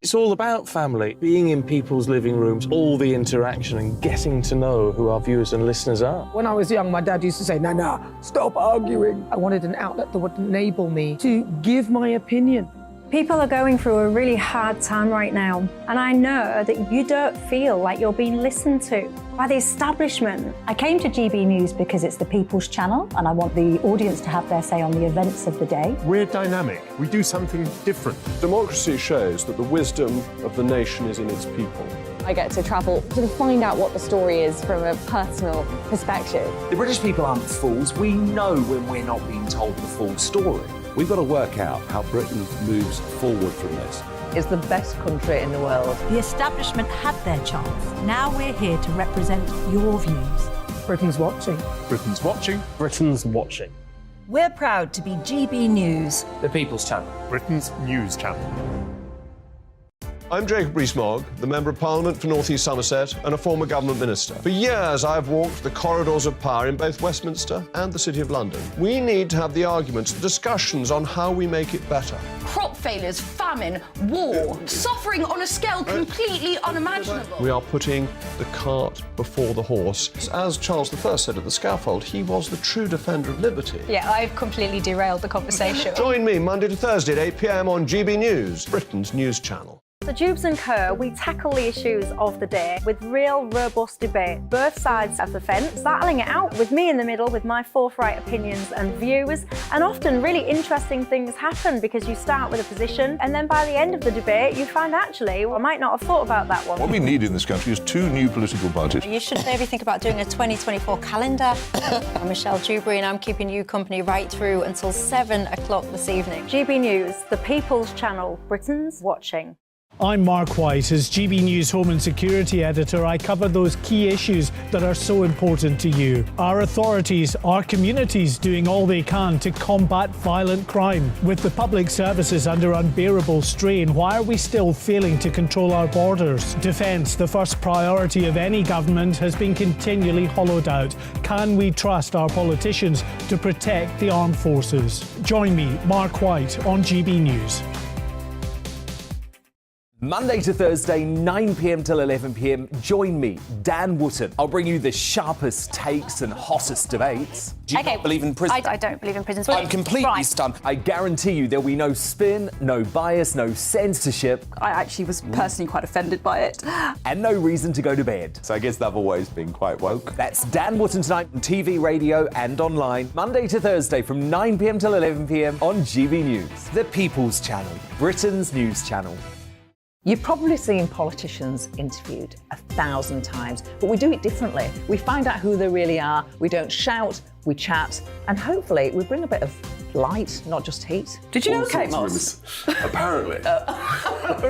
It's all about family, being in people's living rooms, all the interaction and getting to know who our viewers and listeners are. When I was young, my dad used to say, Nana, stop arguing. I wanted an outlet that would enable me to give my opinion. People are going through a really hard time right now, and I know that you don't feel like you're being listened to by the establishment. I came to GB News because it's the People's Channel, and I want the audience to have their say on the events of the day. We're dynamic. We do something different. Democracy shows that the wisdom of the nation is in its people. I get to travel to find out what the story is from a personal perspective. The British people aren't fools. We know when we're not being told the full story. We've got to work out how Britain moves forward from this. It's the best country in the world. The establishment had their chance. Now we're here to represent your views. Britain's watching. Britain's watching. Britain's watching. We're proud to be GB News. The People's Channel. Britain's news channel. I'm Jacob Rees-Mogg, the Member of Parliament for North East Somerset and a former government minister. For years, I've walked the corridors of power in both Westminster and the City of London. We need to have the arguments, the discussions on how we make it better. Crop failures, famine, war, suffering on a scale completely unimaginable. We are putting the cart before the horse. As Charles I said at the scaffold, he was the true defender of liberty. Yeah, I've completely derailed the conversation. Join me Monday to Thursday at 8 p.m. on GB News, Britain's news channel. So Jubes & Co, we tackle the issues of the day with real, robust debate. Both sides of the fence, battling it out with me in the middle with my forthright opinions and views. And often really interesting things happen because you start with a position and then by the end of the debate you find actually, well, I might not have thought about that one. What we need in this country is 2 new political parties. You should maybe think about doing a 2024 calendar. I'm Michelle Dewberry and I'm keeping you company right through until 7 o'clock this evening. GB News, the People's Channel, Britain's watching. I'm Mark White. As GB News Home and Security Editor, I cover those key issues that are so important to you. Our authorities, our communities doing all they can to combat violent crime. With the public services under unbearable strain, why are we still failing to control our borders? Defence, the first priority of any government, has been continually hollowed out. Can we trust our politicians to protect the armed forces? Join me, Mark White, on GB News. Monday to Thursday, 9 p.m. till 11 p.m. Join me, Dan Wootton. I'll bring you the sharpest takes and hottest debates. Do you not believe in prisons? I don't believe in prisons. I'm completely stunned. I guarantee you there'll be no spin, no bias, no censorship. I actually was personally quite offended by it. And no reason to go to bed. So I guess they've always been quite woke. That's Dan Wootton tonight on TV, radio and online. Monday to Thursday from 9 p.m. till 11 p.m. on GB News. The People's Channel, Britain's news channel. You've probably seen politicians interviewed 1,000 times, but we do it differently. We find out who they really are, we don't shout, we chat, and hopefully we bring a bit of light, not just heat. Did you know Kate Moss? Apparently.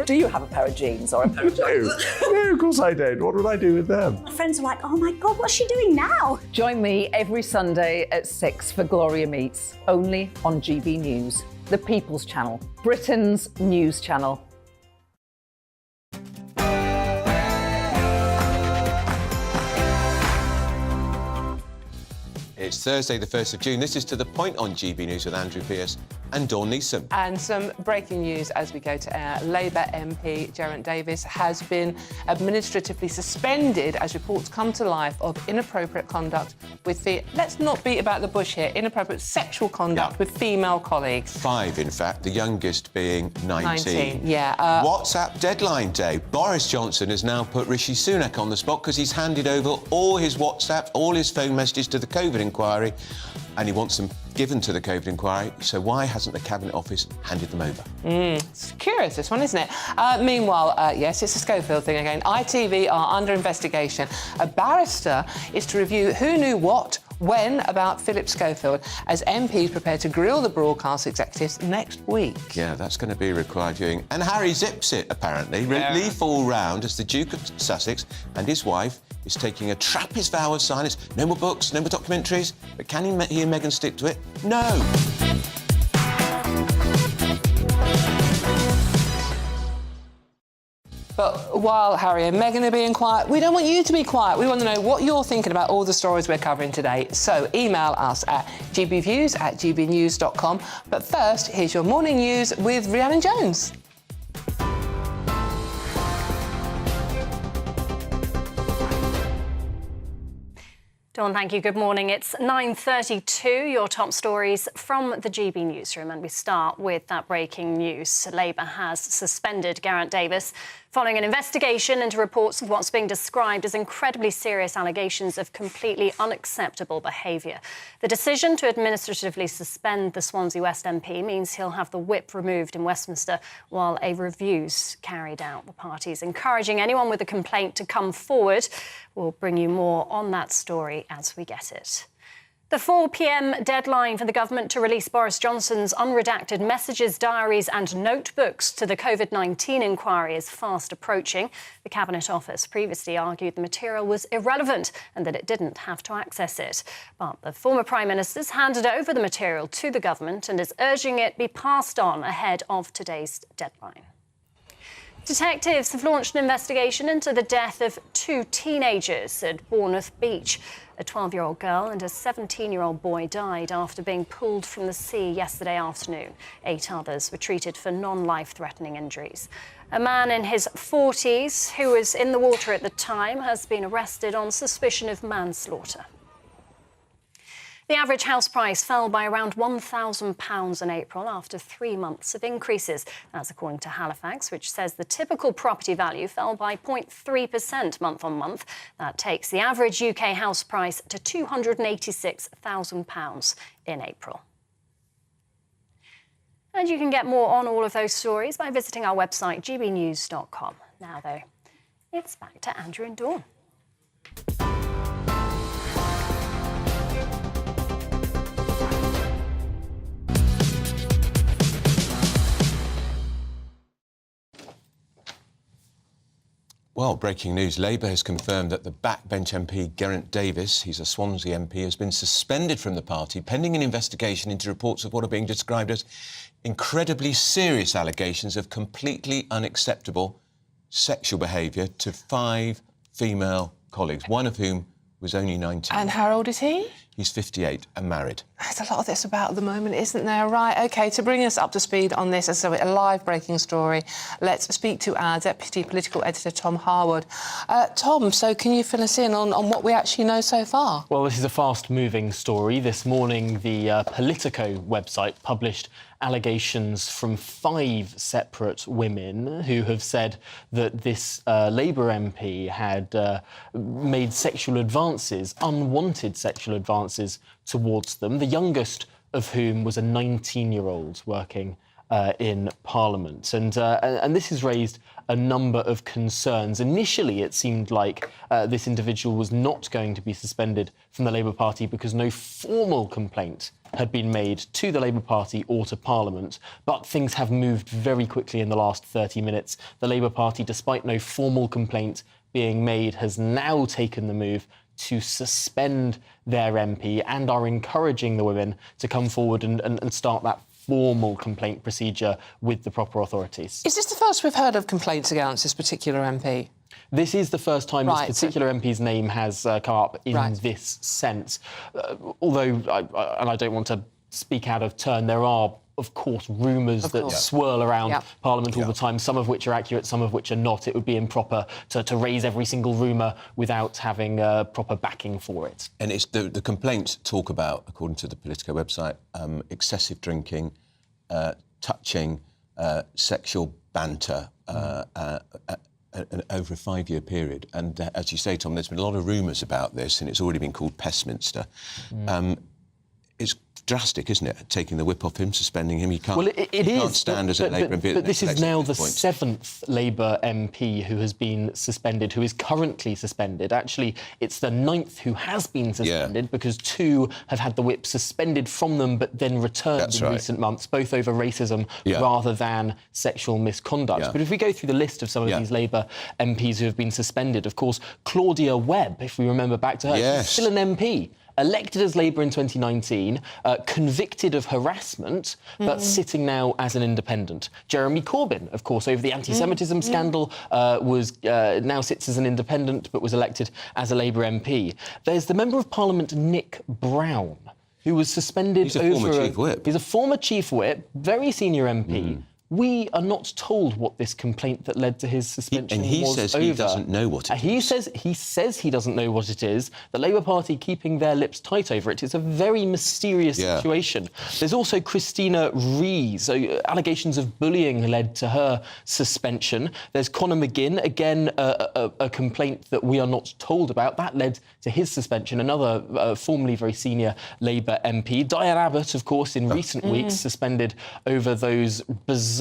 Do you have a pair of jeans or a pair of jeans? No, of course I don't. What would I do with them? My friends are like, oh my God, what's she doing now? Join me every Sunday at 6 for Gloria Meets, only on GB News, the People's Channel, Britain's news channel. It's Thursday, the 1st of June. This is To The Point on GB News with Andrew Pearce and Dawn Neeson. And some breaking news as we go to air. Labour MP Geraint Davies has been administratively suspended as reports come to life of inappropriate conduct with the, let's not beat about the bush here, inappropriate sexual conduct with female colleagues. 5, in fact, the youngest being 19. Yeah. WhatsApp deadline day. Boris Johnson has now put Rishi Sunak on the spot because he's handed over all his WhatsApp, all his phone messages to the COVID inquiry, and he wants them given to the COVID inquiry, so why hasn't the Cabinet Office handed them over? It's curious, this one, isn't it? Meanwhile, yes, it's a Schofield thing again. ITV are under investigation. A barrister is to review who knew what, when about Philip Schofield, as MPs prepare to grill the broadcast executives next week. Yeah, that's going to be required viewing. And Harry zips it, apparently. Relief all round as the Duke of Sussex and his wife is taking a Trappist vow of silence. No more books, no more documentaries. But can he and Meghan stick to it? No! But while Harry and Meghan are being quiet, we don't want you to be quiet. We want to know what you're thinking about all the stories we're covering today. So email us at gbviews@gbnews.com. But first, here's your morning news with Rhiannon Jones. Dawn, thank you. Good morning. It's 9:32. Your top stories from the GB newsroom, and we start with that breaking news. Labour has suspended Garant Davis following an investigation into reports of what's being described as incredibly serious allegations of completely unacceptable behaviour. The decision to administratively suspend the Swansea West MP means he'll have the whip removed in Westminster while a review's carried out. The party's encouraging anyone with a complaint to come forward. We'll bring you more on that story as we get it. The 4 p.m. deadline for the government to release Boris Johnson's unredacted messages, diaries and notebooks to the COVID-19 inquiry is fast approaching. The Cabinet Office previously argued the material was irrelevant and that it didn't have to access it. But the former Prime Minister's handed over the material to the government and is urging it be passed on ahead of today's deadline. Detectives have launched an investigation into the death of 2 teenagers at Bournemouth Beach. A 12-year-old girl and a 17-year-old boy died after being pulled from the sea yesterday afternoon. 8 others were treated for non-life-threatening injuries. A man in his 40s who was in the water at the time has been arrested on suspicion of manslaughter. The average house price fell by around £1,000 in April after 3 months of increases. That's according to Halifax, which says the typical property value fell by 0.3% month on month. That takes the average UK house price to £286,000 in April. And you can get more on all of those stories by visiting our website, gbnews.com. Now, though, it's back to Andrew and Dawn. Well, breaking news. Labour has confirmed that the backbench MP, Garant Davis, he's a Swansea MP, has been suspended from the party pending an investigation into reports of what are being described as incredibly serious allegations of completely unacceptable sexual behaviour to 5 female colleagues, one of whom was only 19. And how old is he? He's 58 and married. There's a lot of this about at the moment, isn't there? Right, OK, to bring us up to speed on this, as a live breaking story, let's speak to our Deputy Political Editor, Tom Harwood. Tom, so can you fill us in on what we actually know so far? Well, this is a fast-moving story. This morning, the Politico website published allegations from 5 separate women who have said that this Labour MP had made sexual advances, unwanted sexual advances towards them, the youngest of whom was a 19-year-old working in Parliament. And this has raised a number of concerns. Initially, it seemed like this individual was not going to be suspended from the Labour Party because no formal complaint had been made to the Labour Party or to Parliament, but things have moved very quickly in the last 30 minutes. The Labour Party, despite no formal complaint being made, has now taken the move to suspend their MP and are encouraging the women to come forward and start that formal complaint procedure with the proper authorities. Is this the first we've heard of complaints against this particular MP? This is the first time this particular MP's name has come up in this sense. Although, I don't want to speak out of turn, there are, of course, rumours that swirl around Parliament all the time, some of which are accurate, some of which are not. It would be improper to raise every single rumour without having proper backing for it. And it's the complaints talk about, according to the Politico website, excessive drinking, touching, sexual banter, over a 5-year period. And as you say, Tom, there's been a lot of rumours about this, and it's already been called Pestminster. It's drastic, isn't it? Taking the whip off him, suspending him. He can't, well, it can't stand as a Labour MP. But this is now the 7th Labour MP who has been suspended, who is currently suspended. Actually, it's the 9th who has been suspended because 2 have had the whip suspended from them but then returned in recent months, both over racism rather than sexual misconduct. But if we go through the list of some of these Labour MPs who have been suspended, of course, Claudia Webb, if we remember back to her, she's still an MP. Elected as Labour in 2019, convicted of harassment, but sitting now as an independent. Jeremy Corbyn, of course, over the anti-Semitism scandal, now sits as an independent, but was elected as a Labour MP. There's the Member of Parliament, Nick Brown, who was suspended He's a former Chief Whip. He's a former Chief Whip, very senior MP. we are not told what this complaint that led to his suspension he was says over. he doesn't know what it is. He says he doesn't know what it is. The Labour Party keeping their lips tight over it. It's a very mysterious situation. There's also Christina Rees. So allegations of bullying led to her suspension. There's Conor McGinn, again, a complaint that we are not told about. That led to his suspension. Another formerly very senior Labour MP. Diane Abbott, of course, in recent weeks, suspended over those bizarre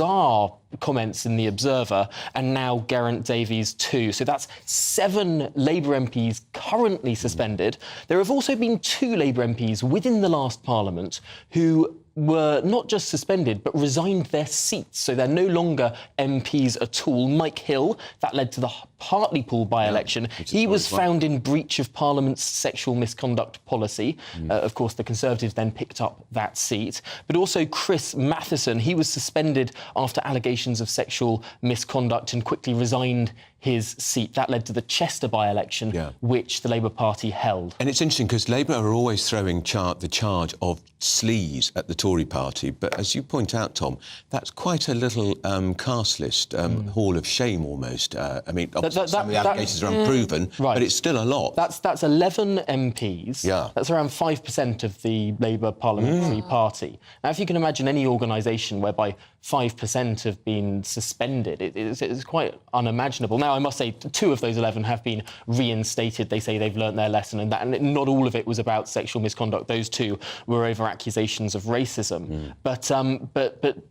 comments in The Observer, and now Geraint Davies too. So that's 7 Labour MPs currently suspended. There have also been 2 Labour MPs within the last Parliament who were not just suspended, but resigned their seats. So they're no longer MPs at all. Mike Hill, that led to the Hartlepool by-election. He was found in breach of Parliament's sexual misconduct policy. Of course, the Conservatives then picked up that seat. But also Chris Matheson, he was suspended after allegations of sexual misconduct and quickly resigned his seat. That led to the Chester by-election, which the Labour Party held. And it's interesting because Labour are always throwing the charge of sleaze at the Tory party, but as you point out, Tom, that's quite a little cast list, hall of shame almost. I mean, obviously some of the allegations are unproven, but it's still a lot. That's 11 MPs. Yeah. That's around 5% of the Labour parliamentary party. Now, if you can imagine any organisation whereby 5% have been suspended, it's quite unimaginable. Now, I must say, 2 of those 11 have been reinstated. They say they've learnt their lesson, and not all of it was about sexual misconduct. Those 2 were over accusations of racism. But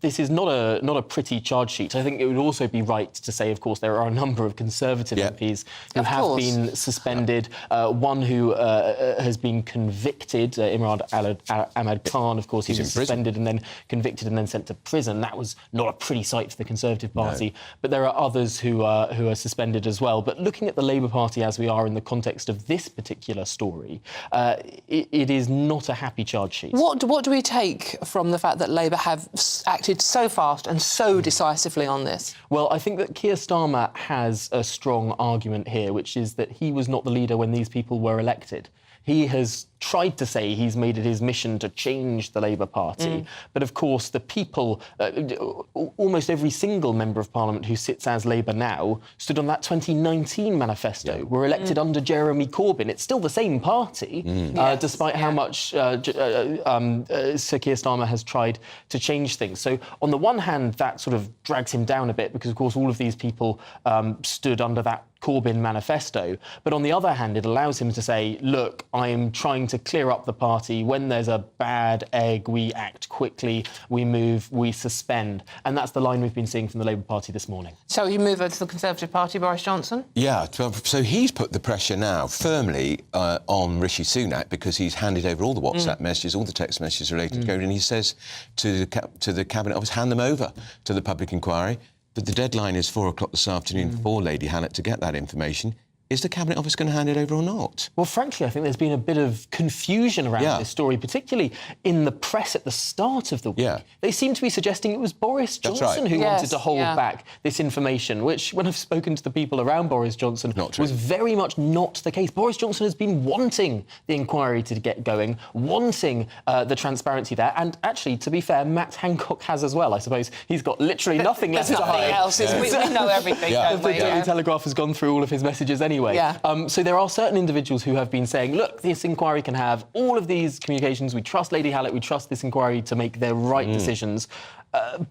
this is not a pretty charge sheet. I think it would also be right to say, of course, there are a number of Conservative MPs who have been suspended. One who has been convicted, Imran Ahmad Khan, of course, he was suspended and then convicted and then sent to prison. That was not a pretty sight for the Conservative Party. But there are others who are suspended as well. But looking at the Labour Party as we are in the context of this particular story, it is not a happy charge sheet. What do we take from the fact that Labour have acted so fast and so decisively on this? Well, I think that Keir Starmer has a strong argument here, which is that he was not the leader when these people were elected. He has tried to say he's made it his mission to change the Labour Party. But, of course, the people, almost every single member of Parliament who sits as Labour now stood on that 2019 manifesto, were elected under Jeremy Corbyn. It's still the same party, despite how much Sir Keir Starmer has tried to change things. So, on the one hand, that sort of drags him down a bit because, of course, all of these people stood under that Corbyn manifesto. But on the other hand, it allows him to say, look, I'm trying to clear up the party. When there's a bad egg, we act quickly, we move, we suspend. And that's the line we've been seeing from the Labour Party this morning. So you move over to the Conservative Party, Boris Johnson? Yeah, so he's put the pressure now firmly on Rishi Sunak because he's handed over all the WhatsApp messages, all the text messages related to COVID, and he says to the Cabinet Office, hand them over to the public inquiry. But the deadline is 4 o'clock this afternoon for Lady Hallett to get that information. Is the Cabinet Office going to hand it over or not? Well, frankly, I think there's been a bit of confusion around this story, particularly in the press at the start of the week. They seem to be suggesting it was Boris Johnson who wanted to hold back this information, which, when I've spoken to the people around Boris Johnson, was very much not the case. Boris Johnson has been wanting the inquiry to get going, wanting the transparency there, and actually, to be fair, Matt Hancock has as well. I suppose he's got literally nothing left to hide. We know everything, don't we? The Daily Telegraph has gone through all of his messages anyway. So there are certain individuals who have been saying, look, this inquiry can have all of these communications. We trust Lady Hallett. We trust this inquiry to make their right decisions.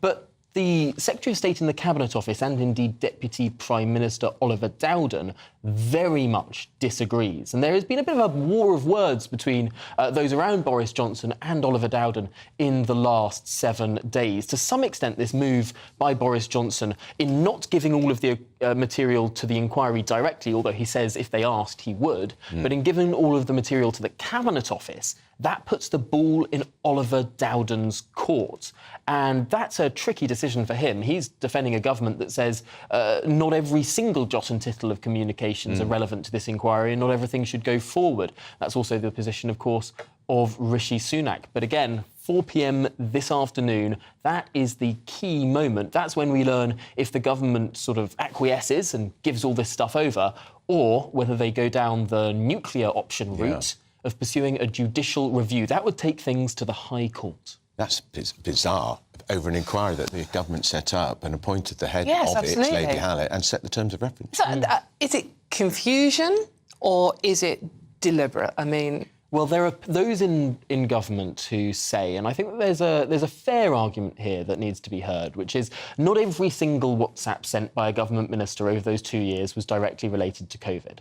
But the Secretary of State in the Cabinet Office and indeed Deputy Prime Minister Oliver Dowden very much disagrees. And there has been a bit of a war of words between those around Boris Johnson and Oliver Dowden in the last 7 days. To some extent, this move by Boris Johnson in not giving all of the material to the inquiry directly, although he says if they asked he would, but in giving all of the material to the Cabinet Office, that puts the ball in Oliver Dowden's court. And that's a tricky decision for him. He's defending a government that says not every single jot and tittle of communications are relevant to this inquiry and not everything should go forward. That's also the position, of course, of Rishi Sunak. But again, 4 p.m. this afternoon, that is the key moment. That's when we learn if the government sort of acquiesces and gives all this stuff over, or whether they go down the nuclear option route of pursuing a judicial review. That would take things to the High Court. That's bizarre. Over an inquiry that the government set up and appointed the head Yes, of absolutely. it, Lady Hallett, and set the terms of reference. So, is it confusion or is it deliberate? I mean... Well, there are those in government who say, and I think that there's a fair argument here that needs to be heard, which is not every single WhatsApp sent by a government minister over those 2 years was directly related to COVID.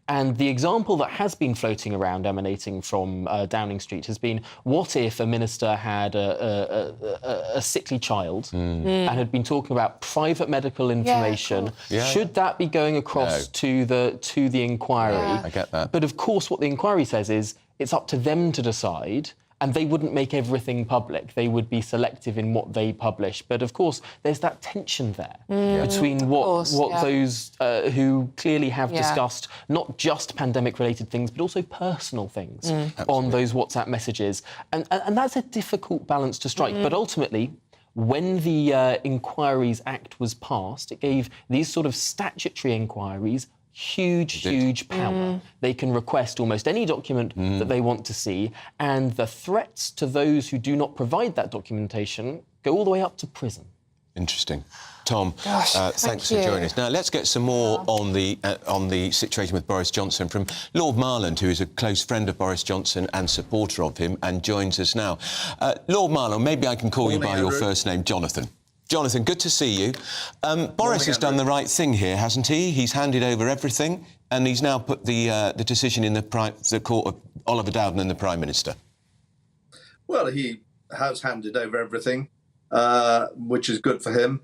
And the example that has been floating around, emanating from Downing Street, has been, what if a minister had a sickly child and had been talking about private medical information? Should that be going across to the inquiry? I get that. But of course, what the inquiry says is it's up to them to decide. And they wouldn't make everything public. They would be selective in what they publish. But of course, there's that tension there between what those who clearly have discussed not just pandemic-related things, but also personal things on those WhatsApp messages. And that's a difficult balance to strike. But ultimately, when the Inquiries Act was passed, it gave these sort of statutory inquiries huge power. They can request almost any document that they want to see, and the threats to those who do not provide that documentation go all the way up to prison. Interesting. Tom, thanks you. for joining us. Now, let's get some more on the situation with Boris Johnson from Lord Marland, who is a close friend of Boris Johnson and supporter of him, and joins us now. Lord Marland, maybe I can call you by your first name, Jonathan. Jonathan, good to see you. Boris has done the right thing here, hasn't he? He's handed over everything, and he's now put the decision in the court of Oliver Dowden and the Prime Minister. Well, he has handed over everything, which is good for him.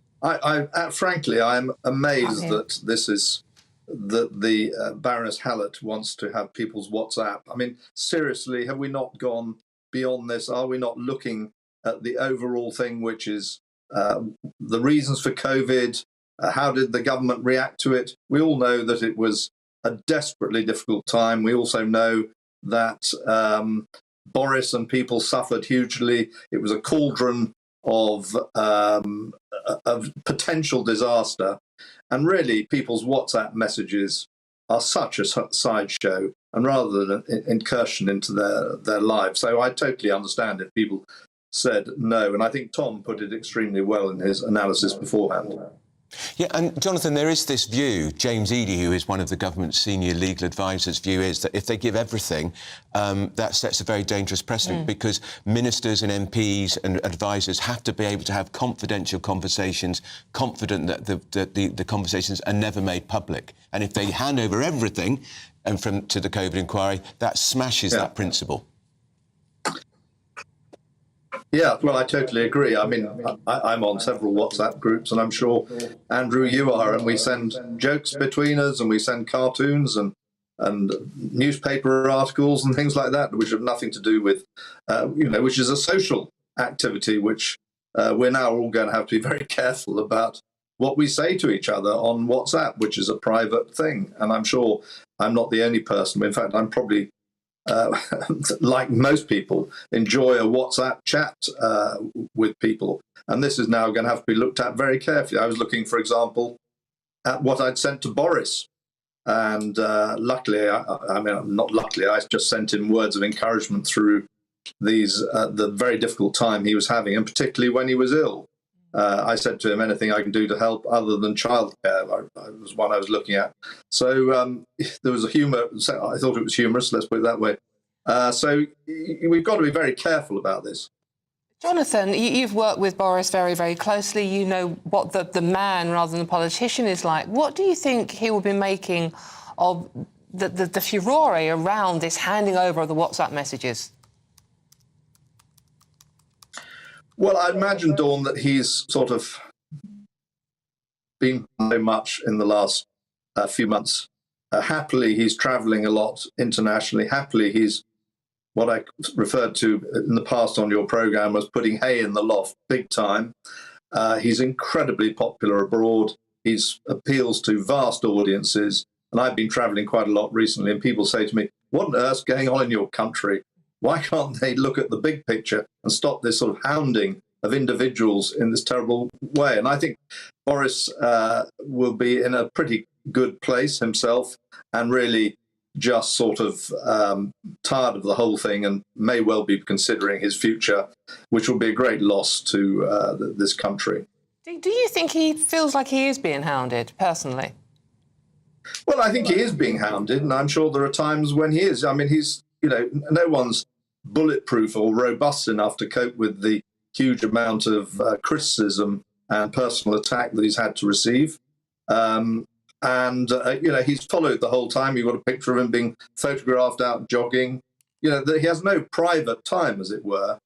Frankly, I'm amazed that this is that the Baroness Hallett wants to have people's WhatsApp. I mean, seriously, have we not gone beyond this? Are we not looking at the overall thing, which is the reasons for COVID? How did the government react to it? We all know that it was a desperately difficult time. We also know that Boris and people suffered hugely. It was a cauldron of potential disaster. And really, people's WhatsApp messages are such a sideshow, and rather than an incursion into their lives. So I totally understand if people said no, and I think Tom put it extremely well in his analysis beforehand. Yeah, and Jonathan, there is this view, James Eadie, who is one of the government's senior legal advisors' view is that if they give everything, that sets a very dangerous precedent because ministers and MPs and advisors have to be able to have confidential conversations, confident that the conversations are never made public. And if they hand over everything and to the COVID inquiry, that smashes that principle. Yeah, well, I totally agree. I mean, I'm on several WhatsApp groups, and I'm sure, Andrew, you are, and we send jokes between us, and we send cartoons and newspaper articles and things like that, which have nothing to do with, which is a social activity, which we're now all going to have to be very careful about what we say to each other on WhatsApp, which is a private thing. And I'm sure I'm not the only person. In fact, I'm probably like most people, enjoy a WhatsApp chat with people. And this is now going to have to be looked at very carefully. I was looking, for example, at what I'd sent to Boris. And luckily, I just sent him words of encouragement through the very difficult time he was having, and particularly when he was ill. I said to him, anything I can do to help other than childcare was one I was looking at. So there was a humour. I thought it was humorous, let's put it that way. So we've got to be very careful about this. Jonathan, you've worked with Boris very, very closely. You know what the man rather than the politician is like. What do you think he will be making of the furore around this handing over of the WhatsApp messages? Well, I imagine, Dawn, that he's sort of been so much in the last few months. Happily, he's travelling a lot internationally. Happily, he's what I referred to in the past on your programme as putting hay in the loft, big time. He's incredibly popular abroad. He appeals to vast audiences. And I've been travelling quite a lot recently, and people say to me, what on earth's going on in your country? Why can't they look at the big picture and stop this sort of hounding of individuals in this terrible way? And I think Boris will be in a pretty good place himself and really just sort of tired of the whole thing and may well be considering his future, which will be a great loss to this country. Do you think he feels like he is being hounded, personally? Well, I think he is being hounded, and I'm sure there are times when he is. I mean, no one's bulletproof or robust enough to cope with the huge amount of criticism and personal attack that he's had to receive. He's followed the whole time. You've got a picture of him being photographed out jogging. He has no private time, as it were.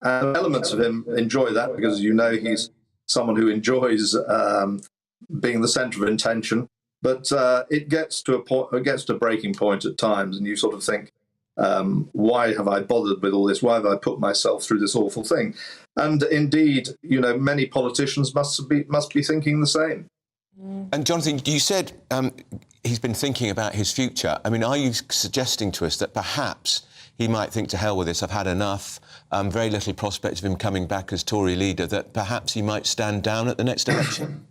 And elements of him enjoy that because, he's someone who enjoys being the centre of attention. But it gets to a breaking point at times, and you sort of think, why have I bothered with all this? Why have I put myself through this awful thing? And indeed, many politicians must be thinking the same. And Jonathan, you said he's been thinking about his future. I mean, are you suggesting to us that perhaps he might think, to hell with this, I've had enough, very little prospect of him coming back as Tory leader, that perhaps he might stand down at the next election?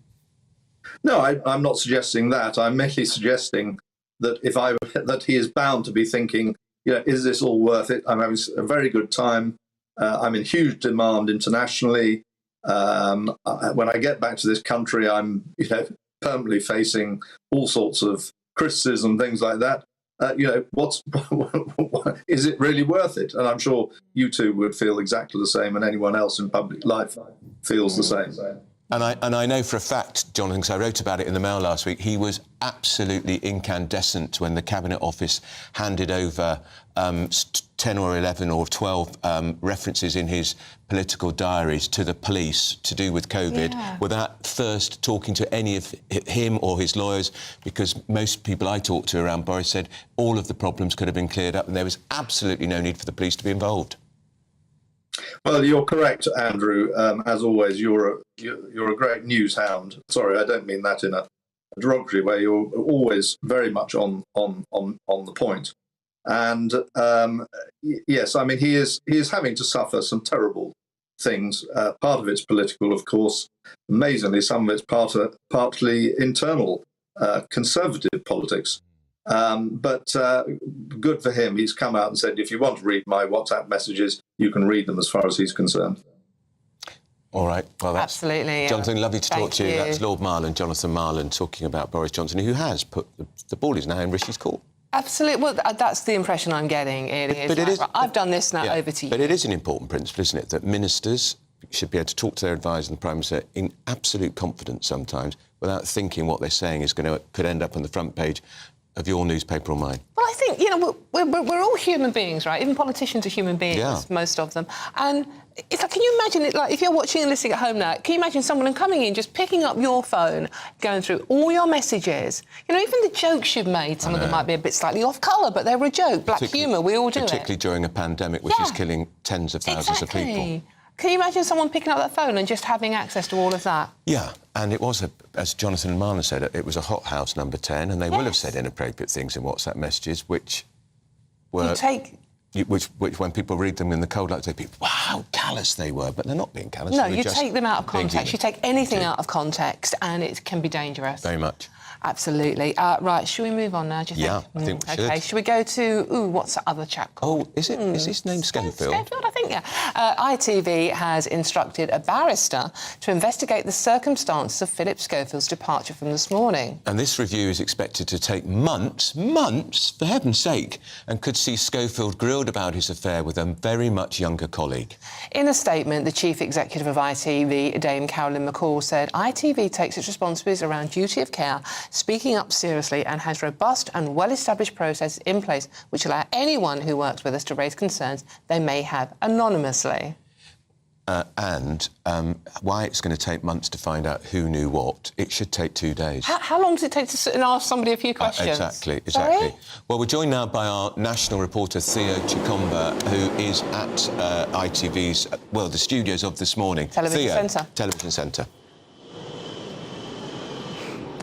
No, I'm not suggesting that. I'm merely suggesting that that he is bound to be thinking, is this all worth it? I'm having a very good time. I'm in huge demand internationally. When I get back to this country, I'm, permanently facing all sorts of criticism, things like that. Is it really worth it? And I'm sure you two would feel exactly the same, and anyone else in public life feels the same. And I know for a fact, Jonathan, because I wrote about it in the Mail last week, he was absolutely incandescent when the Cabinet Office handed over 10 or 11 or 12 references in his political diaries to the police to do with COVID, without first talking to any of him or his lawyers, because most people I talked to around Boris said all of the problems could have been cleared up and there was absolutely no need for the police to be involved. Well, you're correct, Andrew. As always, you're a great news hound. Sorry, I don't mean that in a derogatory way. You're always very much on the point. And yes, I mean, he is having to suffer some terrible things. Part of it's political, of course. Amazingly, some of it's partly internal, conservative politics. But good for him. He's come out and said, if you want to read my WhatsApp messages, you can read them as far as he's concerned. All right. Well, that's absolutely. Jonathan, lovely to talk to you. you. That's Lord Marland, Jonathan Marland, talking about Boris Johnson, who has put the ball is now in Rishi's court. Absolutely. Well, that's the impression I'm getting. I've done this now. Over to you. But it is an important principle, isn't it, that ministers should be able to talk to their advisor and the Prime Minister in absolute confidence sometimes, without thinking what they're saying could end up on the front page of your newspaper or mine. Well, I think, we're all human beings, right? Even politicians are human beings, most of them. And it's like, can you imagine it, like, if you're watching and listening at home now, can you imagine someone coming in, just picking up your phone, going through all your messages? Even the jokes you've made, some of them might be a bit slightly off colour, but they were a joke. Black humour, we all do it. Particularly during a pandemic, which is killing tens of thousands of people. Can you imagine someone picking up that phone and just having access to all of that? Yeah, and it was, as Jonathan and Marlon said, it was a hothouse number 10, and they will have said inappropriate things in WhatsApp messages, which were... Which, when people read them in the cold light, they think, wow, how callous they were, but they're not being callous. No, you take them out of context. You take anything out of context, and it can be dangerous. Very much. Absolutely. Right, should we move on now, do you think? Yeah, I think we should. OK, should we go to... what's the other chap called? Oh, is it? Is his name Schofield? Schofield, I think, yeah. ITV has instructed a barrister to investigate the circumstances of Philip Schofield's departure from this morning. And this review is expected to take months, for heaven's sake, and could see Schofield grilled about his affair with a very much younger colleague. In a statement, the chief executive of ITV, Dame Carolyn McCall, said ITV takes its responsibilities around duty of care, speaking up seriously, and has robust and well-established processes in place which allow anyone who works with us to raise concerns they may have anonymously. And why it's going to take months to find out who knew what, it should take 2 days. How long does it take to sit and ask somebody a few questions? Exactly. Sorry? Well, we're joined now by our national reporter, Theo Chikomba, who is at ITV's, the studios of This Morning. Television Centre. Television Centre.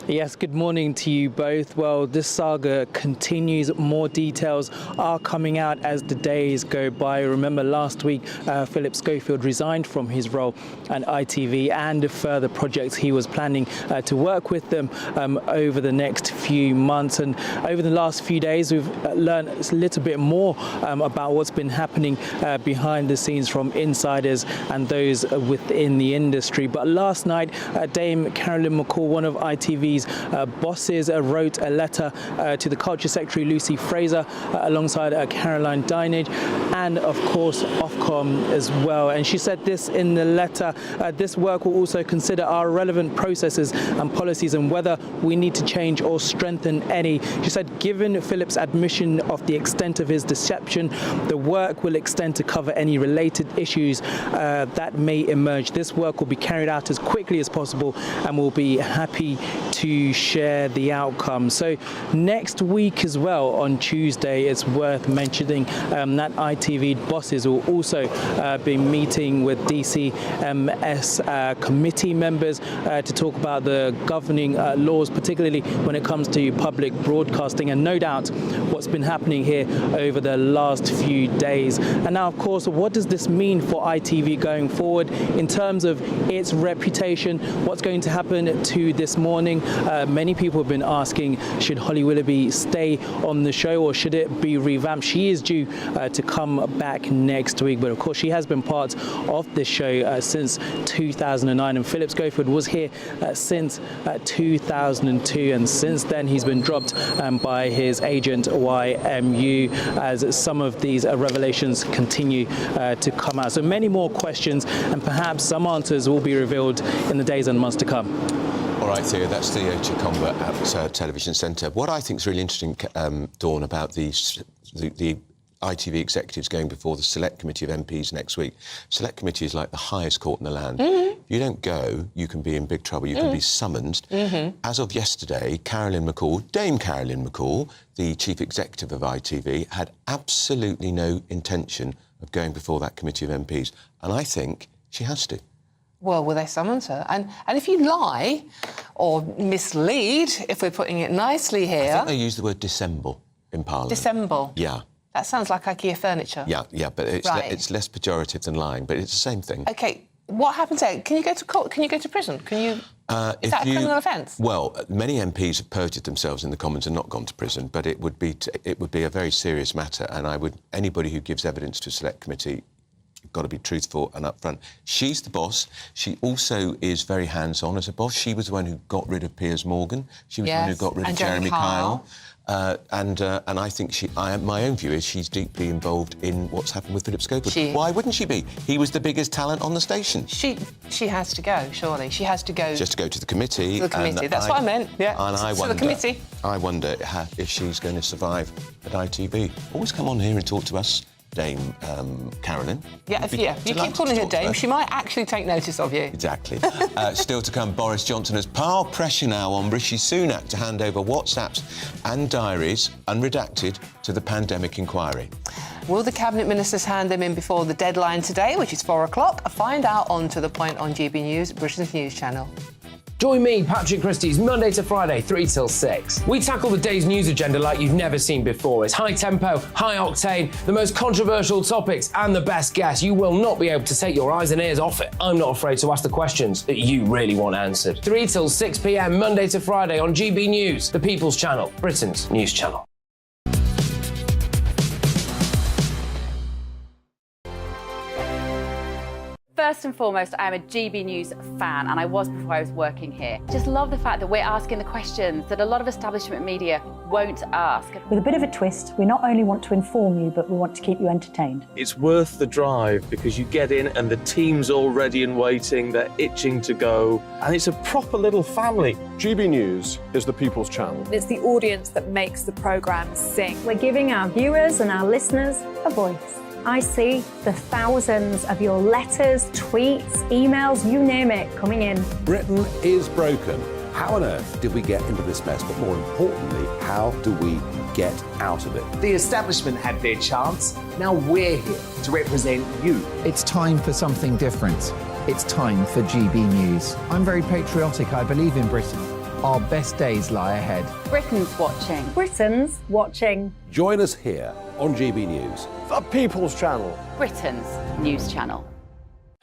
Yes, good morning to you both. Well, this saga continues. More details are coming out as the days go by. Remember last week, Philip Schofield resigned from his role at ITV and further projects he was planning to work with them over the next few months. And over the last few days, we've learned a little bit more about what's been happening behind the scenes from insiders and those within the industry. But last night, Dame Carolyn McCall, one of ITV's bosses, wrote a letter to the Culture Secretary Lucy Fraser alongside Caroline Dinage and of course Ofcom as well. And she said this in the letter: this work will also consider our relevant processes and policies and whether we need to change or strengthen any. She said, given Philip's admission of the extent of his deception, the work will extend to cover any related issues that may emerge. This work will be carried out as quickly as possible and we'll be happy to share the outcome. So next week as well, on Tuesday, it's worth mentioning that ITV bosses will also be meeting with DCMS committee members to talk about the governing laws, particularly when it comes to public broadcasting, and no doubt what's been happening here over the last few days. And now, of course, what does this mean for ITV going forward in terms of its reputation? What's going to happen to This Morning? Many people have been asking, should Holly Willoughby stay on the show or should it be revamped? She is due to come back next week, but of course she has been part of this show since 2009, and Philip Schofield was here since 2002, and since then he's been dropped by his agent YMU as some of these revelations continue to come out. So many more questions and perhaps some answers will be revealed in the days and months to come. All right, Theo, that's the Chicomba at Television Centre. What I think is really interesting, Dawn, about the ITV executives going before the Select Committee of MPs next week. Select Committee is like the highest court in the land. If you don't go, you can be in big trouble. You can be summoned. As of yesterday, Dame Carolyn McCall, the chief executive of ITV, had absolutely no intention of going before that committee of MPs. And I think she has to. Well, will they summons her? And if you lie or mislead, if we're putting it nicely here... I think they use the word dissemble in Parliament. Dissemble? Yeah. That sounds like IKEA furniture. Yeah, but it's less pejorative than lying, but it's the same thing. OK, what happens there? Can you go to court? Can you go to prison? Can you... is that a criminal offence? Well, many MPs have perjured themselves in the Commons and not gone to prison, but it would be a very serious matter, and anybody who gives evidence to a Select Committee, got to be truthful and upfront. She's the boss. She also is very hands-on as a boss. She was the one who got rid of Piers Morgan. She was the one who got rid of Jeremy Kyle. And I think my own view is she's deeply involved in what's happened with Philip Schofield. Why wouldn't she be? He was the biggest talent on the station. She has to go, surely. She has to go... She has to go to the committee. To the committee, that's what I meant, yeah. And the committee. I wonder if she's going to survive at ITV. Always come on here and talk to us, Dame Carolyn. Yeah, you keep calling her Dame, she might actually take notice of you. Exactly. Still to come, Boris Johnson has piled pressure now on Rishi Sunak to hand over WhatsApps and diaries, unredacted, to the pandemic inquiry. Will the Cabinet Ministers hand them in before the deadline today, which is 4 o'clock? Find out on To The Point on GB News, Britain's news channel. Join me, Patrick Christie's, Monday to Friday, 3 till 6. We tackle the day's news agenda like you've never seen before. It's high tempo, high octane, the most controversial topics and the best guests. You will not be able to take your eyes and ears off it. I'm not afraid to ask the questions that you really want answered. 3 till 6 p.m, Monday to Friday on GB News, the People's Channel, Britain's news channel. First and foremost, I am a GB News fan, and I was before I was working here. Just love the fact that we're asking the questions that a lot of establishment media won't ask. With a bit of a twist, we not only want to inform you, but we want to keep you entertained. It's worth the drive because you get in and the team's all ready and waiting, they're itching to go, and it's a proper little family. GB News is the People's Channel. It's the audience that makes the programme sing. We're giving our viewers and our listeners a voice. I see the thousands of your letters, tweets, emails, you name it, coming in. Britain is broken. How on earth did we get into this mess? But more importantly, how do we get out of it? The establishment had their chance. Now we're here to represent you. It's time for something different. It's time for GB News. I'm very patriotic. I believe in Britain. Our best days lie ahead. Britain's watching. Britain's watching. Join us here on GB News. The People's Channel. Britain's news channel.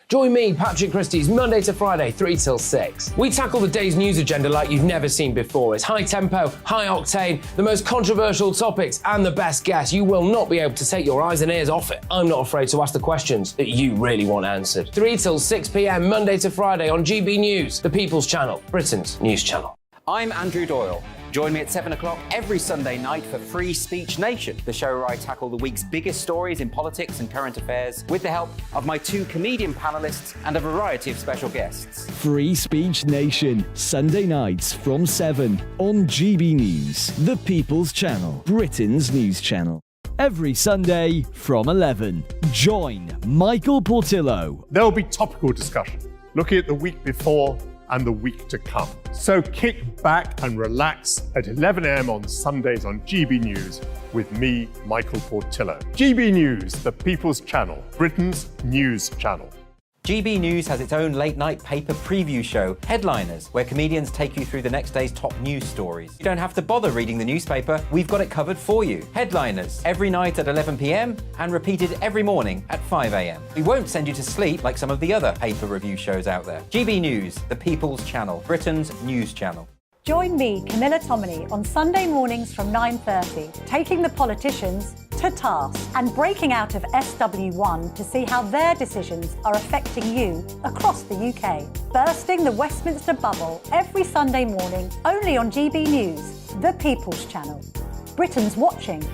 Join me, Patrick Christie's, Monday to Friday, 3 till 6. We tackle the day's news agenda like you've never seen before. It's high tempo, high octane, the most controversial topics and the best guests. You will not be able to take your eyes and ears off it. I'm not afraid to ask the questions that you really want answered. 3 till 6 p.m, Monday to Friday on GB News, the People's Channel, Britain's news channel. I'm Andrew Doyle. Join me at 7 o'clock every Sunday night for Free Speech Nation, the show where I tackle the week's biggest stories in politics and current affairs with the help of my 2 comedian panellists and a variety of special guests. Free Speech Nation, Sunday nights from 7 on GB News, the People's Channel, Britain's news channel. Every Sunday from 11. Join Michael Portillo. There will be topical discussion, looking at the week before and the week to come. So kick back and relax at 11 a.m. on Sundays on GB News with me, Michael Portillo. GB News, the People's Channel, Britain's news channel. GB News has its own late-night paper preview show, Headliners, where comedians take you through the next day's top news stories. You don't have to bother reading the newspaper, we've got it covered for you. Headliners, every night at 11 p.m. and repeated every morning at 5 a.m. We won't send you to sleep like some of the other paper review shows out there. GB News, the People's Channel, Britain's news channel. Join me, Camilla Tominey, on Sunday mornings from 9:30, taking the politicians to task and breaking out of SW1 to see how their decisions are affecting you across the UK. Bursting the Westminster bubble every Sunday morning, only on GB News, the People's Channel. Britain's watching.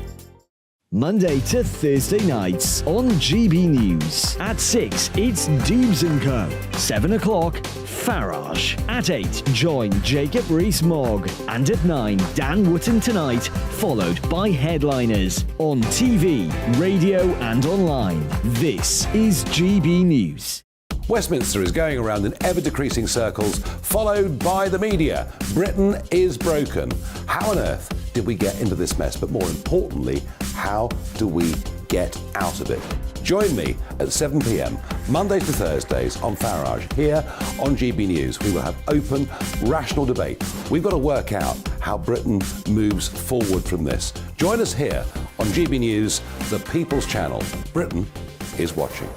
Monday to Thursday nights on GB News. At 6, it's Dubes & Co. 7 o'clock, Farage. At 8, join Jacob Rees-Mogg. And at 9, Dan Wootton Tonight, followed by Headliners. On TV, radio and online. This is GB News. Westminster is going around in ever-decreasing circles, followed by the media. Britain is broken. How on earth did we get into this mess? But more importantly, how do we get out of it? Join me at 7 p.m, Mondays to Thursdays on Farage. Here on GB News, we will have open, rational debate. We've got to work out how Britain moves forward from this. Join us here on GB News, the People's Channel. Britain is watching.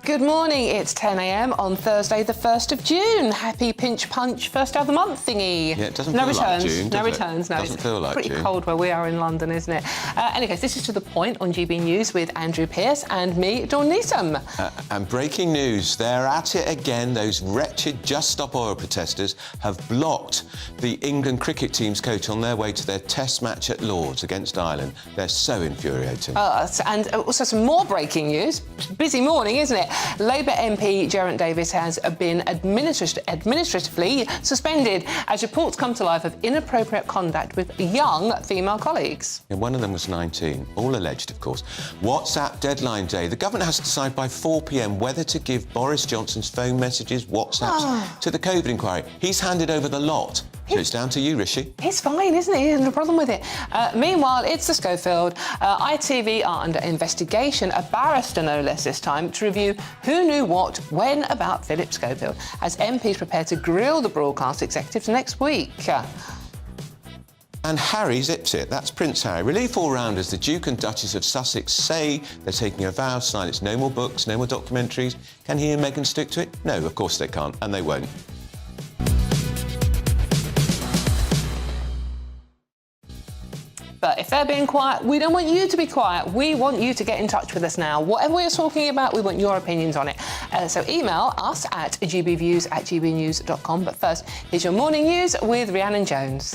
Good morning, it's 10 a.m. on Thursday the 1st of June. Happy pinch punch first of the month thingy. Yeah, it doesn't no feel returns, like June, no does returns, it? no. Doesn't feel like pretty June. cold where we are in London, isn't it? Anyways, this is To The Point on GB News with Andrew Pearce and me, Dawn Neeson. And breaking news, they're at it again. Those wretched Just Stop Oil protesters have blocked the England cricket team's coach on their way to their test match at Lord's against Ireland. They're so infuriating. And also some more breaking news. Busy morning, isn't it? Labour MP Geraint Davis has been administratively suspended as reports come to life of inappropriate conduct with young female colleagues. And one of them was 19, all alleged, of course. WhatsApp deadline day. The government has to decide by 4 p.m. whether to give Boris Johnson's phone messages, WhatsApps, to the COVID inquiry. He's handed over the lot. So it's down to you, Rishi. He's fine, isn't he? There's no problem with it. Meanwhile, it's the Schofield. ITV are under investigation, a barrister no less this time, to review who knew what, when about Philip Schofield, as MPs prepare to grill the broadcast executives next week. And Harry zips it. That's Prince Harry. Relief all-rounders, the Duke and Duchess of Sussex say they're taking a vow of silence. No more books, no more documentaries. Can he and Meghan stick to it? No, of course they can't, and they won't. But if they're being quiet, we don't want you to be quiet. We want you to get in touch with us now. Whatever we're talking about, we want your opinions on it. So email us at gbviews@gbnews.com. But first, here's your morning news with Rhiannon Jones.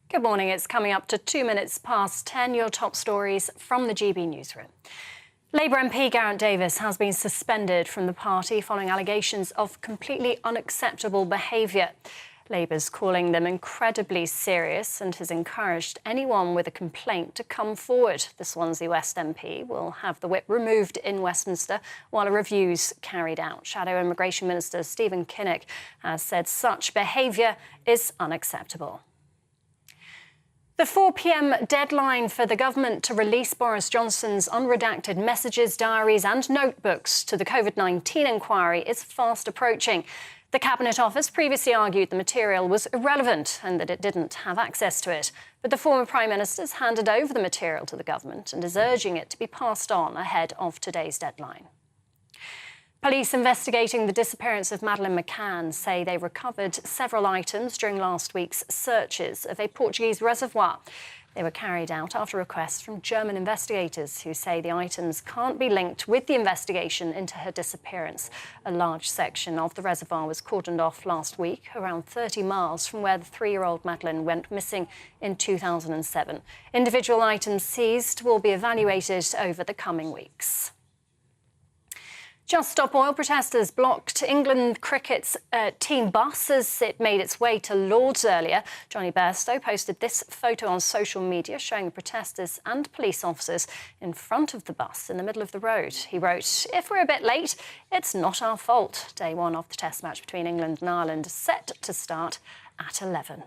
Good morning. It's coming up to 2 minutes past 10. Your top stories from the GB newsroom. Labour MP Geraint Davis has been suspended from the party following allegations of completely unacceptable behaviour. Labour's calling them incredibly serious and has encouraged anyone with a complaint to come forward. The Swansea West MP will have the whip removed in Westminster while a review's carried out. Shadow Immigration Minister Stephen Kinnock has said such behaviour is unacceptable. The 4 p.m. deadline for the government to release Boris Johnson's unredacted messages, diaries and notebooks to the COVID-19 inquiry is fast approaching. The Cabinet Office previously argued the material was irrelevant and that it didn't have access to it. But the former Prime Minister's handed over the material to the government and is urging it to be passed on ahead of today's deadline. Police investigating the disappearance of Madeleine McCann say they recovered several items during last week's searches of a Portuguese reservoir. They were carried out after requests from German investigators who say the items can't be linked with the investigation into her disappearance. A large section of the reservoir was cordoned off last week, around 30 miles from where the 3-year-old Madeleine went missing in 2007. Individual items seized will be evaluated over the coming weeks. Just Stop Oil protesters blocked England cricket's team bus as it made its way to Lord's earlier. Johnny Bairstow posted this photo on social media showing the protesters and police officers in front of the bus in the middle of the road. He wrote, "If we're a bit late, it's not our fault." Day one of the test match between England and Ireland is set to start at 11.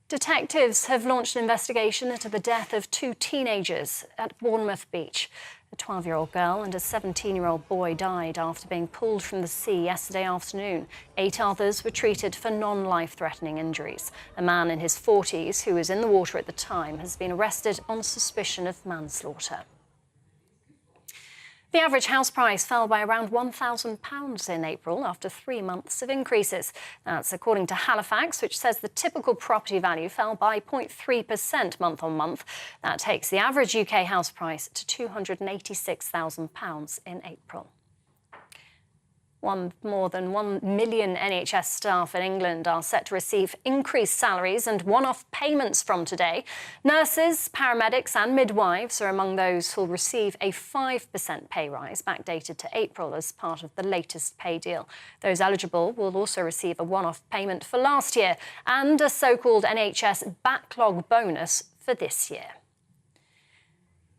Detectives have launched an investigation into the death of 2 teenagers at Bournemouth Beach. A 12-year-old girl and a 17-year-old boy died after being pulled from the sea yesterday afternoon. 8 others were treated for non-life-threatening injuries. A man in his 40s who was in the water at the time has been arrested on suspicion of manslaughter. The average house price fell by around £1,000 in April after 3 months of increases. That's according to Halifax, which says the typical property value fell by 0.3% month on month. That takes the average UK house price to £286,000 in April. More than 1 million NHS staff in England are set to receive increased salaries and one-off payments from today. Nurses, paramedics and midwives are among those who will receive a 5% pay rise backdated to April as part of the latest pay deal. Those eligible will also receive a one-off payment for last year and a so-called NHS backlog bonus for this year.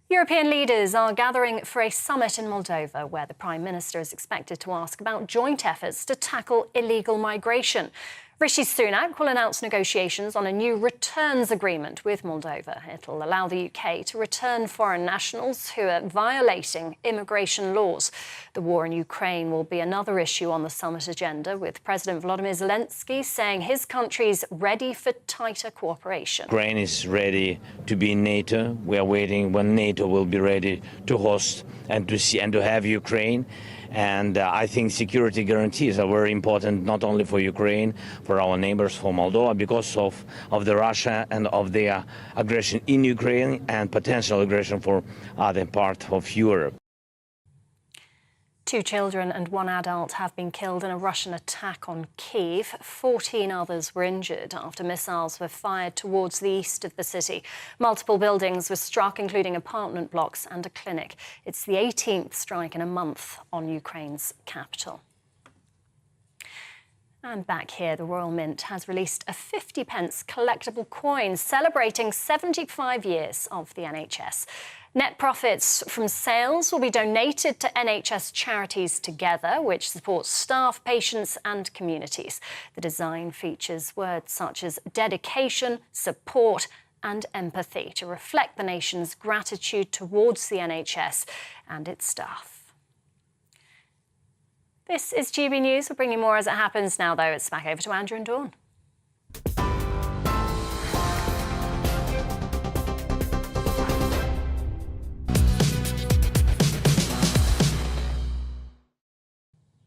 European leaders are gathering for a summit in Moldova, where the Prime Minister is expected to ask about joint efforts to tackle illegal migration. Rishi Sunak will announce negotiations on a new returns agreement with Moldova. It'll allow the UK to return foreign nationals who are violating immigration laws. The war in Ukraine will be another issue on the summit agenda, with President Volodymyr Zelensky saying his country's ready for tighter cooperation. Ukraine is ready to be in NATO. We are waiting when NATO will be ready to host and to have Ukraine. And I think security guarantees are very important, not only for Ukraine, for our neighbors, for Moldova, because of the Russia and of their aggression in Ukraine and potential aggression for other parts of Europe. 2 children and 1 adult have been killed in a Russian attack on Kyiv. 14 others were injured after missiles were fired towards the east of the city. Multiple buildings were struck, including apartment blocks and a clinic. It's the 18th strike in a month on Ukraine's capital. And back here, the Royal Mint has released a 50p collectible coin celebrating 75 years of the NHS. Net profits from sales will be donated to NHS Charities Together, which supports staff, patients and communities. The design features words such as dedication, support and empathy to reflect the nation's gratitude towards the NHS and its staff. This is GB News. We'll bring you more as it happens now, though. It's back over to Andrew and Dawn.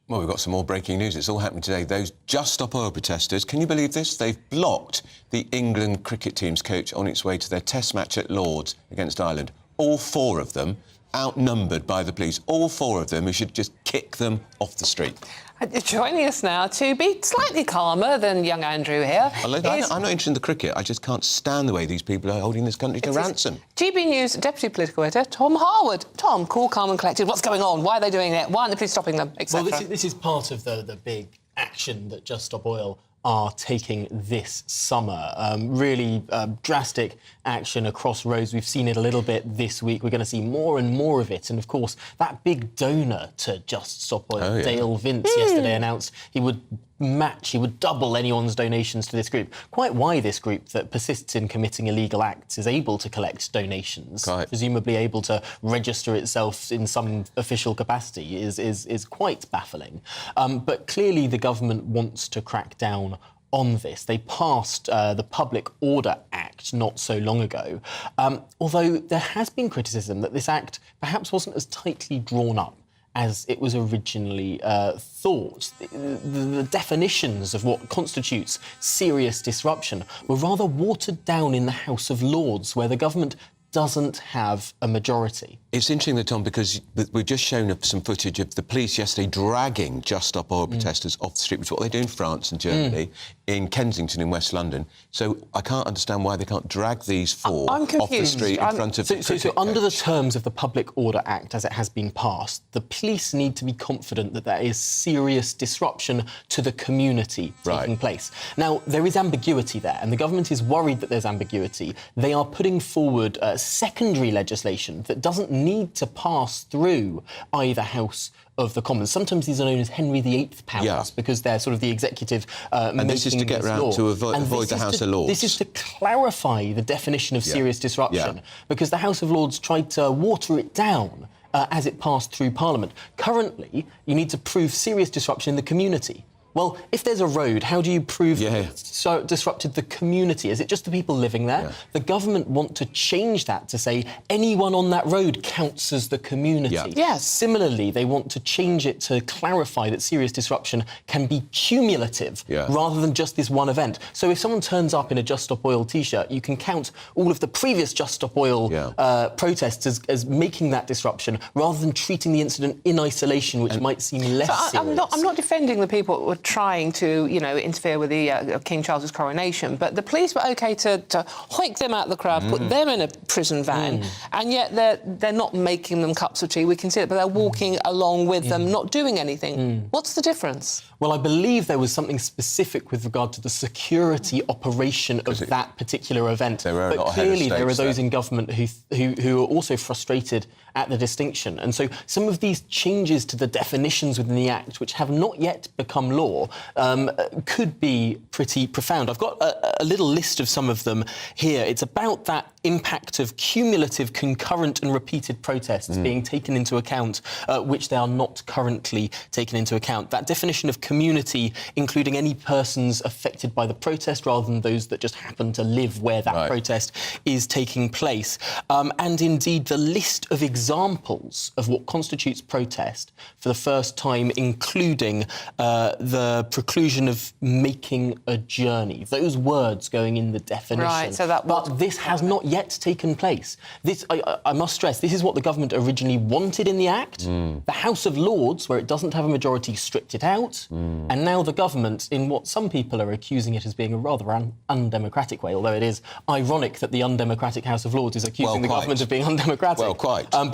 Well, we've got some more breaking news. It's all happening today. Those Just Stop Oil protesters, can you believe this? They've blocked the England cricket team's coach on its way to their test match at Lord's against Ireland. All 4 of them outnumbered by the police. All 4 of them, we should just kick them off the street. Joining us now to be slightly calmer than young Andrew here. I'm not interested in the cricket. I just can't stand the way these people are holding this country to ransom. GB News Deputy Political Editor Tom Harwood. Tom, cool, calm and collected. What's going on? Why are they doing it? Why aren't the police stopping them, etc.? Well, this is part of the big action that Just Stop Oil are taking this summer. Really drastic action across roads. We've seen it a little bit this week. We're going to see more and more of it. And, of course, that big donor to Just Stop Oil, Dale Vince, yesterday announced he would double anyone's donations to this group. Quite why this group that persists in committing illegal acts is able to collect donations, presumably able to register itself in some official capacity, is quite baffling. But clearly the government wants to crack down on this. They passed the Public Order Act not so long ago, although there has been criticism that this act perhaps wasn't as tightly drawn up as it was originally thought. The definitions of what constitutes serious disruption were rather watered down in the House of Lords, where the government doesn't have a majority. It's interesting, though, Tom, because we've just shown some footage of the police yesterday dragging Just Stop Oil protesters off the street, which is what they do in France and Germany, in Kensington in West London. So I can't understand why they can't drag these four off the street in front of... So under the terms of the Public Order Act, as it has been passed, the police need to be confident that there is serious disruption to the community taking place. Now, there is ambiguity there, and the government is worried that there's ambiguity. They are putting forward secondary legislation that doesn't need to pass through either House of the Commons. Sometimes these are known as Henry VIII powers because they're sort of the executive and this is to get round to avoid the House of Lords. This is to clarify the definition of serious disruption because the House of Lords tried to water it down as it passed through Parliament. Currently, you need to prove serious disruption in the community. Well, if there's a road, how do you prove so it disrupted the community? Is it just the people living there? The government want to change that to say anyone on that road counts as the community. Similarly, they want to change it to clarify that serious disruption can be cumulative rather than just this one event. So if someone turns up in a Just Stop Oil T-shirt, you can count all of the previous Just Stop Oil protests as making that disruption rather than treating the incident in isolation, which might seem less serious. I'm not defending the people who were trying to, interfere with the King Charles's coronation, but the police were OK to hoik them out of the crowd, put them in a prison van, and yet they're not making them cups of tea. We can see it, but they're walking along with them, not doing anything. What's the difference? Well, I believe there was something specific with regard to the security operation of that particular event. But clearly there are those in government who are also frustrated at the distinction. And so some of these changes to the definitions within the Act, which have not yet become law, could be pretty profound. I've got a little list of some of them here. It's about that impact of cumulative, concurrent and repeated protests being taken into account, which they are not currently taken into account. That definition of community, including any persons affected by the protest rather than those that just happen to live where that protest is taking place. And indeed, the list of examples of what constitutes protest for the first time, including the preclusion of making a journey. Those words going in the definition. But this has not yet taken place. This, I must stress, this is what the government originally wanted in the Act. The House of Lords, where it doesn't have a majority, stripped it out. And now the government, in what some people are accusing it as being a rather undemocratic way, although it is ironic that the undemocratic House of Lords is accusing the government of being undemocratic.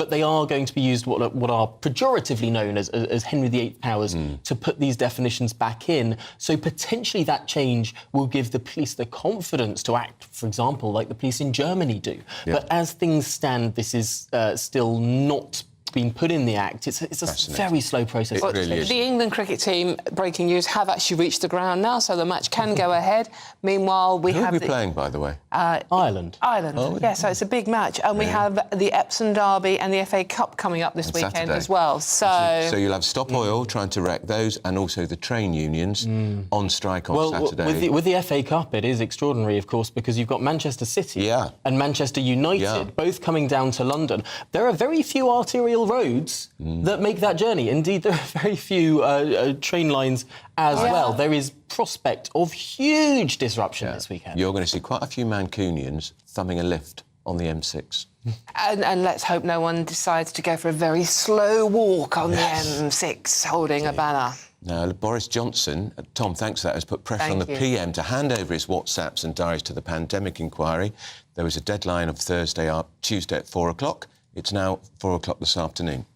But they are going to be used what are pejoratively known as Henry VIII powers to put these definitions back in. So potentially that change will give the police the confidence to act, for example, like the police in Germany do. But as things stand, this is still not been put in the Act. It's a very slow process. The England cricket team, breaking news, have actually reached the ground now, so the match can go ahead. Meanwhile, we have... Who are we playing, by the way? Ireland. Yeah, so it's a big match. And we have the Epsom Derby and the FA Cup coming up this weekend as well. So you'll have Stop Oil trying to wreck those and also the train unions on strike on Saturday. With the FA Cup, it is extraordinary, of course, because you've got Manchester City and Manchester United both coming down to London. There are very few arterial roads that make that journey. Indeed, there are very few train lines as well. There is prospect of huge disruption this weekend. You're going to see quite a few Mancunians thumbing a lift on the M6. And let's hope no one decides to go for a very slow walk on the M6 holding a banner. Now, Boris Johnson, Tom, thanks for that, has put pressure on the PM to hand over his WhatsApps and diaries to the pandemic inquiry. There was a deadline of Tuesday at 4 o'clock. It's now 4 o'clock this afternoon.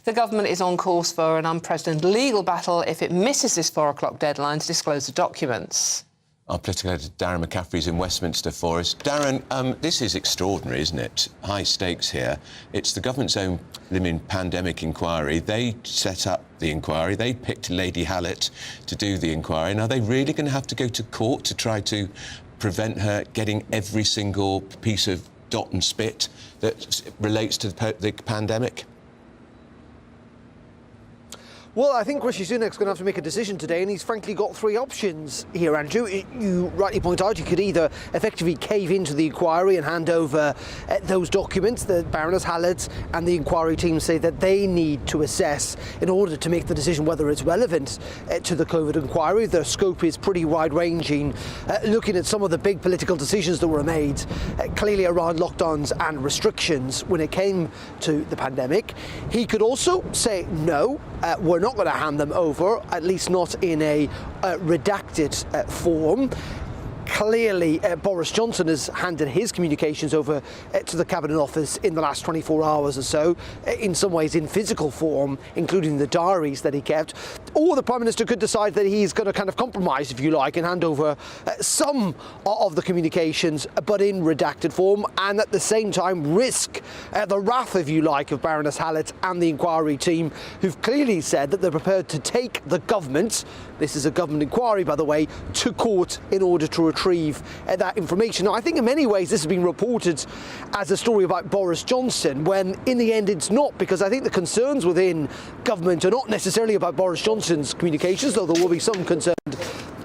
The government is on course for an unprecedented legal battle if it misses this 4 o'clock deadline to disclose the documents. Our political editor Darren McCaffrey's in Westminster for us. Darren, this is extraordinary, isn't it? High stakes here. It's the government's own pandemic inquiry. They set up the inquiry. They picked Lady Hallett to do the inquiry. Now, are they really going to have to go to court to try to prevent her getting every single piece of dot and spit that relates to the pandemic? Well, I think Rishi Sunak's going to have to make a decision today, and he's frankly got 3 options here, Andrew. You rightly point out, you could either effectively cave into the inquiry and hand over those documents that Baroness Hallett and the inquiry team say that they need to assess in order to make the decision whether it's relevant to the COVID inquiry. The scope is pretty wide-ranging, looking at some of the big political decisions that were made, clearly around lockdowns and restrictions when it came to the pandemic. He could also say, no, we're not going to hand them over, at least not in a redacted form. Clearly, Boris Johnson has handed his communications over to the Cabinet Office in the last 24 hours or so, in some ways in physical form, including the diaries that he kept. Or the Prime Minister could decide that he's going to kind of compromise, if you like, and hand over some of the communications, but in redacted form, and at the same time risk the wrath, if you like, of Baroness Hallett and the inquiry team, who've clearly said that they're prepared to take the government, this is a government inquiry, by the way, to court in order to retrieve that information. Now, I think in many ways this has been reported as a story about Boris Johnson, when in the end it's not, because I think the concerns within government are not necessarily about Boris Johnson's communications, though there will be some concern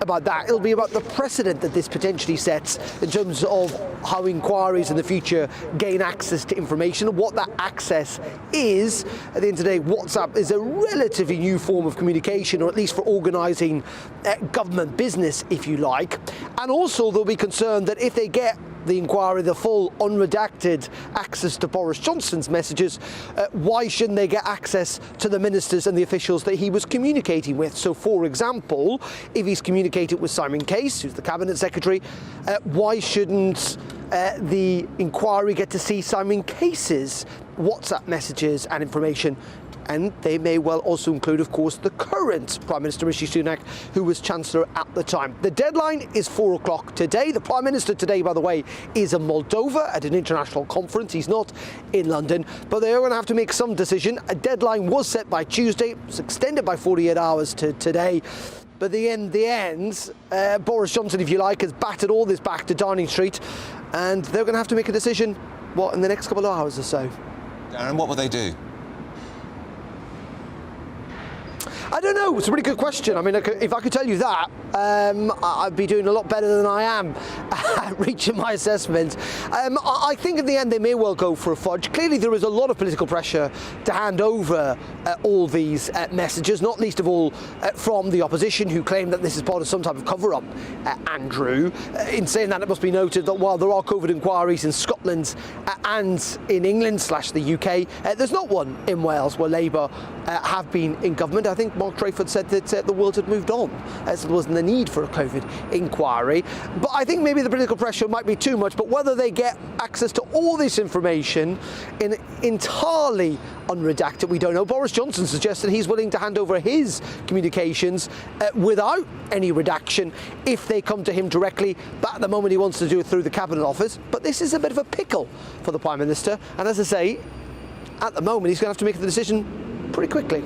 about that. It'll be about the precedent that this potentially sets in terms of how inquiries in the future gain access to information and what that access is. At the end of the day, WhatsApp is a relatively new form of communication, or at least for organising government business, if you like. And also there'll be concern that if they get the inquiry, the full unredacted access to Boris Johnson's messages, why shouldn't they get access to the ministers and the officials that he was communicating with? So, for example, if he's communicated with Simon Case, who's the Cabinet Secretary, why shouldn't the inquiry get to see Simon Case's WhatsApp messages and information? And they may well also include, of course, the current Prime Minister Rishi Sunak, who was Chancellor at the time. The deadline is 4 o'clock today. The Prime Minister today, by the way, is in Moldova at an international conference. He's not in London, but they are going to have to make some decision. A deadline was set by Tuesday. It was extended by 48 hours to today. But in the end, Boris Johnson, if you like, has battered all this back to Downing Street, and they're going to have to make a decision, in the next couple of hours or so. Darren, what will they do? I don't know. It's a really good question. I mean, if I could tell you that, I'd be doing a lot better than I am at reaching my assessment. I think in the end they may well go for a fudge. Clearly there is a lot of political pressure to hand over all these messages, not least of all from the opposition, who claim that this is part of some type of cover-up, Andrew. In saying that, it must be noted that while there are COVID inquiries in Scotland and in England / the UK, there's not one in Wales where Labour have been in government. I think Mark Trayford said that the world had moved on, so there wasn't the need for a COVID inquiry. But I think maybe the political pressure might be too much, but whether they get access to all this information in entirely unredacted, we don't know. Boris Johnson suggested he's willing to hand over his communications without any redaction if they come to him directly, but at the moment he wants to do it through the Cabinet Office. But this is a bit of a pickle for the Prime Minister, and as I say, at the moment he's going to have to make the decision pretty quickly.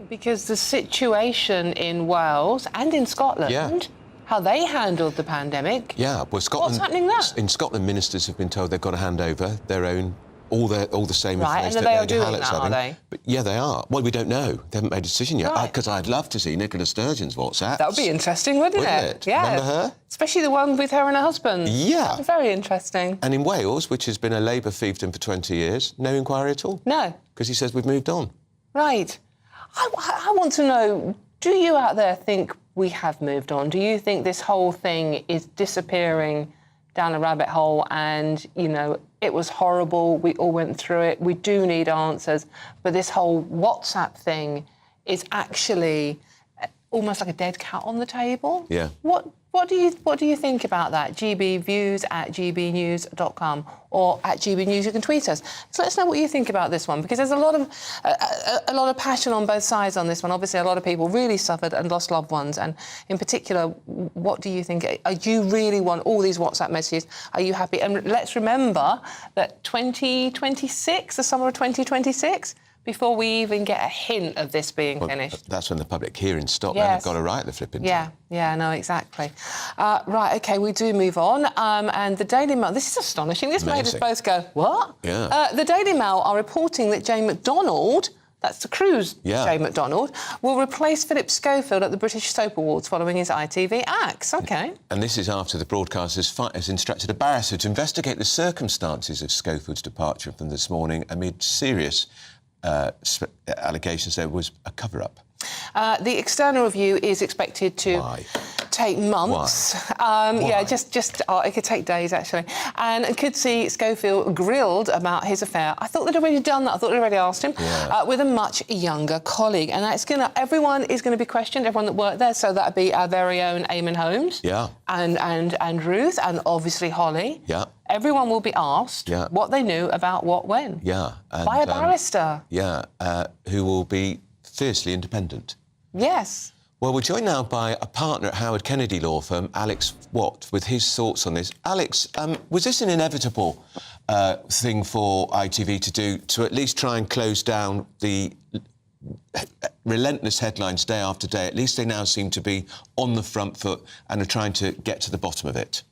Because the situation in Wales and in Scotland, how they handled the pandemic. Yeah, well, Scotland. What's happening there? In Scotland, ministers have been told they've got to hand over their own, all the same right, information and that they are Lady doing Hallett's that, having. are they? But yeah, they are. Well, we don't know. They haven't made a decision yet. Right. Because I'd love to see Nicola Sturgeon's WhatsApp. That would be interesting, wouldn't it? Yeah. Remember her? Especially the one with her and her husband. Yeah. Very interesting. And in Wales, which has been a Labour fiefdom for 20 years, no inquiry at all. No. Because he says we've moved on. Right. I want to know, do you out there think we have moved on? Do you think this whole thing is disappearing down a rabbit hole and, you know, it was horrible, we all went through it, we do need answers, but this whole WhatsApp thing is actually almost like a dead cat on the table? Yeah. What What do you think about that? gbviews@gbnews.com or at GBNews. You can tweet us. So let us know what you think about this one, because there's a lot of passion on both sides on this one. Obviously, a lot of people really suffered and lost loved ones. And in particular, what do you think? Do you really want all these WhatsApp messages? Are you happy? And let's remember that 2026, the summer of 2026. Before we even get a hint of this being finished. That's when the public hearings stop. Yes. Then they've got to write the flipping thing. Yeah, no, exactly. Right, OK, we do move on. And the Daily Mail, this is astonishing. This made us both go, what? Yeah. The Daily Mail are reporting that Jane McDonald, that's the cruise Jane McDonald, will replace Philip Schofield at the British Soap Awards following his ITV axe. OK. And this is after the broadcaster has instructed a barrister to investigate the circumstances of Schofield's departure from This Morning amid serious allegations there was a cover-up. The external review is expected to take months. Yeah, it could take days, actually. And could see Schofield grilled about his affair. I thought they'd already done that. I thought they'd already asked him with a much younger colleague. And that's everyone is going to be questioned, everyone that worked there. So that'd be our very own Eamon Holmes. Yeah. And Ruth, and obviously Holly. Yeah. Everyone will be asked what they knew about what when. Yeah. And, by a barrister. Yeah, who will be fiercely independent. Yes. Well, we're joined now by a partner at Howard Kennedy law firm, Alex Watt, with his thoughts on this. Alex, was this an inevitable thing for ITV to do, to at least try and close down the relentless headlines day after day? At least they now seem to be on the front foot and are trying to get to the bottom of it.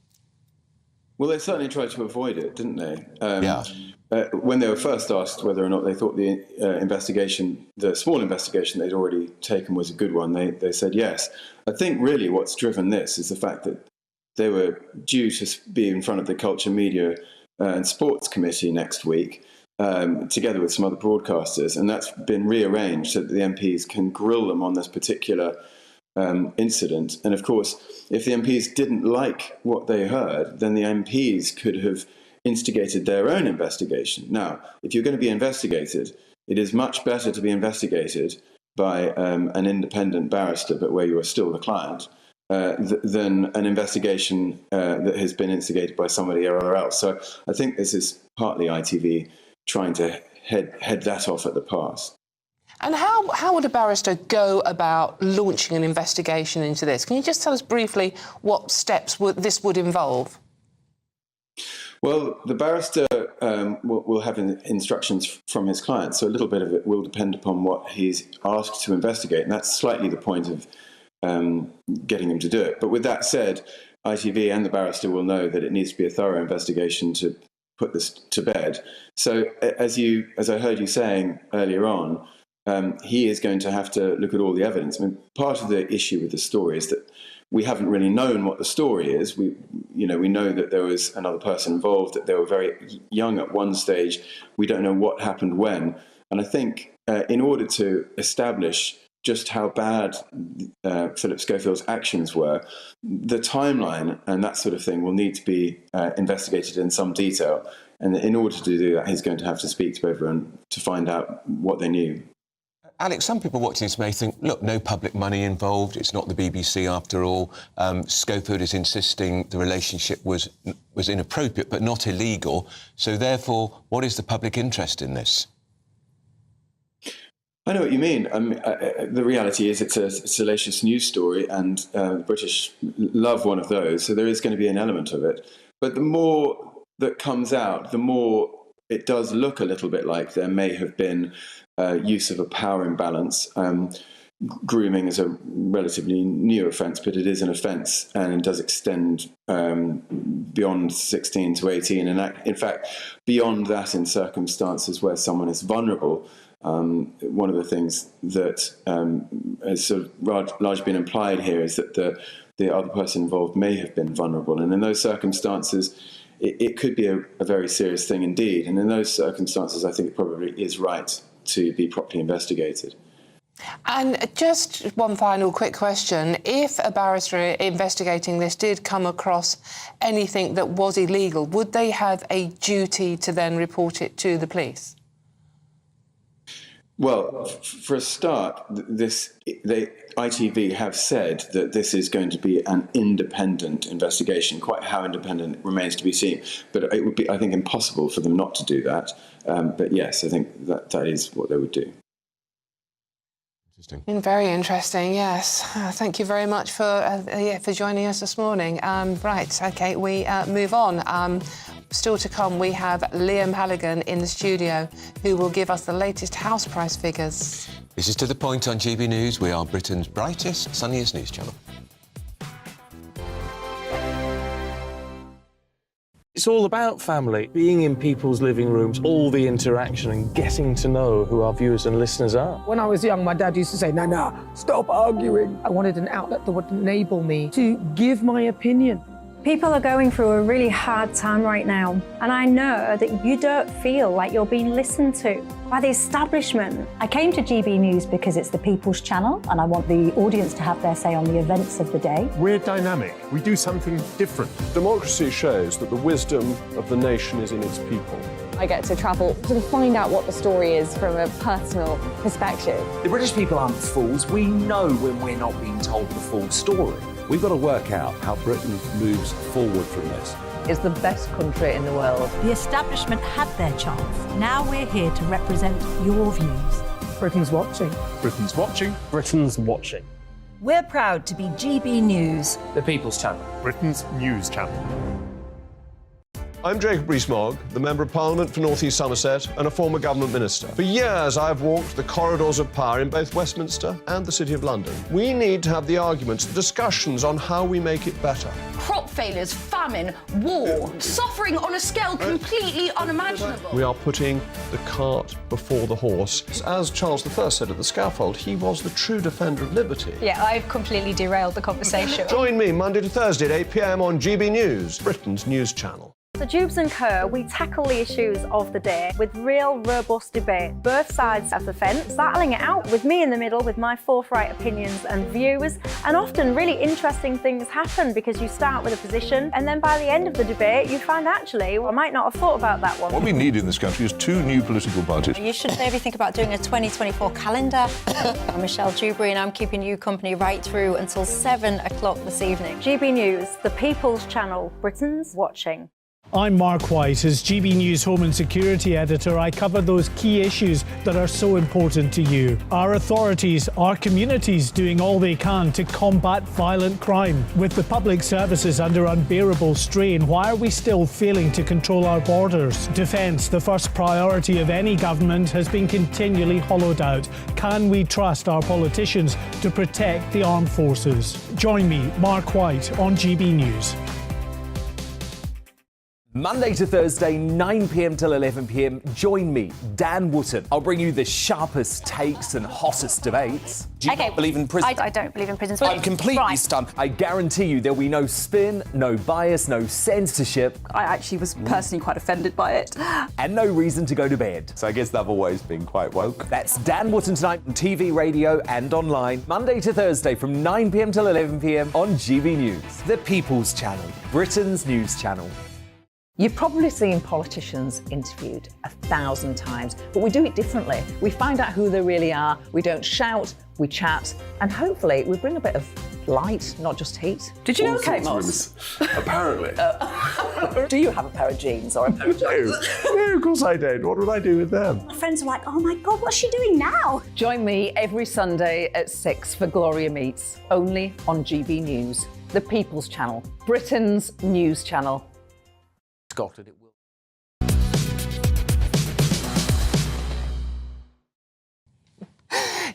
Well, they certainly tried to avoid it, didn't they? When they were first asked whether or not they thought the investigation, the small investigation they'd already taken, was a good one, they said yes. I think really what's driven this is the fact that they were due to be in front of the Culture, Media and Sports Committee next week, together with some other broadcasters, and that's been rearranged so that the MPs can grill them on this particular incident. And of course, if the MPs didn't like what they heard, then the MPs could have instigated their own investigation. Now, if you're going to be investigated, it is much better to be investigated by an independent barrister, but where you are still the client, than an investigation that has been instigated by somebody or else. So I think this is partly ITV trying to head that off at the pass. And how would a barrister go about launching an investigation into this? Can you just tell us briefly what steps this would involve? Well, the barrister will have instructions from his client, so a little bit of it will depend upon what he's asked to investigate, and that's slightly the point of getting him to do it. But with that said, ITV and the barrister will know that it needs to be a thorough investigation to put this to bed. So as I heard you saying earlier on, he is going to have to look at all the evidence. I mean, part of the issue with the story is that we haven't really known what the story is. We know that there was another person involved, that they were very young at one stage. We don't know what happened when. And I think in order to establish just how bad Philip Schofield's actions were, the timeline and that sort of thing will need to be investigated in some detail. And in order to do that, he's going to have to speak to everyone to find out what they knew. Alex, some people watching this may think, look, no public money involved, it's not the BBC after all. Schofield is insisting the relationship was inappropriate but not illegal. So therefore, what is the public interest in this? I know what you mean. The reality is it's a salacious news story, and the British love one of those, so there is going to be an element of it. But the more that comes out, the more it does look a little bit like there may have been use of a power imbalance. Grooming is a relatively new offence, but it is an offence, and it does extend beyond 16 to 18, and in fact, beyond that in circumstances where someone is vulnerable. One of the things that has sort of largely been implied here is that the other person involved may have been vulnerable, and in those circumstances, it could be a very serious thing indeed. And in those circumstances, I think it probably is right to be properly investigated. And just one final quick question. If a barrister investigating this did come across anything that was illegal, would they have a duty to then report it to the police? Well, for a start, ITV have said that this is going to be an independent investigation. Quite how independent remains to be seen. But it would be, I think, impossible for them not to do that. But yes, I think that is what they would do. Interesting. Very interesting, yes. Thank you very much for joining us this morning. Right, OK, we move on. Still to come, we have Liam Halligan in the studio, who will give us the latest house price figures. This is To The Point on GB News. We are Britain's brightest, sunniest news channel. It's all about family, being in people's living rooms, all the interaction and getting to know who our viewers and listeners are. When I was young, my dad used to say, Nana, stop arguing. I wanted an outlet that would enable me to give my opinion. People are going through a really hard time right now, and I know that you don't feel like you're being listened to by the establishment. I came to GB News because it's the People's Channel, and I want the audience to have their say on the events of the day. We're dynamic. We do something different. Democracy shows that the wisdom of the nation is in its people. I get to travel to find out what the story is from a personal perspective. The British people aren't fools. We know when we're not being told the full story. We've got to work out how Britain moves forward from this. It's the best country in the world. The establishment had their chance. Now we're here to represent your views. Britain's watching. Britain's watching. Britain's watching. We're proud to be GB News. The People's Channel. Britain's news channel. I'm Jacob Rees-Mogg, the Member of Parliament for North East Somerset and a former government minister. For years, I've walked the corridors of power in both Westminster and the City of London. We need to have the arguments, the discussions on how we make it better. Crop failures, famine, war, suffering on a scale completely unimaginable. We are putting the cart before the horse. As Charles I said at the scaffold, he was the true defender of liberty. Yeah, I've completely derailed the conversation. Join me Monday to Thursday at 8 p.m. on GB News, Britain's news channel. So Jubes and Co, we tackle the issues of the day with real, robust debate, both sides of the fence, battling it out with me in the middle with my forthright opinions and views. And often really interesting things happen because you start with a position and then by the end of the debate you find actually, I might not have thought about that one. What we need in this country is two new political parties. You should maybe think about doing a 2024 calendar. I'm Michelle Dewberry and I'm keeping you company right through until 7 o'clock this evening. GB News, the People's Channel, Britain's watching. I'm Mark White. As GB News Home and Security Editor, I cover those key issues that are so important to you. Our authorities, our communities doing all they can to combat violent crime. With the public services under unbearable strain, why are we still failing to control our borders? Defence, the first priority of any government, has been continually hollowed out. Can we trust our politicians to protect the armed forces? Join me, Mark White, on GB News. Monday to Thursday, 9 p.m. till 11 p.m. Join me, Dan Wootton. I'll bring you the sharpest takes and hottest debates. Do you not believe in prisons? I don't believe in prisons. I'm completely stunned. I guarantee you there'll be no spin, no bias, no censorship. I actually was personally quite offended by it. And no reason to go to bed. So I guess they've always been quite woke. That's Dan Wootton tonight on TV, radio and online. Monday to Thursday from 9 p.m. till 11 p.m. on GB News. The People's Channel, Britain's news channel. You've probably seen politicians interviewed 1,000 times, but we do it differently. We find out who they really are, we don't shout, we chat, and hopefully we bring a bit of light, not just heat. Did you know Kate Moss? Apparently. Do you have a pair of jeans or a pair of jeans? No, of course I don't. What would I do with them? My friends are like, oh my God, what's she doing now? Join me every Sunday at 6 for Gloria Meets, only on GB News, the People's Channel, Britain's news channel. Scotland, it will.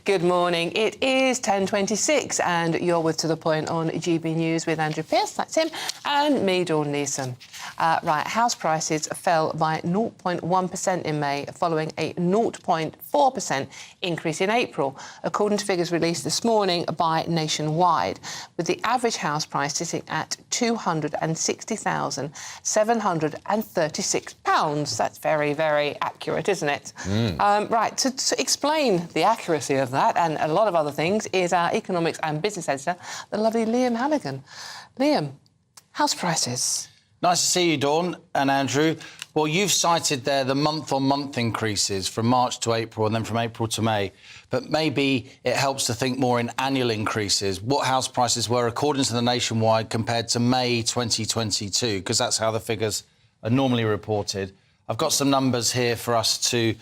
Good morning. It is 10:26 and you're with To The Point on GB News with Andrew Pearce, that's him, and me, Dawn Neeson. Right, house prices fell by 0.1% in May, following a 0.4% increase in April, according to figures released this morning by Nationwide, with the average house price sitting at £260,736. That's very, very accurate, isn't it? Right, to explain the accuracy of that and a lot of other things is our economics and business editor, the lovely Liam Halligan. Liam, house prices. Nice to see you, Dawn and Andrew. Well, you've cited there the month-on-month increases from March to April and then from April to May. But maybe it helps to think more in annual increases, what house prices were according to the Nationwide compared to May 2022, because that's how the figures are normally reported. I've got some numbers here for us to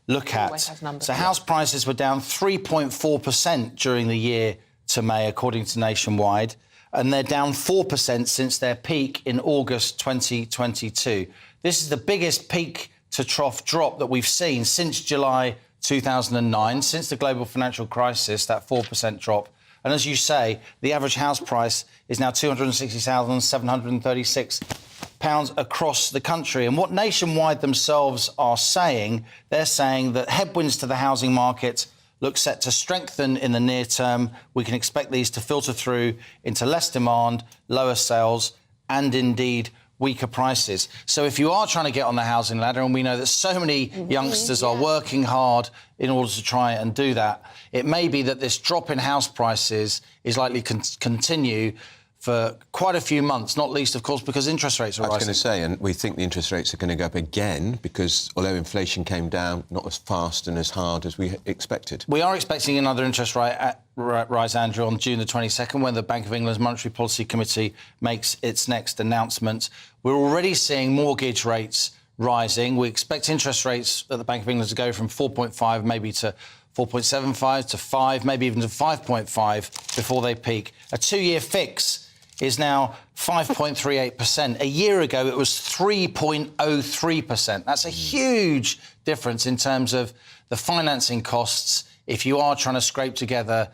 look at. So house prices were down 3.4% during the year to May, according to Nationwide, and they're down 4% since their peak in August 2022. This is the biggest peak-to-trough drop that we've seen since July 2009, since the global financial crisis, that 4% drop. And as you say, the average house price is now £260,736 across the country. And what Nationwide themselves are saying, they're saying that headwinds to the housing market look set to strengthen in the near term. We can expect these to filter through into less demand, lower sales, and indeed weaker prices. So if you are trying to get on the housing ladder, and we know that so many youngsters are working hard in order to try and do that, it may be that this drop in house prices is likely to continue for quite a few months, not least, of course, because interest rates are rising. I was going to say, and we think the interest rates are going to go up again because although inflation came down not as fast and as hard as we expected. We are expecting another interest rise, Andrew, on June the 22nd, when the Bank of England's Monetary Policy Committee makes its next announcement. We're already seeing mortgage rates rising. We expect interest rates at the Bank of England to go from 4.5 maybe to 4.75 to 5, maybe even to 5.5 before they peak. A two-year fix is now 5.38%. A year ago, it was 3.03%. That's a huge difference in terms of the financing costs if you are trying to scrape together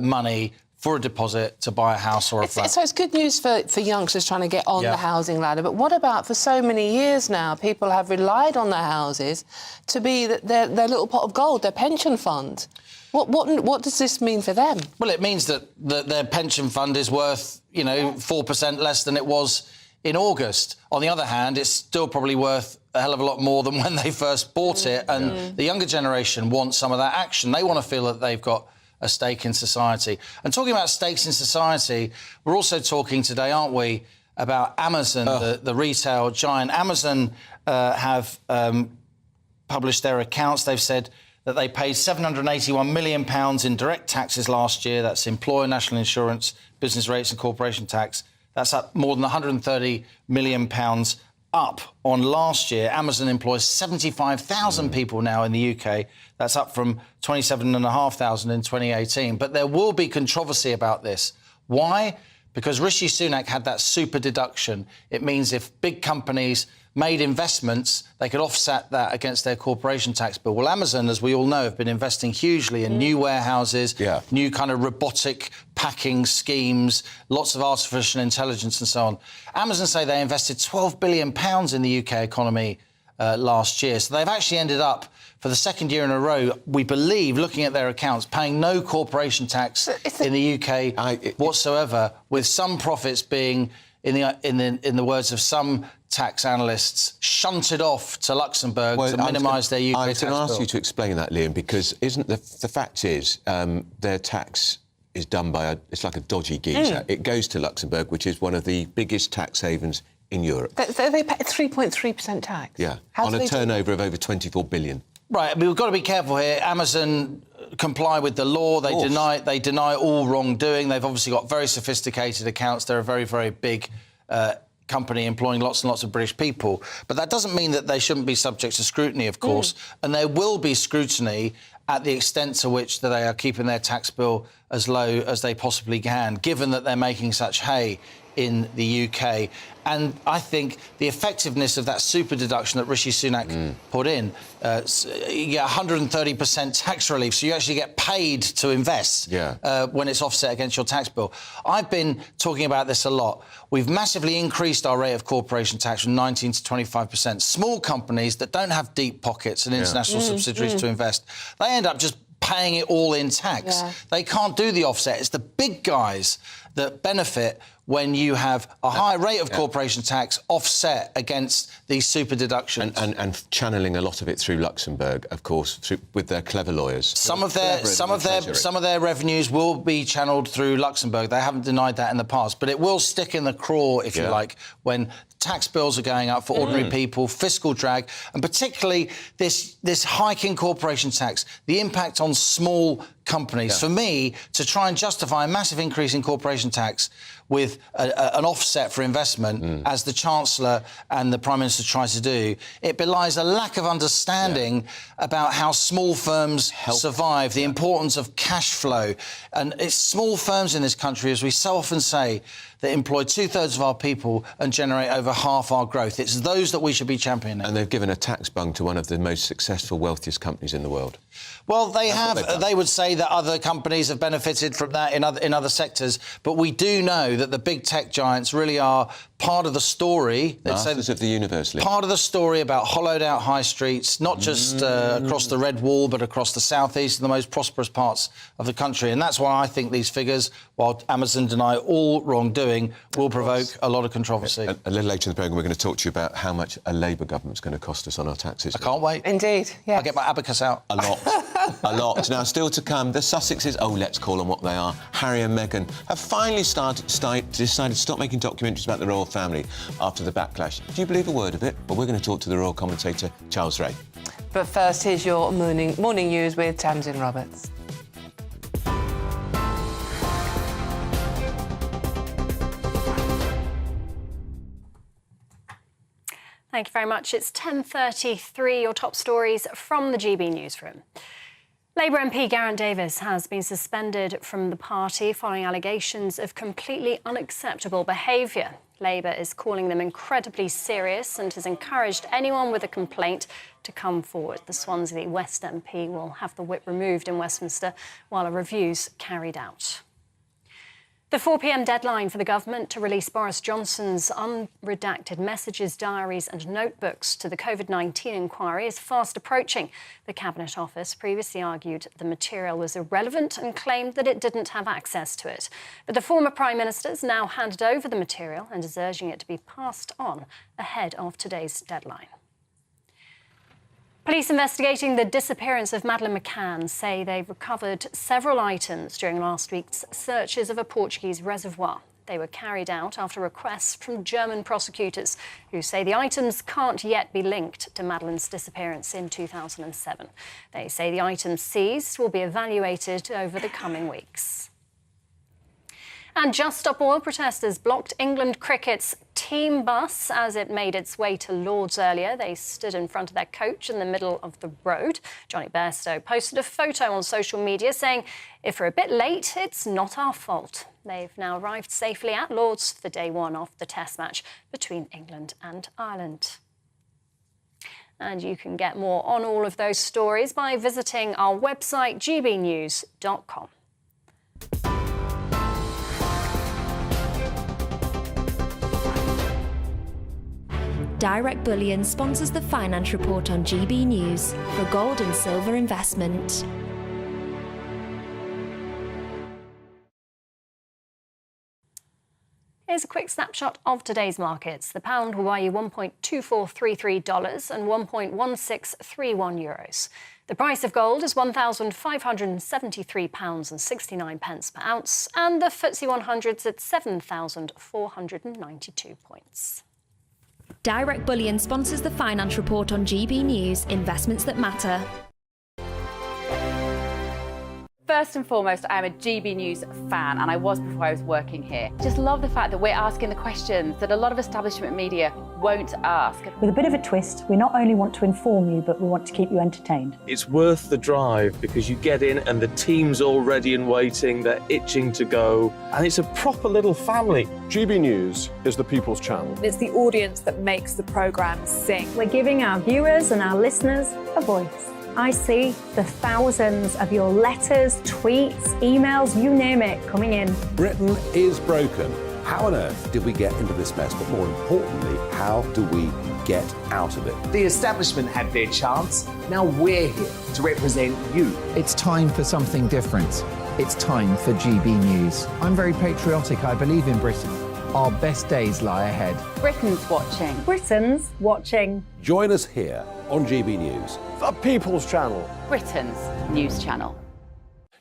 money for a deposit to buy a house or a flat. So it's good news for youngsters trying to get on the housing ladder. But what about for so many years now, people have relied on their houses to be their little pot of gold, their pension fund. What does this mean for them? Well, it means that their pension fund is worth, 4% less than it was in August. On the other hand, it's still probably worth a hell of a lot more than when they first bought it. And the younger generation wants some of that action. They want to feel that they've got a stake in society. And talking about stakes in society, we're also talking today, aren't we, about Amazon, the retail giant. Amazon have published their accounts. They've said that they paid £781 million in direct taxes last year. That's employer national insurance, business rates and corporation tax. That's up more than £130 million up on last year. Amazon employs 75,000 people now in the UK. That's up from 27,500 in 2018. But there will be controversy about this. Why? Because Rishi Sunak had that super deduction. It means if big companies made investments, they could offset that against their corporation tax bill. Well, Amazon, as we all know, have been investing hugely in new warehouses, new kind of robotic packing schemes, lots of artificial intelligence and so on. Amazon say they invested £12 billion in the UK economy last year. So they've actually ended up, for the second year in a row, we believe, looking at their accounts, paying no corporation tax in the UK whatsoever, with some profits being, in the words of some tax analysts, shunted off to Luxembourg to minimise their UK tax bill. I was going to ask you to explain that, Liam, because the fact is their tax is done by it's like a dodgy geezer. It goes to Luxembourg, which is one of the biggest tax havens in Europe. They pay 3.3% tax? Yeah, on a turnover of over 24 billion. Right, we've got to be careful here. Amazon comply with the law. They deny all wrongdoing. They've obviously got very sophisticated accounts. They're a very, very big company employing lots and lots of British people. But that doesn't mean that they shouldn't be subject to scrutiny, of course. And there will be scrutiny at the extent to which that they are keeping their tax bill as low as they possibly can, given that they're making such hay in the UK. And I think the effectiveness of that super deduction that Rishi Sunak put in, you get 130% tax relief, so you actually get paid to invest when it's offset against your tax bill. I've been talking about this a lot. We've massively increased our rate of corporation tax from 19 to 25%. Small companies that don't have deep pockets and international subsidiaries to invest, they end up just paying it all in tax. They can't do the offset. It's the big guys that benefit when you have a high rate of corporation tax offset against these super deductions. And channeling a lot of it through Luxembourg, of course, with their clever lawyers. Some of their revenues will be channeled through Luxembourg. They haven't denied that in the past, but it will stick in the craw, if you like, when tax bills are going up for ordinary people, fiscal drag, and particularly this hike in corporation tax, the impact on small companies. For me, to try and justify a massive increase in corporation tax with an offset for investment, as the Chancellor and the Prime Minister try to do, it belies a lack of understanding about how small firms survive, the importance of cash flow. And it's small firms in this country, as we so often say, that employ 2/3 of our people and generate over half our growth. It's those that we should be championing. And they've given a tax bung to one of the most successful, wealthiest companies in the world. Well, they have. They would say that other companies have benefited from that in other sectors, but we do know that the big tech giants really are part of the story. Masters of the universe, Lee. Part of the story about hollowed-out high streets, not just across the Red Wall, but across the southeast and the most prosperous parts of the country. And that's why I think these figures, while Amazon deny all wrongdoing, will provoke a lot of controversy. A little later in the programme, we're going to talk to you about how much a Labour government's going to cost us on our taxes. I can't wait. Indeed, yeah. I'll get my abacus out. A lot. A lot. Now, still to come, the Sussexes, let's call them what they are, Harry and Meghan, have finally decided to stop making documentaries about the royal family after the backlash. Do you believe a word of it? Well, we're going to talk to the royal commentator, Charles Ray. But first, here's your morning news with Tamsin Roberts. Thank you very much. It's 10:33. Your top stories from the GB newsroom. Labour MP Geraint Davies has been suspended from the party following allegations of completely unacceptable behaviour. Labour is calling them incredibly serious and has encouraged anyone with a complaint to come forward. The Swansea West MP will have the whip removed in Westminster while a review's carried out. The 4 p.m. deadline for the government to release Boris Johnson's unredacted messages, diaries and notebooks to the COVID-19 inquiry is fast approaching. The Cabinet Office previously argued the material was irrelevant and claimed that it didn't have access to it. But the former Prime Minister's now handed over the material and is urging it to be passed on ahead of today's deadline. Police investigating the disappearance of Madeleine McCann say they've recovered several items during last week's searches of a Portuguese reservoir. They were carried out after requests from German prosecutors who say the items can't yet be linked to Madeleine's disappearance in 2007. They say the items seized will be evaluated over the coming weeks. And Just Stop Oil protesters blocked England cricket's team bus as it made its way to Lord's earlier. They stood in front of their coach in the middle of the road. Johnny Bairstow posted a photo on social media saying, "If we're a bit late, it's not our fault." They've now arrived safely at Lord's for day one of the Test match between England and Ireland. And you can get more on all of those stories by visiting our website, gbnews.com. Direct Bullion sponsors the Finance Report on GB News for gold and silver investment. Here's a quick snapshot of today's markets. The pound will buy you $1.2433 and €1.1631. The price of gold is £1,573.69 per ounce, and the FTSE 100's at 7,492 points. Direct Bullion sponsors the Finance Report on GB News, investments that matter. First and foremost, I am a GB News fan, and I was before I was working here. Just love the fact that we're asking the questions that a lot of establishment media won't ask. With a bit of a twist, we not only want to inform you, but we want to keep you entertained. It's worth the drive because you get in and the team's all ready and waiting, they're itching to go, and it's a proper little family. GB News is the People's Channel. It's the audience that makes the programme sing. We're giving our viewers and our listeners a voice. I see the thousands of your letters, tweets, emails, you name it, coming in. Britain is broken. How on earth did we get into this mess? But more importantly, how do we get out of it? The establishment had their chance. Now we're here to represent you. It's time for something different. It's time for GB News. I'm very patriotic. I believe in Britain. Our best days lie ahead. Britain's watching. Britain's watching. Join us here on GB News. The People's Channel. Britain's news channel.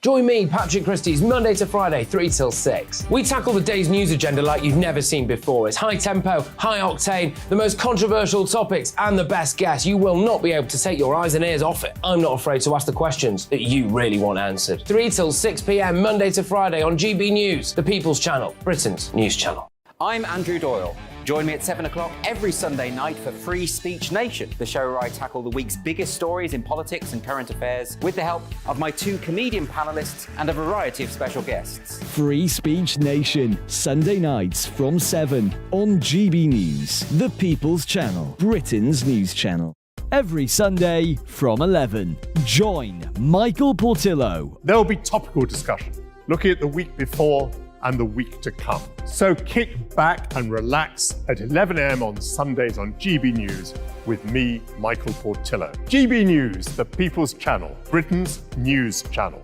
Join me, Patrick Christie's, Monday to Friday, 3 till 6. We tackle the day's news agenda like you've never seen before. It's high tempo, high octane, the most controversial topics, and the best guests. You will not be able to take your eyes and ears off it. I'm not afraid to ask the questions that you really want answered. 3 till 6 p.m, Monday to Friday on GB News, the People's Channel, Britain's news channel. I'm Andrew Doyle. Join me at 7 o'clock every Sunday night for Free Speech Nation, the show where I tackle the week's biggest stories in politics and current affairs with the help of my 2 comedian panellists and a variety of special guests. Free Speech Nation, Sunday nights from 7 on GB News, the People's Channel, Britain's news channel. Every Sunday from 11. Join Michael Portillo. There will be topical discussion, looking at the week before and the week to come. So kick back and relax at 11 a.m. on Sundays on GB News with me, Michael Portillo. GB News, the People's Channel, Britain's news channel.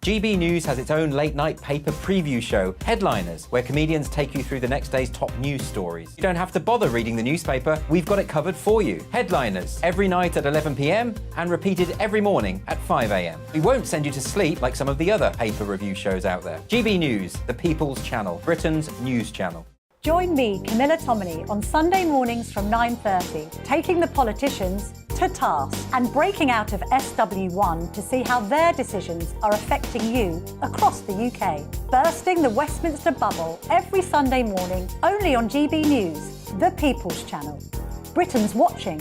GB News has its own late-night paper preview show, Headliners, where comedians take you through the next day's top news stories. You don't have to bother reading the newspaper, we've got it covered for you. Headliners, every night at 11 p.m. and repeated every morning at 5 a.m. We won't send you to sleep like some of the other paper review shows out there. GB News, the People's Channel, Britain's news channel. Join me, Camilla Tominey, on Sunday mornings from 9:30, taking the politicians to task and breaking out of SW1 to see how their decisions are affecting you across the UK. Bursting the Westminster bubble every Sunday morning, only on GB News, the People's Channel. Britain's watching.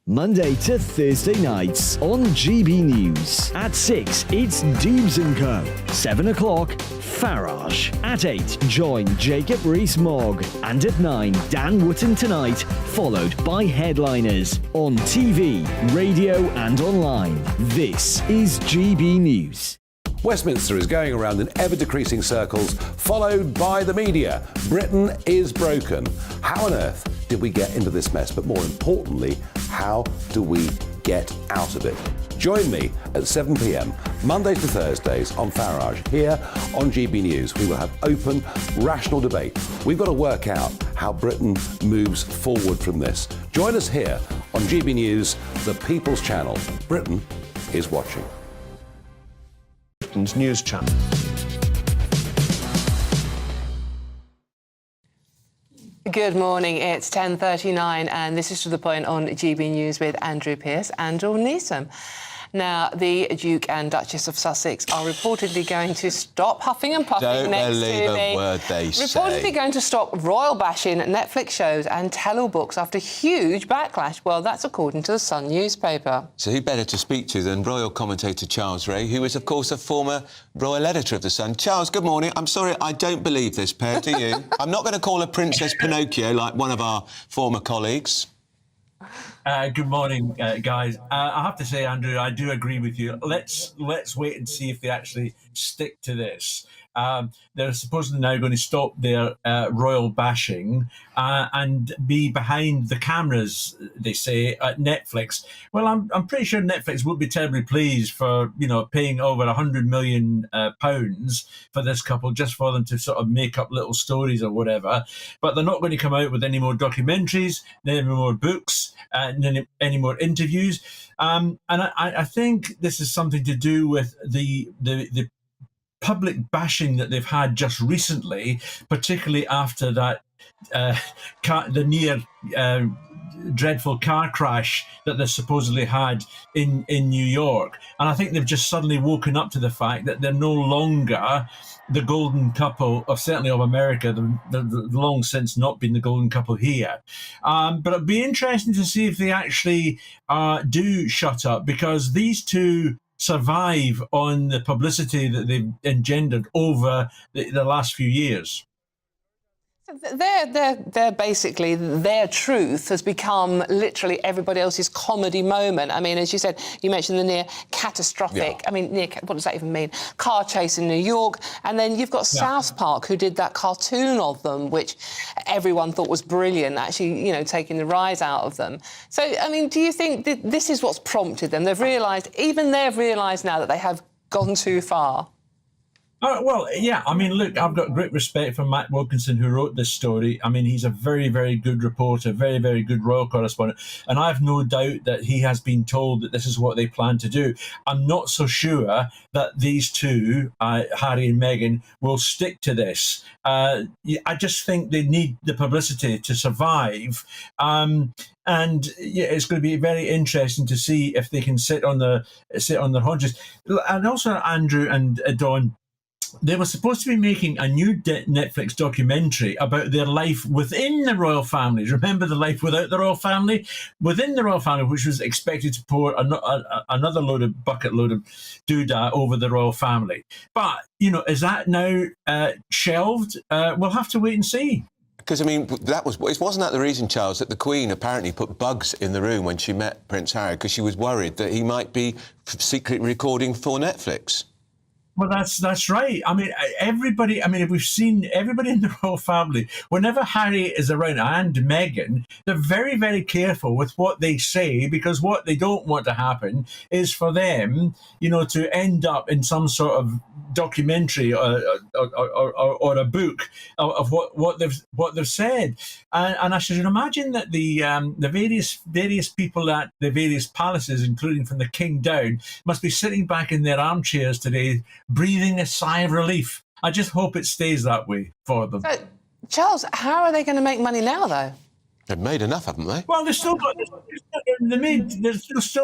Monday to Thursday nights on GB News. At 6, it's Dubes & Co. 7 o'clock, Farage. At 8, join Jacob Rees-Mogg. And at 9, Dan Wootton Tonight, followed by Headliners. On TV, radio and online. This is GB News. Westminster is going around in ever-decreasing circles, followed by the media. Britain is broken. How on earth did we get into this mess? But more importantly, how do we get out of it? Join me at 7 p.m, Mondays to Thursdays on Farage, here on GB News. We will have open, rational debate. We've got to work out how Britain moves forward from this. Join us here on GB News, the People's Channel. Britain is watching. Britain's news channel. Good morning, it's 10:39 and this is To The Point on GB News with Andrew Pearce and Dawn Neeson. Now, the Duke and Duchess of Sussex are reportedly going to stop huffing and puffing Don't next believe to a me. word they Reportedly say. going to stop royal bashing Netflix shows and tell-all books after huge backlash. Well, that's according to the Sun newspaper. So who better to speak to than royal commentator Charles Ray, who is, of course, a former royal editor of The Sun. Charles, good morning. I'm sorry, I don't believe this pair, do you? I'm not going to call her Princess Pinocchio like one of our former colleagues. Good morning, guys. I have to say, Andrew, I do agree with you. Let's wait and see if they actually stick to this. They're supposedly now going to stop their royal bashing and be behind the cameras, they say, at Netflix. Well, I'm pretty sure Netflix would be terribly pleased for, paying over £100 million for this couple just for them to sort of make up little stories or whatever. But they're not going to come out with any more documentaries, any more books, any more interviews. And I think this is something to do with the public bashing that they've had just recently, particularly after that the near dreadful car crash that they supposedly had in New York. And I think they've just suddenly woken up to the fact that they're no longer the golden couple of certainly of America. They've long since not been the golden couple here. But it'd be interesting to see if they actually do shut up, because these two survive on the publicity that they've engendered over the last few years. They're basically, their truth has become literally everybody else's comedy moment. I mean, as you said, you mentioned the near catastrophic, what does that even mean? Car chase in New York. And then you've got South Park, who did that cartoon of them, which everyone thought was brilliant, actually, taking the rise out of them. So, I mean, do you think that this is what's prompted them? They've realised now that they have gone too far. Well, yeah. I mean, look, I've got great respect for Matt Wilkinson, who wrote this story. I mean, he's a very, very good reporter, very, very good royal correspondent. And I've no doubt that he has been told that this is what they plan to do. I'm not so sure that these two, Harry and Meghan, will stick to this. I just think they need the publicity to survive. And yeah, it's going to be very interesting to see if they can sit on their haunches. And also, Andrew and Dawn, they were supposed to be making a new Netflix documentary about their life within the royal family. Remember the life without the royal family? Within the royal family, which was expected to pour another bucket load of doodah over the royal family. But, you know, is that now shelved? We'll have to wait and see. Because, I mean, wasn't that the reason, Charles, that the Queen apparently put bugs in the room when she met Prince Harry because she was worried that he might be secretly recording for Netflix? Well, that's right. I mean, everybody. I mean, we've seen everybody in the royal family. Whenever Harry is around and Meghan, they're very, very careful with what they say, because what they don't want to happen is for them, you know, to end up in some sort of documentary or a book of what they've said. And I should imagine that the various people at the various palaces, including from the king down, must be sitting back in their armchairs today, breathing a sigh of relief. I just hope it stays that way for them. Charles, how are they going to make money now, though? They've made enough, haven't they? Well, they're still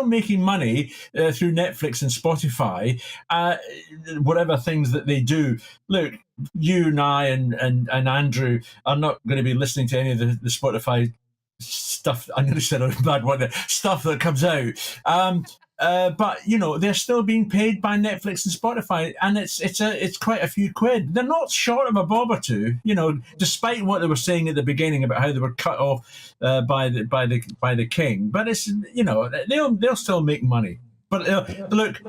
making money through Netflix and Spotify, whatever things that they do. Look, you and I and Andrew are not going to be listening to any of the Spotify stuff. I'm going to say a bad one there. Stuff that comes out. But you know, they're still being paid by Netflix and Spotify, and it's quite a few quid. They're not short of a bob or two, you know, despite what they were saying at the beginning about how they were cut off by the king. But it's, you know, they'll still make money. But look,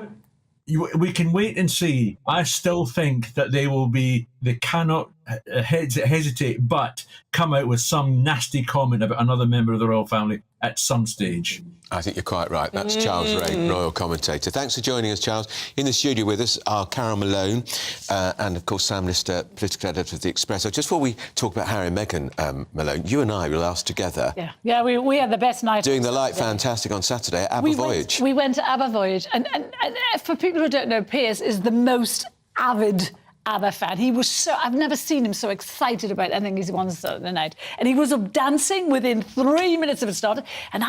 we can wait and see. I still think that they cannot hesitate but come out with some nasty comment about another member of the royal family at some stage. I think you're quite right. That's Charles Ray, royal commentator. Thanks for joining us, Charles. In the studio with us are Carol Malone and, of course, Sam Lister, political editor of The Express. So just before we talk about Harry and Meghan, Malone, you and I were last together. Yeah, we had the best night. Doing the Light Fantastic on Saturday at Abervoyage. We went to Abervoyage, and for people who don't know, Piers is the most avid ABBA fan. He was I've never seen him so excited about anything he's won the night. And he was up dancing within 3 minutes of it started. And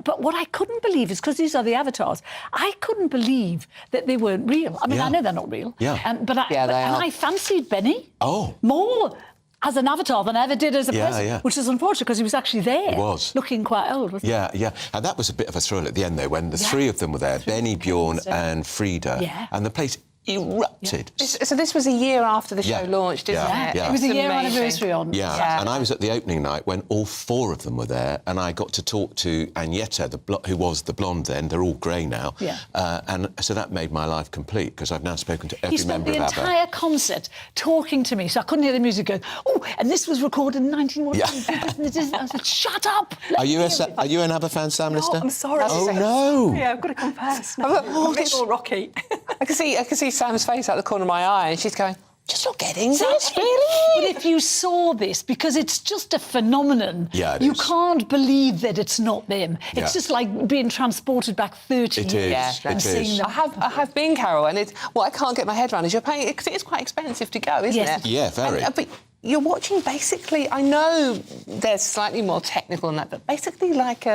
but what I couldn't believe is, because these are the avatars, I couldn't believe that they weren't real. I mean, I know they're not real. But I fancied Benny more as an avatar than I ever did as a person, which is unfortunate because he was actually there. He was. Looking quite old, wasn't he? Yeah. And that was a bit of a thrill at the end, though, when the three of them were there, Benny, Bjorn and Frida. And the place erupted. So this was a year after the show launched, isn't it? It was a year anniversary on. And I was at the opening night when all four of them were there, and I got to talk to Agneta, who was the blonde then. They're all grey now. And so that made my life complete, because I've now spoken to every member of ABBA. He spent the entire concert talking to me, so I couldn't hear the music going, oh, and this was recorded in 1912. I said, shut up! Are you an ABBA fan, Sam Lister? I'm sorry. Oh, no! Yeah, I've got to confess. I'm a bit more rocky. I can see Sam's face out the corner of my eye, and she's going, just not getting this, really? But if you saw this, because it's just a phenomenon, you can't believe that it's not them. It's just like being transported back 30 years. It is. I have been, Carol, and what I can't get my head around is you're paying, because it's quite expensive to go, isn't it? Yeah, very. But you're watching basically, I know they're slightly more technical than that, but basically like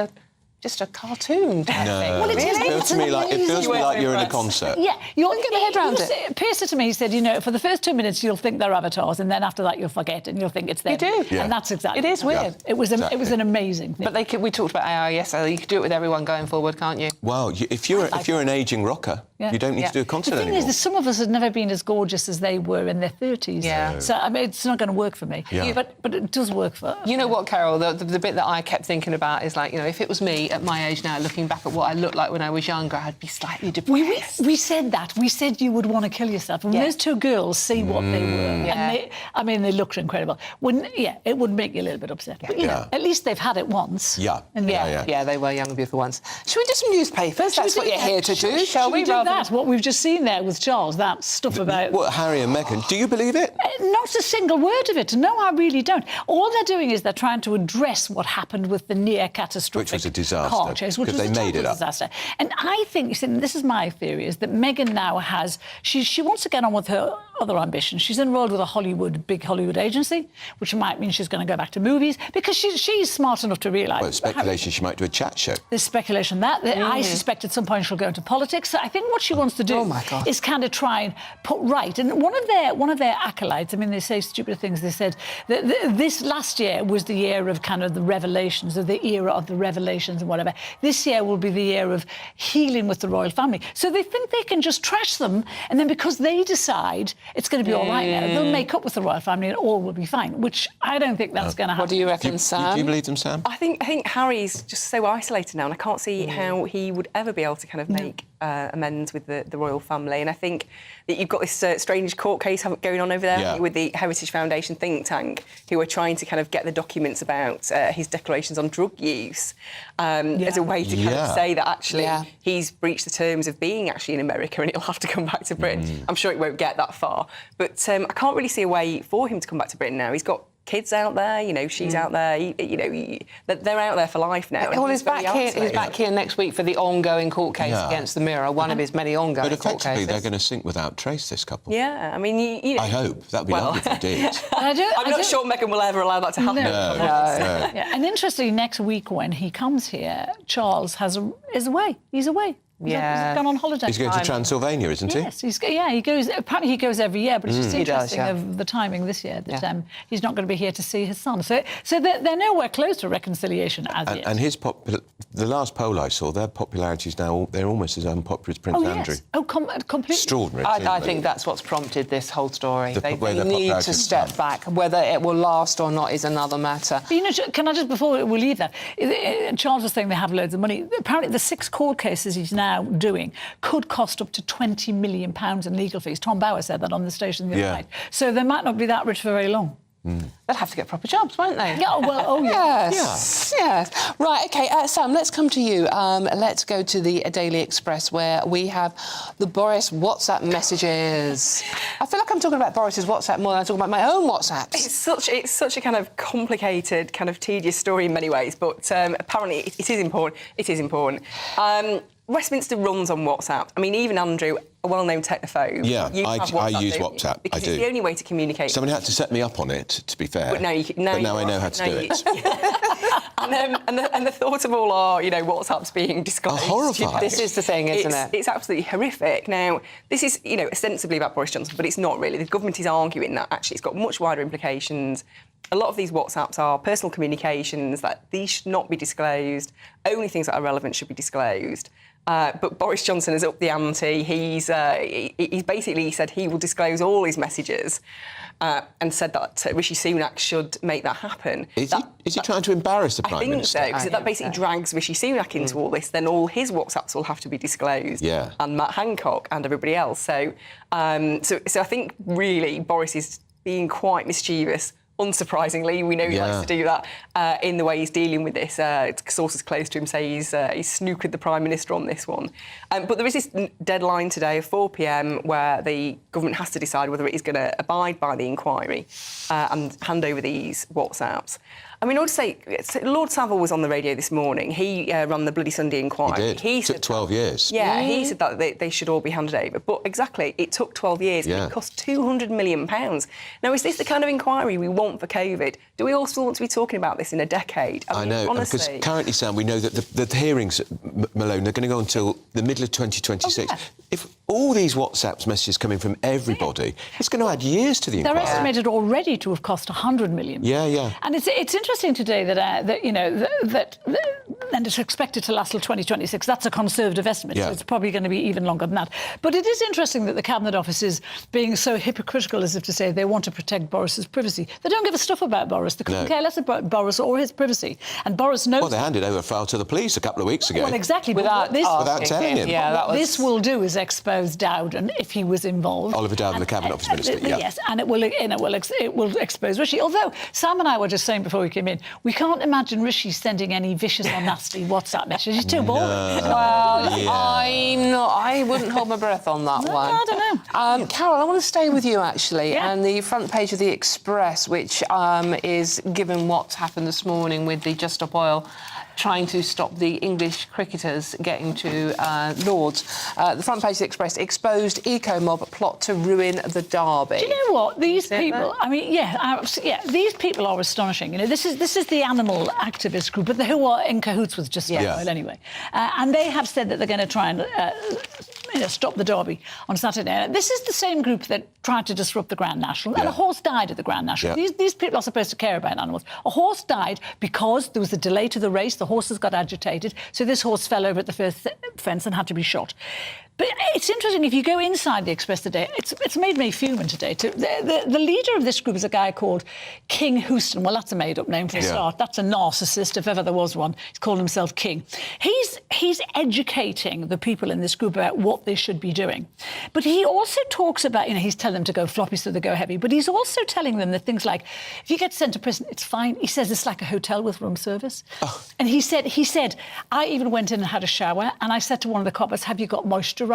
just a cartoon type thing. Well, it feels to me like you're in a concert. Yeah, you'll get my head around it. Pierce said to me, he said, you know, for the first 2 minutes you'll think they're avatars, and then after that you'll forget and you'll think it's them. You do. Yeah. And that's exactly. It is weird. It was an amazing thing. But we talked about AI yesterday. You could do it with everyone going forward, can't you? Well, if you're an ageing rocker, you don't need to do a concert anymore. The thing is that some of us have never been as gorgeous as they were in their 30s. Yeah. So I mean, it's not going to work for me. Yeah. But it does work for. You know what, Carol? The bit that I kept thinking about is like, you know, if it was me at my age now, looking back at what I looked like when I was younger, I'd be slightly depressed. We said that. We said you would want to kill yourself. And when those two girls see what they were, and they looked incredible. It would make you a little bit upset. But, you know, at least they've had it once. Yeah, they were young and beautiful once. Should we do some newspapers? That's what you're here to do, shall we? Rather that, what we've just seen there with Charles, that stuff about... What, Harry and Meghan, do you believe it? Not a single word of it. No, I really don't. All they're doing is they're trying to address what happened with the near catastrophic Which was a disaster, car chase, which was because they a made it total up. disaster. And I think, this is my theory, is that Meghan now has... She wants to get on with her other ambitions. She's enrolled with a big Hollywood agency, which might mean she's going to go back to movies, because she's smart enough to realise... Well, speculation she might do a chat show. There's speculation that I suspect at some point she'll go into politics. So I think what she wants to do is kind of try and put right. And one of their acolytes, I mean, they say stupid things. They said that this last year was the year of kind of the revelations, or the era of the revelations and whatever. This year will be the year of healing with the royal family. So they think they can just trash them, and then because they decide it's going to be all right now, they'll make up with the royal family and all will be fine, which I don't think that's going to happen. What do you reckon, Sam? Do you believe them, Sam? I think Harry's just so isolated now, and I can't see how he would ever be able to kind of make amends with the royal family. And I think that you've got this strange court case going on over there with the Heritage Foundation think tank, who are trying to kind of get the documents about his declarations on drug use as a way to kind of say that actually he's breached the terms of being actually in America and he'll have to come back to Britain. I'm sure it won't get that far, but I can't really see a way for him to come back to Britain now. He's got kids out there, she's out there, they're out there for life now. Well, he's back here next week for the ongoing court case against the Mirror, one of his many ongoing court cases. But effectively, they're going to sink without trace, this couple. Yeah, I mean, I hope. That'd be lovely if they did. I'm not sure Meghan will ever allow that to happen. No. Yeah. And interestingly, next week when he comes here, Charles is away. He's away. He's gone on holiday. He's going to Transylvania, isn't he? Yes, he goes. Apparently, he goes every year, but it's just interesting of the timing this year that he's not going to be here to see his son. So they're nowhere close to reconciliation as yet. And the last poll I saw, their popularity is now they're almost as unpopular as Prince Andrew. Completely. Extraordinary. I think that's what's prompted this whole story. They need to step back. Down. Whether it will last or not is another matter. But, can I just, before we leave that, Charles was saying they have loads of money. Apparently, the 6 court cases he's now doing could cost up to £20 million in legal fees. Tom Bauer said that on the station the other night. So they might not be that rich for very long. They'll have to get proper jobs, won't they? Yeah, well, Yes. Right, OK, Sam, let's come to you. Let's go to the Daily Express, where we have the Boris WhatsApp messages. I feel like I'm talking about Boris's WhatsApp more than I'm talking about my own WhatsApps. It's such a kind of complicated, kind of tedious story in many ways, but apparently it is important. It is important. Westminster runs on WhatsApp. I mean, even Andrew, a well-known technophobe. Yeah, I use WhatsApp, WhatsApp. Because I do. It's the only way to communicate. Somebody had to set me up on it, to be fair. But now I know how to do it. and the thought of all our, WhatsApps being disclosed. Horrifying. This is the thing, isn't it? It's absolutely horrific. Now, this is, ostensibly about Boris Johnson, but it's not really. The government is arguing that actually it's got much wider implications. A lot of these WhatsApps are personal communications, that these should not be disclosed. Only things that are relevant should be disclosed. But Boris Johnson has upped the ante. He's basically said he will disclose all his messages and said that Rishi Sunak should make that happen. Is he trying to embarrass the Prime Minister? I think so, because that basically drags Rishi Sunak into all this. Then all his WhatsApps will have to be disclosed. Yeah. And Matt Hancock and everybody else. So I think, really, Boris is being quite mischievous. Unsurprisingly, we know he likes to do that in the way he's dealing with this. Sources close to him say he's snookered the Prime Minister on this one. But there is this deadline today of 4 p.m. where the government has to decide whether it is going to abide by the inquiry and hand over these WhatsApps. I mean, I would say, Lord Savile was on the radio this morning. He ran the Bloody Sunday inquiry. He did. It took 12 years. Yeah, he said that they should all be handed over. But exactly, it took 12 years and it cost £200 million. Now, is this the kind of inquiry we want for COVID? Do we all still want to be talking about this in a decade? I mean, know, honestly. because currently, Sam, we know that the hearings, Malone, they're going to go until the middle of 2026. If all these WhatsApp messages coming from everybody, it's going to add years to the inquiry. They're estimated already to have cost £100 million. Yeah. And it's interesting today that and it's expected to last till 2026. That's a conservative estimate, so it's probably going to be even longer than that. But it is interesting that the Cabinet Office is being so hypocritical, as if to say they want to protect Boris's privacy. They don't give a stuff about Boris. They couldn't care less about Boris or his privacy. And Boris knows... Well, they handed over a file to the police a couple of weeks ago. Well, exactly. Without telling him. What this will do is expose Dowden, if he was involved. Oliver Dowden, the Cabinet Office Minister, Yes, and it will expose Rishi. Although Sam and I were just saying before we came in, we can't imagine Rishi sending any vicious or nasty nasty WhatsApp message. It's too boring. Well, I wouldn't hold my breath on that one. I don't know. Carol, I want to stay with you, actually, and the front page of the Express, which is given what's happened this morning with the Just Stop Oil trying to stop the English cricketers getting to Lords. The front page of the Express, exposed eco-mob plot to ruin the derby. Do you know what? These people, I mean, these people are astonishing. You know, this is the animal activist group, but who are in cahoots with Just Stop Oil anyway. And they have said that they're going to try and stop the derby on Saturday. This is the same group that tried to disrupt the Grand National, and a horse died at the Grand National. These people are supposed to care about animals. A horse died because there was a delay to the race. The horses got agitated, so this horse fell over at the first fence and had to be shot. But it's interesting, if you go inside the Express today, it's made me fuming today. The leader of this group is a guy called King Houston. Well, that's a made-up name for a start. That's a narcissist, if ever there was one. He's called himself King. He's educating the people in this group about what they should be doing. But he also talks about, he's telling them to go floppy so they go heavy, but he's also telling them that things like, if you get sent to prison, it's fine. He says it's like a hotel with room service. Oh. And he said, I even went in and had a shower, and I said to one of the coppers, have you got moisturiser?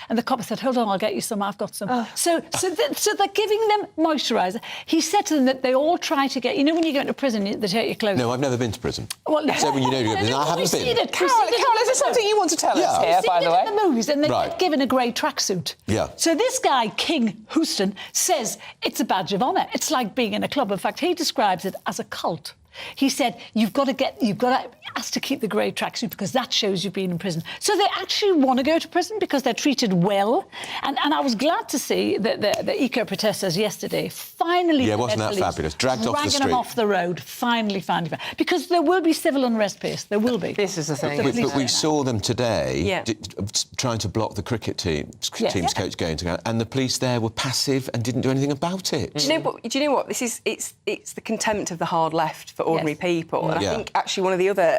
And the copper said, hold on, I'll get you some, I've got some. Oh. So they're giving them moisturiser. He said to them that they all try to get, when you go into prison, they take your clothes. No, I've never been to prison. Well, so when you know I haven't been. Carol, is there something you want to tell us here, by the way? In the movies, and they get given a grey tracksuit. Yeah. So this guy, King Houston, says it's a badge of honour. It's like being in a club. In fact, he describes it as a cult. He said, you've got to ask to keep the grey tracksuit because that shows you've been in prison. So they actually want to go to prison because they're treated well. And I was glad to see that the eco-protesters yesterday finally... Yeah, wasn't that fabulous? Dragged off the street. Dragging them off the road, finally. Because there will be civil unrest, Pierce. There will be. This is the thing. But we saw them today trying to block the cricket team's coach going to go, and the police there were passive and didn't do anything about it. Do you know what? It's the contempt of the hard left for ordinary people. And I think actually one of the other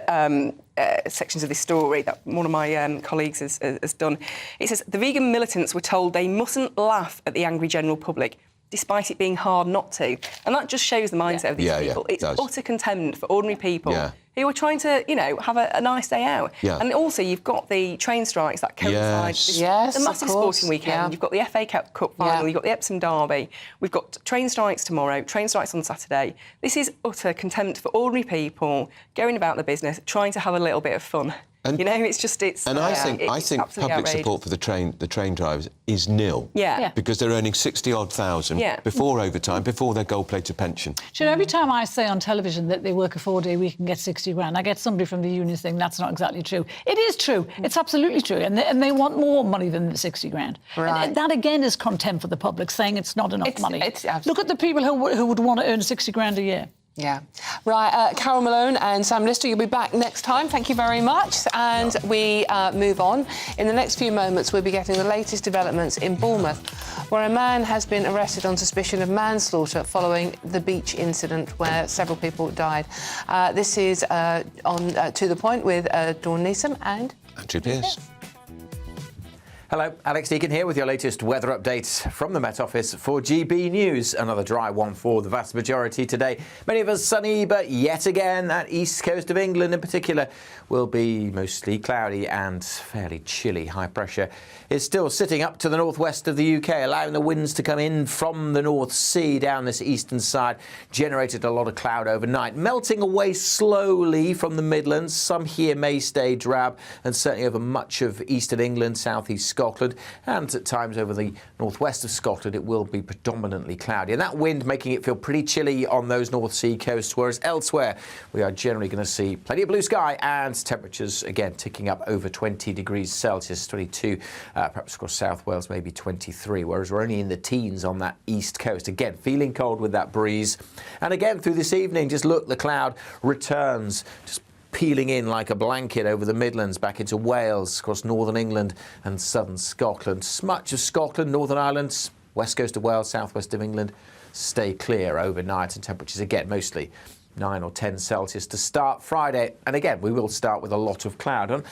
sections of this story that one of my colleagues has done, it says the vegan militants were told they mustn't laugh at the angry general public, despite it being hard not to. And that just shows the mindset of these people. It's utter contempt for ordinary people who are trying to, have a nice day out. Yeah. And also, you've got the train strikes that coincide. Yes, the massive sporting weekend. You've got the FA Cup final. You've got the Epsom Derby. We've got train strikes tomorrow, train strikes on Saturday. This is utter contempt for ordinary people going about their business, trying to have a little bit of fun. And, I think public support for the train drivers is nil. Yeah. Because they're earning 60-odd thousand before overtime, before their gold-plated pension. Do you know, every time I say on television that they work a 4-day week and get 60 grand, I get somebody from the union saying that's not exactly true. It is true. It's absolutely true. And they want more money than the 60 grand. Right. And that, again, is contempt for the public, saying it's not enough money. Look at the people who would want to earn 60 grand a year. Yeah. Right, Carol Malone and Sam Lister, you'll be back next time. Thank you very much. And we move on. In the next few moments, we'll be getting the latest developments in Bournemouth, where a man has been arrested on suspicion of manslaughter following the beach incident where several people died. This is on To The Point with Dawn Neeson and Andrew Pearce. Hello, Alex Deacon here with your latest weather updates from the Met Office for GB News. Another dry one for the vast majority today. Many of us sunny, but yet again, that east coast of England in particular will be mostly cloudy and fairly chilly. High pressure is still sitting up to the northwest of the UK, allowing the winds to come in from the North Sea down this eastern side. Generated a lot of cloud overnight, melting away slowly from the Midlands. Some here may stay drab, and certainly over much of eastern England, southeast Scotland, and at times over the northwest of Scotland it will be predominantly cloudy, and that wind making it feel pretty chilly on those North Sea coasts, whereas elsewhere we are generally going to see plenty of blue sky and temperatures again ticking up over 20 degrees Celsius, 22 perhaps across South Wales, maybe 23, whereas we're only in the teens on that east coast. Again, feeling cold with that breeze. And again through this evening, just look, the cloud returns, just peeling in like a blanket over the Midlands, back into Wales, across northern England and southern Scotland. Much of Scotland, Northern Ireland, west coast of Wales, southwest of England stay clear overnight, and temperatures again mostly 9 or 10 Celsius to start Friday. And again, we will start with a lot of cloud. I'm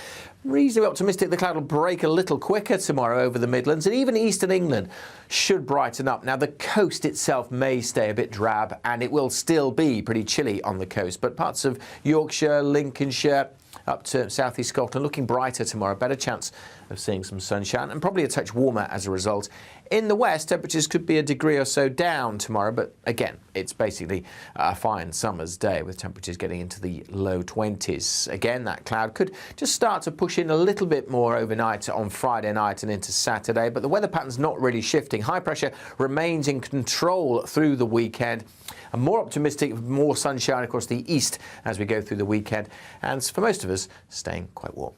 reasonably optimistic the cloud will break a little quicker tomorrow over the Midlands, and even eastern England should brighten up. Now, the coast itself may stay a bit drab, and it will still be pretty chilly on the coast, but parts of Yorkshire, Lincolnshire, up to southeast Scotland. Looking brighter tomorrow, better chance of seeing some sunshine and probably a touch warmer as a result. In the west, temperatures could be a degree or so down tomorrow, but again, it's basically a fine summer's day with temperatures getting into the low 20s. Again, that cloud could just start to push in a little bit more overnight on Friday night and into Saturday, but the weather pattern's not really shifting. High pressure remains in control through the weekend. I'm more optimistic, more sunshine across the east as we go through the weekend, and for most of us, staying quite warm.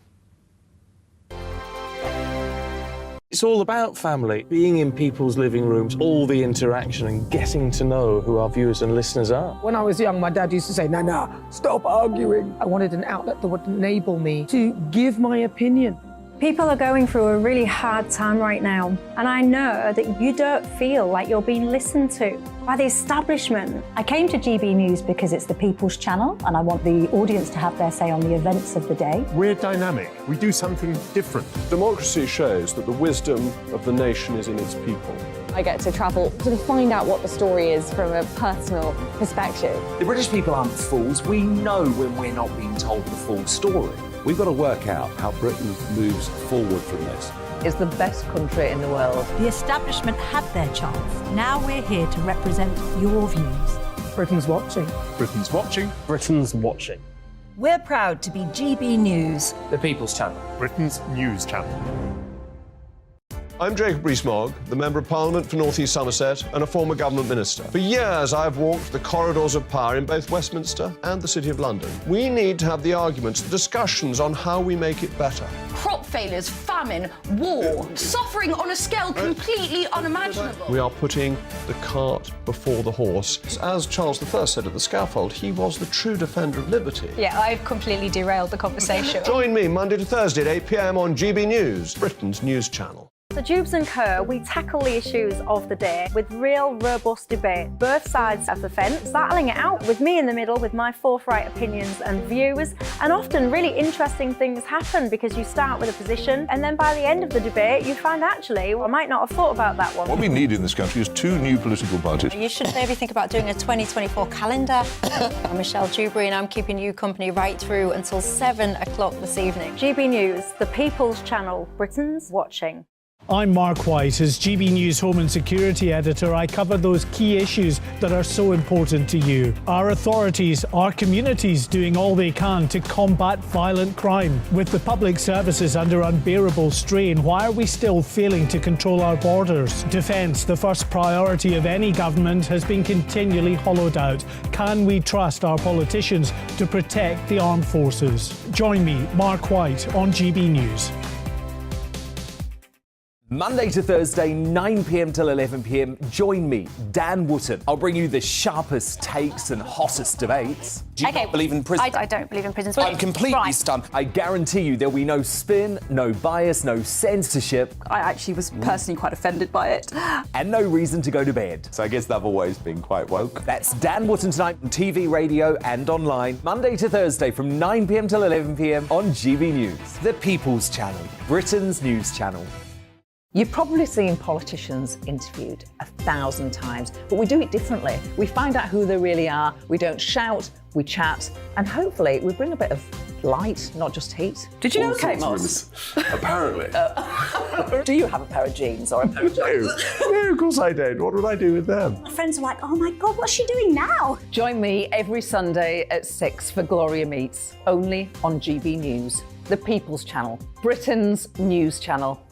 It's all about family, being in people's living rooms, all the interaction and getting to know who our viewers and listeners are. When I was young, my dad used to say, Nana, stop arguing. I wanted an outlet that would enable me to give my opinion. People are going through a really hard time right now, and I know that you don't feel like you're being listened to by the establishment. I came to GB News because it's the People's Channel and I want the audience to have their say on the events of the day. We're dynamic. We do something different. Democracy shows that the wisdom of the nation is in its people. I get to travel to find out what the story is from a personal perspective. The British people aren't fools. We know when we're not being told the full story. We've got to work out how Britain moves forward from this. It's the best country in the world. The establishment had their chance. Now we're here to represent your views. Britain's watching. Britain's watching. Britain's watching. We're proud to be GB News, the People's Channel, Britain's news channel. I'm Jacob Rees-Mogg, the Member of Parliament for North East Somerset and a former government minister. For years, I've walked the corridors of power in both Westminster and the City of London. We need to have the arguments, the discussions on how we make it better. Crop failures, famine, war, suffering on a scale completely unimaginable. We are putting the cart before the horse. As Charles I said at the scaffold, he was the true defender of liberty. Yeah, I've completely derailed the conversation. Join me Monday to Thursday at 8 p.m. on GB News, Britain's news channel. So Jubes & Co, we tackle the issues of the day with real robust debate, both sides of the fence, battling it out with me in the middle with my forthright opinions and views, and often really interesting things happen because you start with a position and then by the end of the debate you find actually, well, I might not have thought about that one. What we need in this country is two new political parties. You should maybe think about doing a 2024 calendar. I'm Michelle Dewberry and I'm keeping you company right through until 7 o'clock this evening. GB News, the People's Channel, Britain's watching. I'm Mark White. As GB News Home and Security Editor, I cover those key issues that are so important to you. Our authorities, our communities doing all they can to combat violent crime. With the public services under unbearable strain, why are we still failing to control our borders? Defence, the first priority of any government, has been continually hollowed out. Can we trust our politicians to protect the armed forces? Join me, Mark White, on GB News. Monday to Thursday, 9 p.m. till 11 p.m. Join me, Dan Wootton. I'll bring you the sharpest takes and hottest debates. Do you not believe in prisons? I don't believe in prisons. I'm completely stunned. I guarantee you there'll be no spin, no bias, no censorship. I actually was personally quite offended by it. And no reason to go to bed. So I guess they've always been quite woke. That's Dan Wootton tonight on TV, radio and online. Monday to Thursday from 9 p.m. till 11 p.m. on GB News. The People's Channel, Britain's news channel. You've probably seen politicians interviewed 1,000 times, but we do it differently. We find out who they really are, we don't shout, we chat, and hopefully we bring a bit of light, not just heat. Did you know Kate Moss? Apparently. Do you have a pair of jeans or a pair of jeans? No, of course I don't. What would I do with them? My friends are like, oh my God, what's she doing now? Join me every Sunday at 6 for Gloria Meets, only on GB News, the People's Channel, Britain's news channel.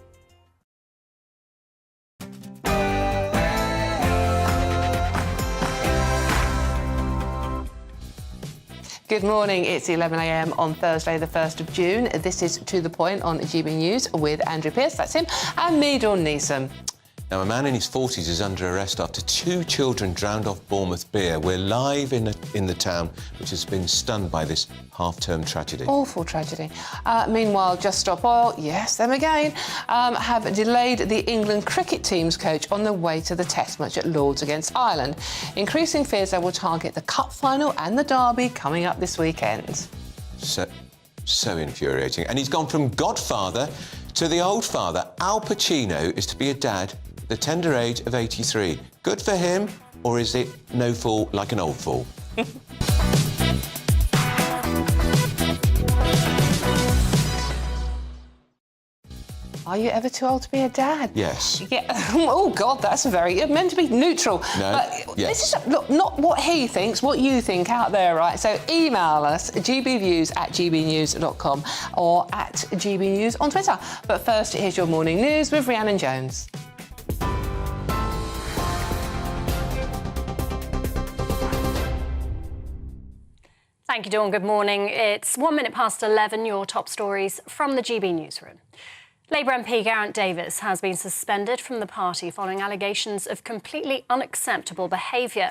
Good morning, it's 11 a.m. on Thursday the 1st of June. This is To The Point on GB News with Andrew Pearce, that's him, and me, Dawn Neeson. Now, a man in his 40s is under arrest after 2 children drowned off Bournemouth beer. We're live in the town, which has been stunned by this half-term tragedy. Awful tragedy. Meanwhile, Just Stop Oil, yes, them again, have delayed the England cricket team's coach on the way to the Test match at Lord's against Ireland, increasing fears they will target the Cup final and the Derby coming up this weekend. So infuriating. And he's gone from godfather to the old father. Al Pacino is to be a dad at the tender age of 83. Good for him, or is it no fool like an old fool? Are you ever too old to be a dad? Yes. Yeah. Oh, God, that's you're meant to be neutral. No. But Yes. this is, look, not what he thinks, what you think out there, right? So email us, gbviews@gbnews.com or at gbnews on Twitter. But first, here's your morning news with Rhiannon Jones. Thank you, Dawn. Good morning. It's 1 minute past 11, your top stories from the GB newsroom. Labour MP Geraint Davis has been suspended from the party following allegations of completely unacceptable behaviour.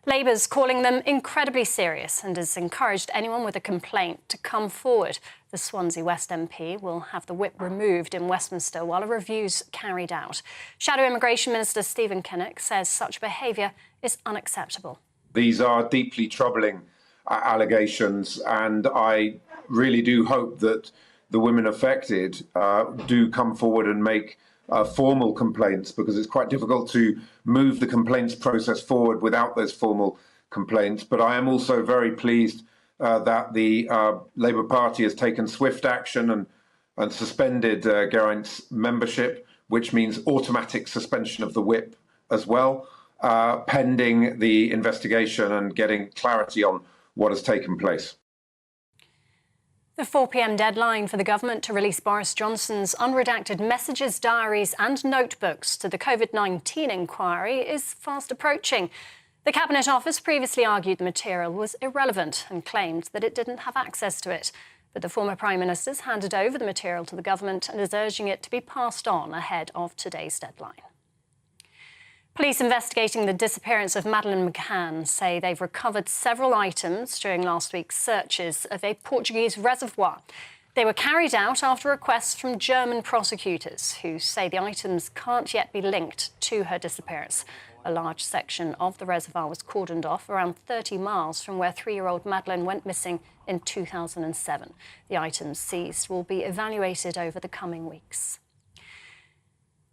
Labour's calling them incredibly serious and has encouraged anyone with a complaint to come forward. The Swansea West MP will have the whip removed in Westminster while a review's carried out. Shadow Immigration Minister Stephen Kinnock says such behaviour is unacceptable. These are deeply troubling allegations, and I really do hope that the women affected do come forward and make formal complaints, because it's quite difficult to move the complaints process forward without those formal complaints. But I am also very pleased that the Labour Party has taken swift action and suspended Geraint's membership, which means automatic suspension of the whip as well, pending the investigation and getting clarity on what has taken place. The 4 p.m. deadline for the government to release Boris Johnson's unredacted messages, diaries and notebooks to the COVID-19 inquiry is fast approaching. The Cabinet Office previously argued the material was irrelevant and claimed that it didn't have access to it. But the former Prime Minister's handed over the material to the government and is urging it to be passed on ahead of today's deadline. Police investigating the disappearance of Madeleine McCann say they've recovered several items during last week's searches of a Portuguese reservoir. They were carried out after requests from German prosecutors, who say the items can't yet be linked to her disappearance. A large section of the reservoir was cordoned off around 30 miles from where 3-year-old Madeleine went missing in 2007. The items seized will be evaluated over the coming weeks.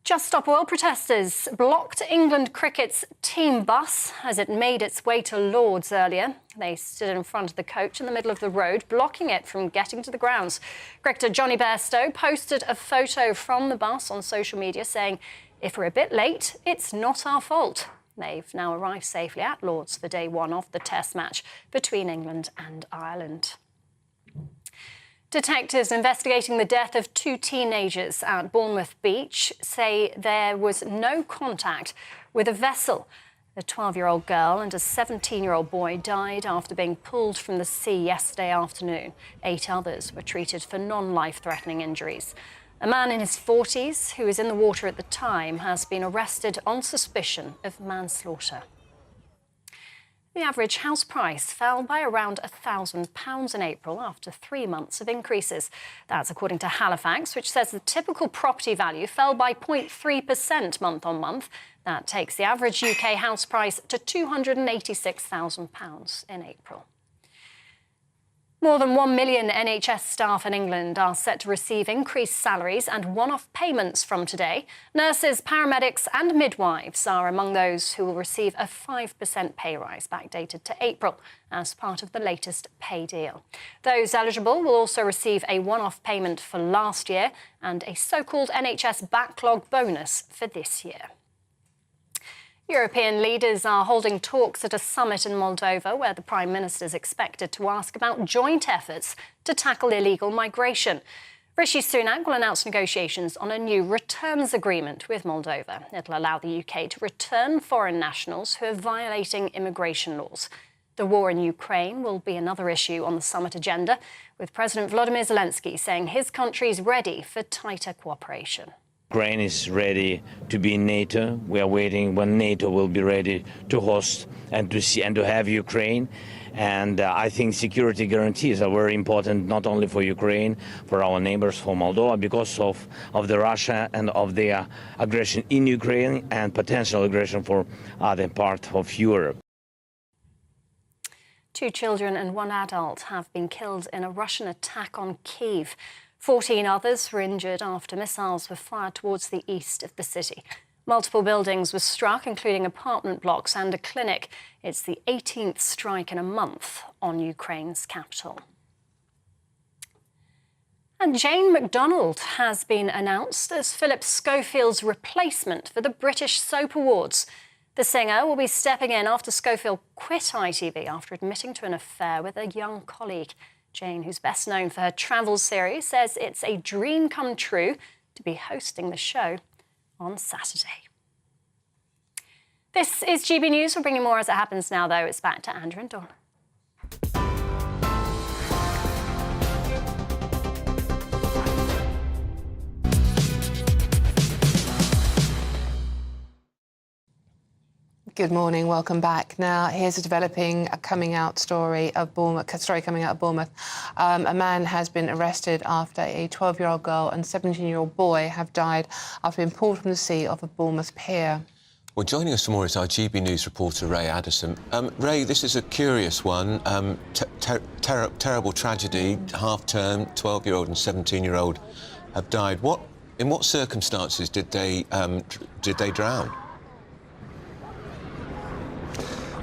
Just Stop Oil protesters blocked England cricket's team bus as it made its way to Lord's earlier. They stood in front of the coach in the middle of the road, blocking it from getting to the grounds. Cricketer Johnny Bairstow posted a photo from the bus on social media saying, "If we're a bit late, it's not our fault." They've now arrived safely at Lord's for day one of the Test match between England and Ireland. Detectives investigating the death of 2 teenagers at Bournemouth Beach say there was no contact with a vessel. A 12-year-old girl and a 17-year-old boy died after being pulled from the sea yesterday afternoon. 8 others were treated for non-life-threatening injuries. A man in his 40s, who was in the water at the time, has been arrested on suspicion of manslaughter. The average house price fell by around £1,000 in April after 3 months of increases. That's according to Halifax, which says the typical property value fell by 0.3% month on month. That takes the average UK house price to £286,000 in April. More than 1 million NHS staff in England are set to receive increased salaries and one-off payments from today. Nurses, paramedics and midwives are among those who will receive a 5% pay rise backdated to April as part of the latest pay deal. Those eligible will also receive a one-off payment for last year and a so-called NHS backlog bonus for this year. European leaders are holding talks at a summit in Moldova where the Prime Minister is expected to ask about joint efforts to tackle illegal migration. Rishi Sunak will announce negotiations on a new returns agreement with Moldova. It'll allow the UK to return foreign nationals who are violating immigration laws. The war in Ukraine will be another issue on the summit agenda, with President Volodymyr Zelensky saying his country is ready for tighter cooperation. Ukraine is ready to be in NATO. We are waiting when NATO will be ready to host and to see and to have Ukraine. And I think security guarantees are very important, not only for Ukraine, for our neighbors, for Moldova, because of the Russia and of their aggression in Ukraine and potential aggression for other parts of Europe. 2 children and 1 adult have been killed in a Russian attack on Kyiv. 14 others were injured after missiles were fired towards the east of the city. Multiple buildings were struck, including apartment blocks and a clinic. It's the 18th strike in a month on Ukraine's capital. And Jane McDonald has been announced as Philip Schofield's replacement for the British Soap Awards. The singer will be stepping in after Schofield quit ITV after admitting to an affair with a young colleague. Jane, who's best known for her travel series, says it's a dream come true to be hosting the show on Saturday. This is GB News. We're bringing more as it happens now, though. It's back to Andrew and Dawn. Good morning, welcome back. Now, here's a coming out story of Bournemouth. A man has been arrested after a 12-year-old girl and 17-year-old boy have died after being pulled from the sea off a Bournemouth pier. Well, joining us for more is our GB News reporter, Ray Addison. Ray, this is a curious one. Terrible tragedy, half-term, 12-year-old and 17-year-old have died. In what circumstances did they drown?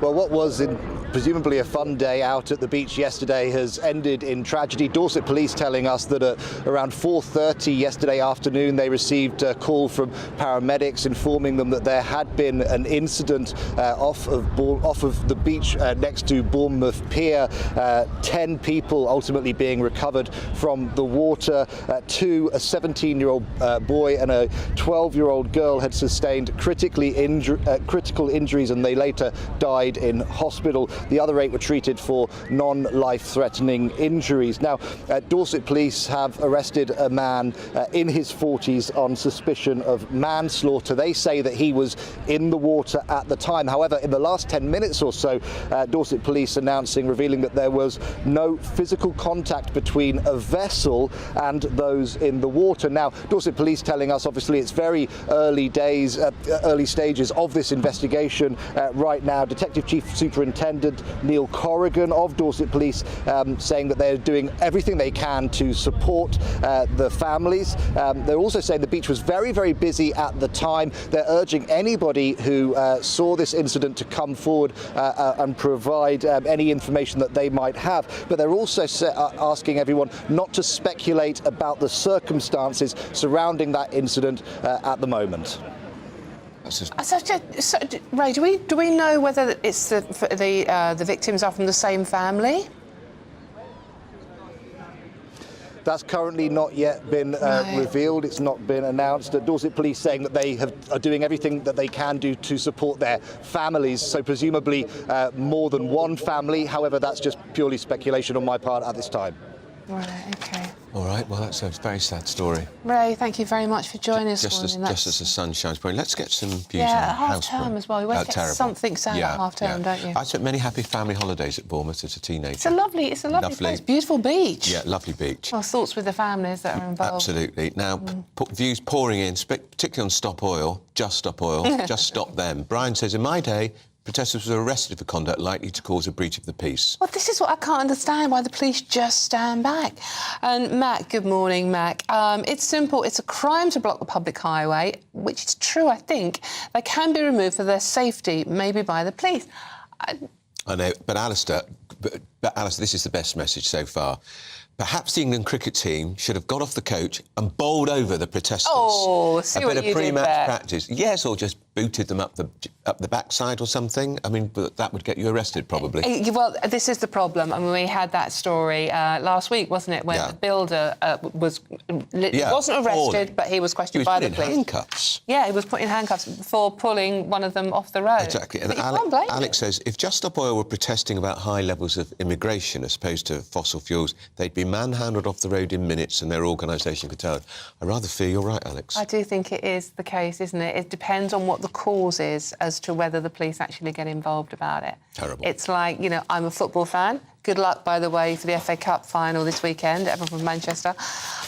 Well, what was presumably a fun day out at the beach yesterday has ended in tragedy. Dorset police telling us that at around 4:30 yesterday afternoon they received a call from paramedics informing them that there had been an incident off of the beach next to Bournemouth Pier. 10 people ultimately being recovered from the water. A 17-year-old boy and a 12-year-old girl had sustained critical injuries and they later died in hospital. The other 8 were treated for non-life-threatening injuries. Now, Dorset police have arrested a man in his 40s on suspicion of manslaughter. They say that he was in the water at the time. However, in the last 10 minutes or so, Dorset police revealing that there was no physical contact between a vessel and those in the water. Now, Dorset police telling us, obviously, it's very early stages of this investigation right now. Detective Chief Superintendent Neil Corrigan of Dorset Police saying that they're doing everything they can to support the families. They're also saying the beach was very, very busy at the time. They're urging anybody who saw this incident to come forward and provide any information that they might have. But they're also asking everyone not to speculate about the circumstances surrounding that incident at the moment. Ray, do we know whether it's the victims are from the same family? That's currently not yet been revealed. It's not been announced. Dorset Police saying that they are doing everything that they can do to support their families. So presumably more than one family. However, that's just purely speculation on my part at this time. Right, OK. All right, well, that's a very sad story. Ray, thank you very much for joining us. Just as the sun shines. Let's get some views on half-term as well. You always get something sad at half-term, don't you? I spent many happy family holidays at Bournemouth as a teenager. It's a lovely place. Beautiful beach. Yeah, lovely beach. Well, thoughts with the families that are involved. Absolutely. Now, views pouring in, particularly on Stop Oil, Just Stop Oil, just stop them. Brian says, in my day, protesters were arrested for conduct likely to cause a breach of the peace. Well, this is what I can't understand, why the police just stand back. And Mac, good morning, Mac. It's simple. It's a crime to block the public highway, which is true, I think. They can be removed for their safety, maybe by the police. I know, but Alistair, this is the best message so far. Perhaps the England cricket team should have got off the coach and bowled over the protesters. Oh, see what you did there. A bit of pre-match practice. Yes, or just booted them up the backside or something. I mean, but that would get you arrested, probably. Well, this is the problem. I mean, we had that story last week, wasn't it, when the builder wasn't arrested, but he was questioned by the police. He was put in handcuffs. Yeah, he was put in handcuffs for pulling one of them off the road. Exactly. And Alex says, if Just Stop Oil were protesting about high levels of immigration as opposed to fossil fuels, they'd be manhandled off the road in minutes and their organisation could tell it. I rather fear you're right, Alex. I do think it is the case, isn't it? It depends on what the cause is as to whether the police actually get involved about it. Terrible. It's like, you know, I'm a football fan. Good luck, by the way, for the FA Cup final this weekend, everyone from Manchester.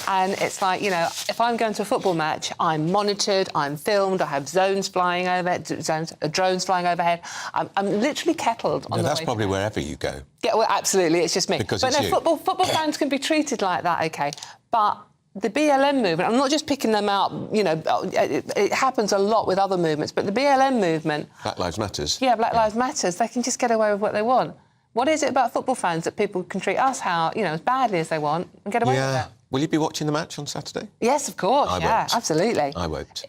And it's like, you know, if I'm going to a football match, I'm monitored, I'm filmed, I have drones flying overhead. I'm literally kettled on the way. That's probably wherever you go. Yeah, well, absolutely, it's just me. Because but it's no, football fans can be treated like that, OK. But the BLM movement, I'm not just picking them out, you know, it happens a lot with other movements, but the BLM movement... Black Lives Matters. Yeah, Black Lives Matters, they can just get away with what they want. What is it about football fans that people can treat us as badly as they want and get away with it? Will you be watching the match on Saturday? Yes, of course. I yeah, won't. absolutely. I won't.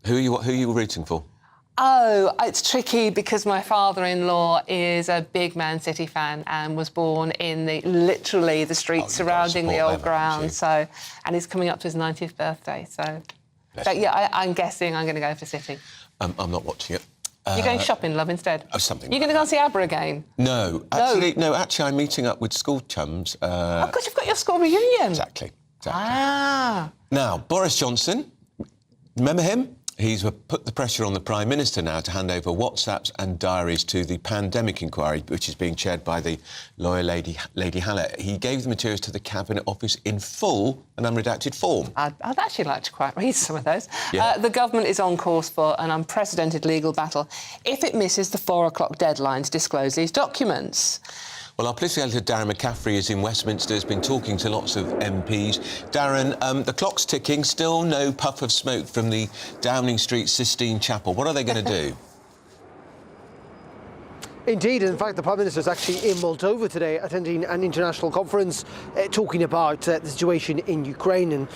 Who are you rooting for? Oh, it's tricky because my father-in-law is a big Man City fan and was born in literally the streets surrounding the old ground. So, and he's coming up to his 90th birthday. So, yeah, I'm guessing I'm going to go for City. I'm not watching it. You're going shopping, love, instead? Oh, something. You're going to go and see ABBA again? No, actually, I'm meeting up with school chums. Of course, you've got your school reunion. Exactly. Ah. Now, Boris Johnson, remember him? He's put the pressure on the Prime Minister now to hand over WhatsApps and diaries to the pandemic inquiry, which is being chaired by the lawyer Lady Hallett. He gave the materials to the Cabinet Office in full and unredacted form. I'd actually like to quite read some of those. Yeah. The government is on course for an unprecedented legal battle if it misses the 4 o'clock deadline to disclose these documents. Well, our political editor Darren McCaffrey is in Westminster, has been talking to lots of MPs. Darren, the clock's ticking, still no puff of smoke from the Downing Street Sistine Chapel. What are they going to do? Indeed, in fact, the Prime Minister is actually in Moldova today, attending an international conference talking about the situation in Ukraine and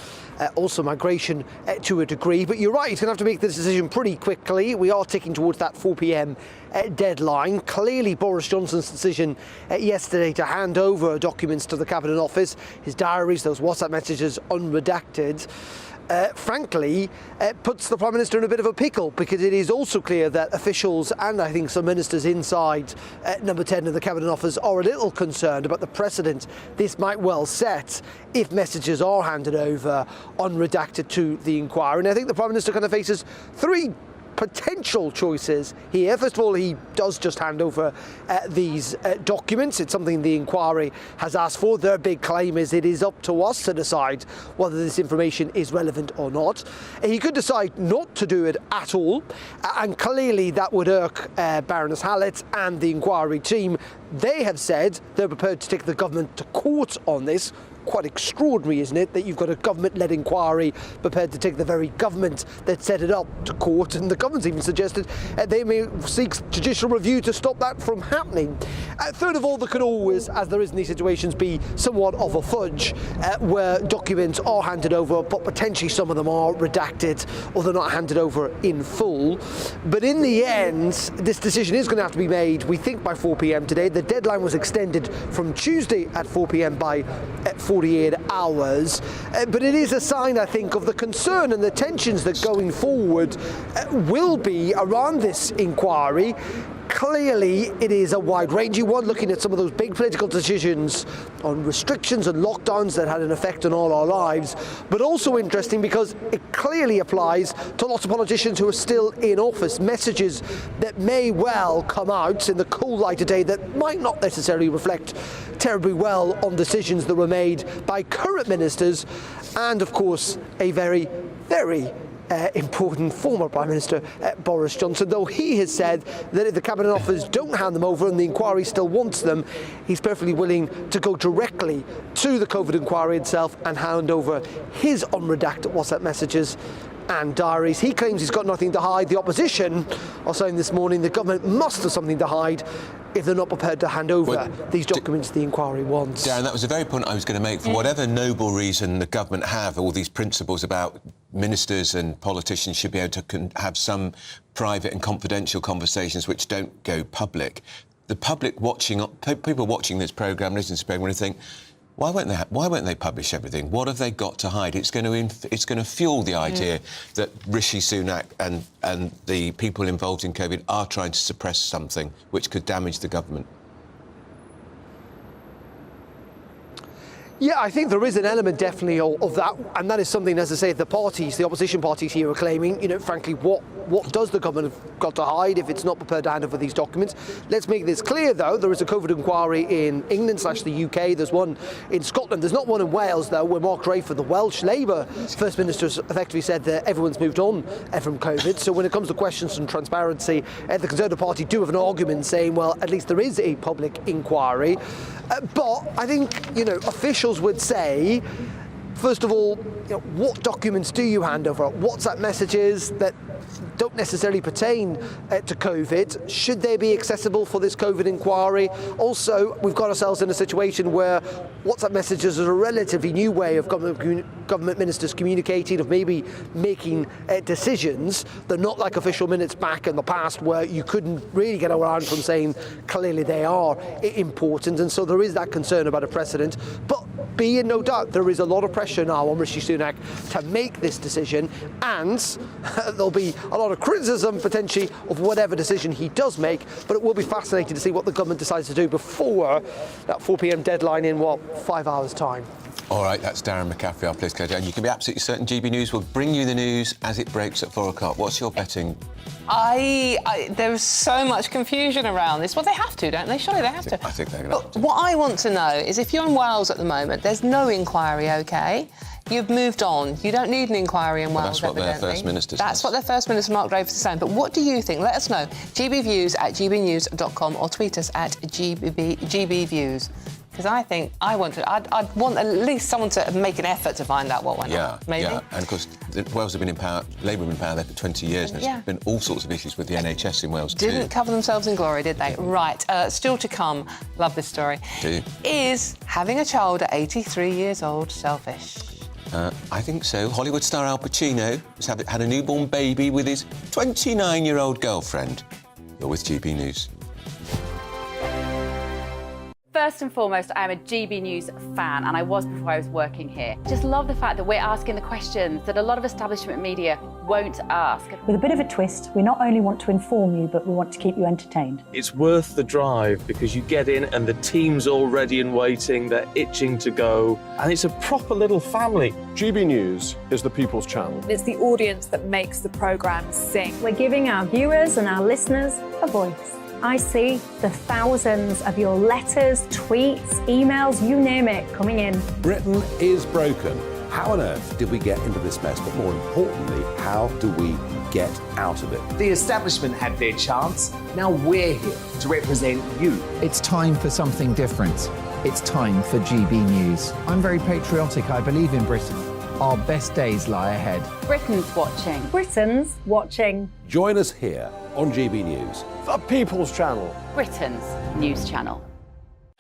also migration to a degree. But you're right, he's going to have to make this decision pretty quickly. We are ticking towards that 4 p.m. Deadline. Clearly, Boris Johnson's decision yesterday to hand over documents to the Cabinet Office, his diaries, those WhatsApp messages unredacted, frankly, puts the Prime Minister in a bit of a pickle, because it is also clear that officials and I think some ministers inside number 10 of the Cabinet Office are a little concerned about the precedent this might well set if messages are handed over unredacted to the inquiry. And I think the Prime Minister kind of faces 3 potential choices here. First of all, he does just hand over these documents. It's something the inquiry has asked for. Their big claim is it is up to us to decide whether this information is relevant or not. He could decide not to do it at all, and clearly that would irk Baroness Hallett and the inquiry team. They have said they're prepared to take the government to court on this. Quite extraordinary, isn't it, that you've got a government-led inquiry prepared to take the very government that set it up to court, and the government's even suggested they may seek judicial review to stop that from happening. Third of all, there could always, as there is in these situations, be somewhat of a fudge where documents are handed over, but potentially some of them are redacted or they're not handed over in full. But in the end, this decision is going to have to be made, we think, by 4 p.m. today. The deadline was extended from Tuesday at 4 p.m. by 48 hours. But it is a sign, I think, of the concern and the tensions that going forward will be around this inquiry. Clearly, it is a wide-ranging one, looking at some of those big political decisions on restrictions and lockdowns that had an effect on all our lives, but also interesting because it clearly applies to lots of politicians who are still in office. Messages that may well come out in the cool light today that might not necessarily reflect terribly well on decisions that were made by current ministers, and of course a very, very important former Prime Minister Boris Johnson, though he has said that if the Cabinet Office don't hand them over and the inquiry still wants them, he's perfectly willing to go directly to the COVID inquiry itself and hand over his unredacted WhatsApp messages and diaries. He claims he's got nothing to hide. The opposition are saying this morning the government must have something to hide if they're not prepared to hand over these documents the inquiry wants. Darren, that was the very point I was going to make. For whatever noble reason the government have, all these principles about ministers and politicians should be able to have some private and confidential conversations which don't go public. The public watching, people watching this programme, listening to this programme, will think, why won't they publish everything? What have they got to hide? It's going to fuel the idea that Rishi Sunak and the people involved in COVID are trying to suppress something which could damage the government. Yeah, I think there is an element definitely of that, and that is something, as I say, the opposition parties here are claiming, you know, frankly, what does the government have got to hide if it's not prepared to hand over these documents? Let's make this clear, though. There is a COVID inquiry in England/the UK. There's one in Scotland. There's not one in Wales, though, where Mark Rayford, the Welsh Labour First Minister, effectively said that everyone's moved on from COVID. So when it comes to questions and transparency, the Conservative Party do have an argument saying, well, at least there is a public inquiry. But I think, you know, officials would say, first of all, you know, what documents do you hand over? WhatsApp messages that don't necessarily pertain to COVID. Should they be accessible for this COVID inquiry? Also, we've got ourselves in a situation where WhatsApp messages are a relatively new way of government ministers communicating, of maybe making decisions. They're not like official minutes back in the past where you couldn't really get around from saying clearly they are important, and so there is that concern about a precedent. But be in no doubt, there is a lot of pressure now on Rishi Sunak to make this decision, and there'll be a lot of criticism potentially of whatever decision he does make, but it will be fascinating to see what the government decides to do before that 4 p.m. deadline in, 5 hours' time. All right, that's Darren McCaffrey, our political editor, and you can be absolutely certain GB News will bring you the news as it breaks at 4 o'clock. What's your betting? There's so much confusion around this. Well, they have to, don't they? Surely they have to. I think they're going to have to. What I want to know is if you're in Wales at the moment, there's no inquiry, OK? You've moved on. You don't need an inquiry in Wales, that's what evidently. their First Minister says. That's what their First Minister, Mark Dreyfus, is saying. But what do you think? Let us know. gbviews@gbnews.com or tweet us at gbviews. Because I think I'd want at least someone to make an effort to find out what went on. Maybe. Yeah, and of course, Wales have been in power, Labour have been in power there for 20 years, and there's been all sorts of issues with the NHS in Wales too. Didn't cover themselves in glory, did they? Right, still to come, love this story. Is having a child at 83 years old selfish? I think so. Hollywood star Al Pacino has had a newborn baby with his 29-year-old girlfriend. You're with GB News. First and foremost, I am a GB News fan, and I was before I was working here. Just love the fact that we're asking the questions that a lot of establishment media won't ask. With a bit of a twist, we not only want to inform you, but we want to keep you entertained. It's worth the drive because you get in and the team's all ready and waiting, they're itching to go, and it's a proper little family. GB News is the People's Channel. It's the audience that makes the programme sing. We're giving our viewers and our listeners a voice. I see the thousands of your letters, tweets, emails, you name it, coming in. Britain is broken. How on earth did we get into this mess? But more importantly, how do we get out of it? The establishment had their chance. Now we're here to represent you. It's time for something different. It's time for GB News. I'm very patriotic. I believe in Britain. Our best days lie ahead. Britain's watching. Britain's watching. Join us here on GB News. The People's Channel. Britain's news channel.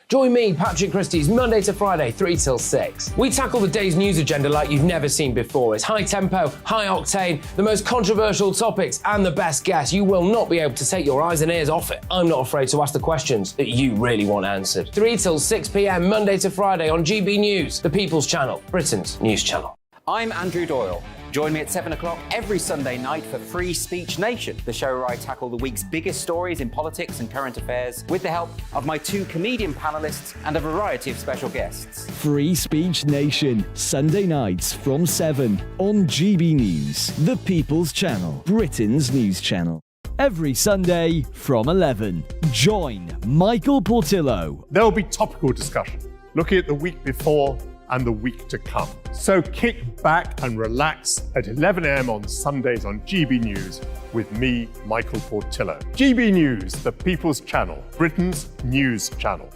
Join me, Patrick Christie's Monday to Friday, 3 till 6. We tackle the day's news agenda like you've never seen before. It's high tempo, high octane, the most controversial topics and the best guests. You will not be able to take your eyes and ears off it. I'm not afraid to ask the questions that you really want answered. 3 till 6 p.m, Monday to Friday on GB News, the People's Channel, Britain's news channel. I'm Andrew Doyle. Join me at 7 o'clock every Sunday night for Free Speech Nation, the show where I tackle the week's biggest stories in politics and current affairs with the help of my 2 comedian panellists and a variety of special guests. Free Speech Nation, Sunday nights from 7 on GB News, the People's Channel, Britain's news channel. Every Sunday from 11. Join Michael Portillo. There will be topical discussion, looking at the week before and the week to come. So kick back and relax at 11 a.m. on Sundays on GB News with me, Michael Portillo. GB News, the People's Channel, Britain's news channel.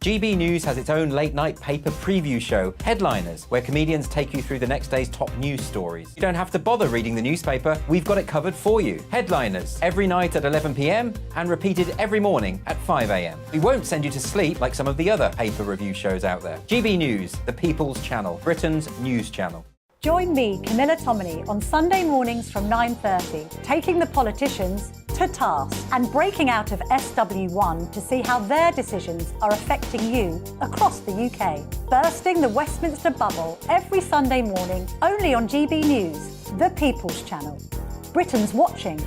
GB News has its own late-night paper preview show, Headliners, where comedians take you through the next day's top news stories. You don't have to bother reading the newspaper, we've got it covered for you. Headliners, every night at 11 p.m. and repeated every morning at 5 a.m. We won't send you to sleep like some of the other paper review shows out there. GB News, the People's Channel, Britain's news channel. Join me, Camilla Tominey, on Sunday mornings from 9:30, taking the politicians to task and breaking out of SW1 to see how their decisions are affecting you across the UK. Bursting the Westminster bubble every Sunday morning, only on GB News, the People's Channel. Britain's watching.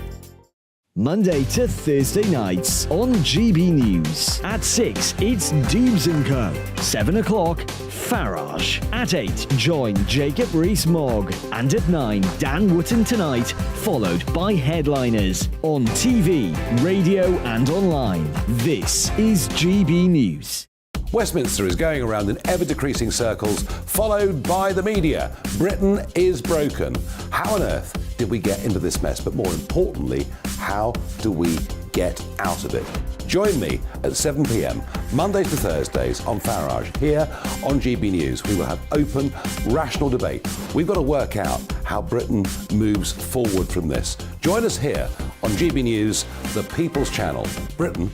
Monday to Thursday nights on GB News. At 6, it's Dubes & Co. 7 o'clock, Farage. At 8, join Jacob Rees-Mogg. And at 9, Dan Wootton Tonight, followed by Headliners. On TV, radio and online. This is GB News. Westminster is going around in ever-decreasing circles, followed by the media. Britain is broken. How on earth did we get into this mess? But more importantly, how do we get out of it. Join me at 7 p.m, Mondays to Thursdays on Farage, here on GB News. We will have open, rational debate. We've got to work out how Britain moves forward from this. Join us here on GB News, the People's Channel. Britain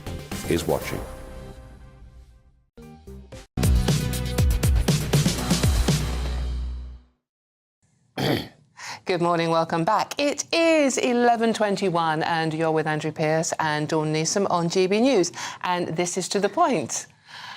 is watching. Good morning, welcome back. It is 11:21 and you're with Andrew Pearce and Dawn Neeson on GB News. And this is to the point.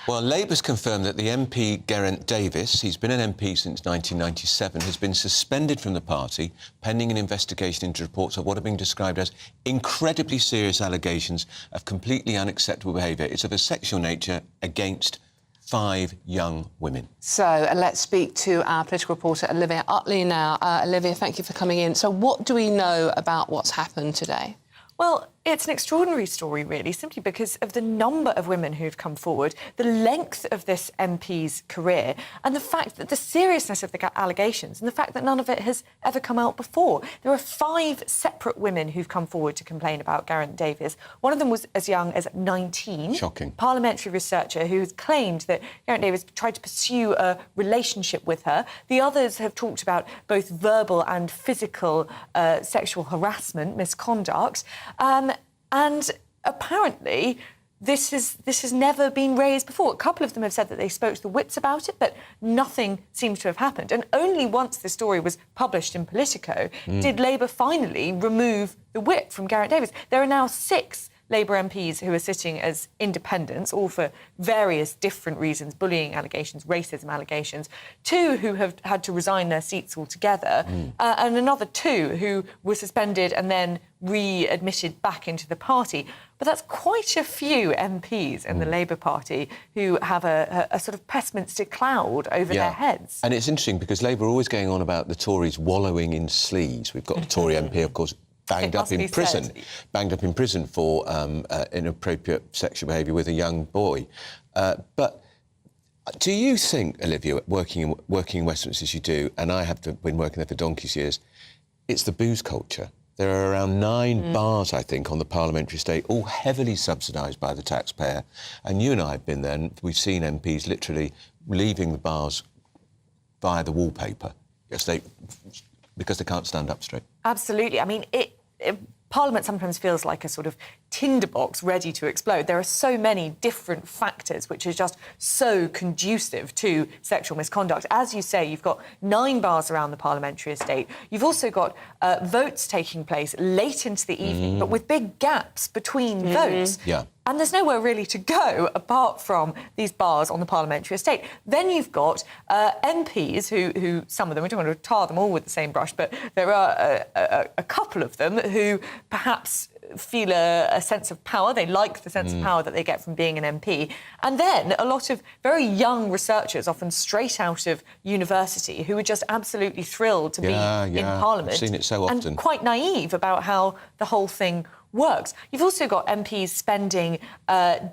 Well, Labour's confirmed that the MP Geraint Davies, he's been an MP since 1997, has been suspended from the party pending an investigation into reports of what are being described as incredibly serious allegations of completely unacceptable behaviour. It's of a sexual nature against 5 young women. So let's speak to our political reporter Olivia Utley now. Olivia, thank you for coming in. So what do we know about what's happened today? Well, it's an extraordinary story, really, simply because of the number of women who've come forward, the length of this MP's career, and the fact that the seriousness of the allegations and the fact that none of it has ever come out before. There are 5 separate women who've come forward to complain about Geraint Davies. One of them was as young as 19. Shocking. Parliamentary researcher who has claimed that Geraint Davies tried to pursue a relationship with her. The others have talked about both verbal and physical sexual harassment, misconduct. And apparently, this has never been raised before. A couple of them have said that they spoke to the Whips about it, but nothing seems to have happened. And only once the story was published in Politico did Labour finally remove the Whip from Geraint Davies. There are now 6 Labour MPs who are sitting as independents, all for various different reasons, bullying allegations, racism allegations, 2 who have had to resign their seats altogether, and another 2 who were suspended and then readmitted back into the party. But that's quite a few MPs in the Labour Party who have a sort of pessimistic cloud over their heads. And it's interesting because Labour are always going on about the Tories wallowing in sleaze. We've got a Tory MP, of course, banged up in prison for inappropriate sexual behaviour with a young boy. But do you think, Olivia, working in Westminster as you do, and I have been working there for donkey's years, it's the booze culture? There are around 9 bars, I think, on the parliamentary estate, all heavily subsidised by the taxpayer. And you and I have been there, and we've seen MPs literally leaving the bars via the wallpaper because they can't stand up straight. Absolutely. I mean, Parliament sometimes feels like a sort of tinderbox ready to explode. There are so many different factors which are just so conducive to sexual misconduct. As you say, you've got 9 bars around the parliamentary estate. You've also got votes taking place late into the evening, but with big gaps between votes. Yeah. And there's nowhere really to go apart from these bars on the parliamentary estate. Then you've got MPs who some of them, we don't want to tar them all with the same brush, but there are a couple of them who perhaps feel a sense of power. They like the sense of power that they get from being an MP. And then a lot of very young researchers, often straight out of university, who are just absolutely thrilled to be in Parliament. I've seen it so often. And quite naive about how the whole thing works. You've also got MPs spending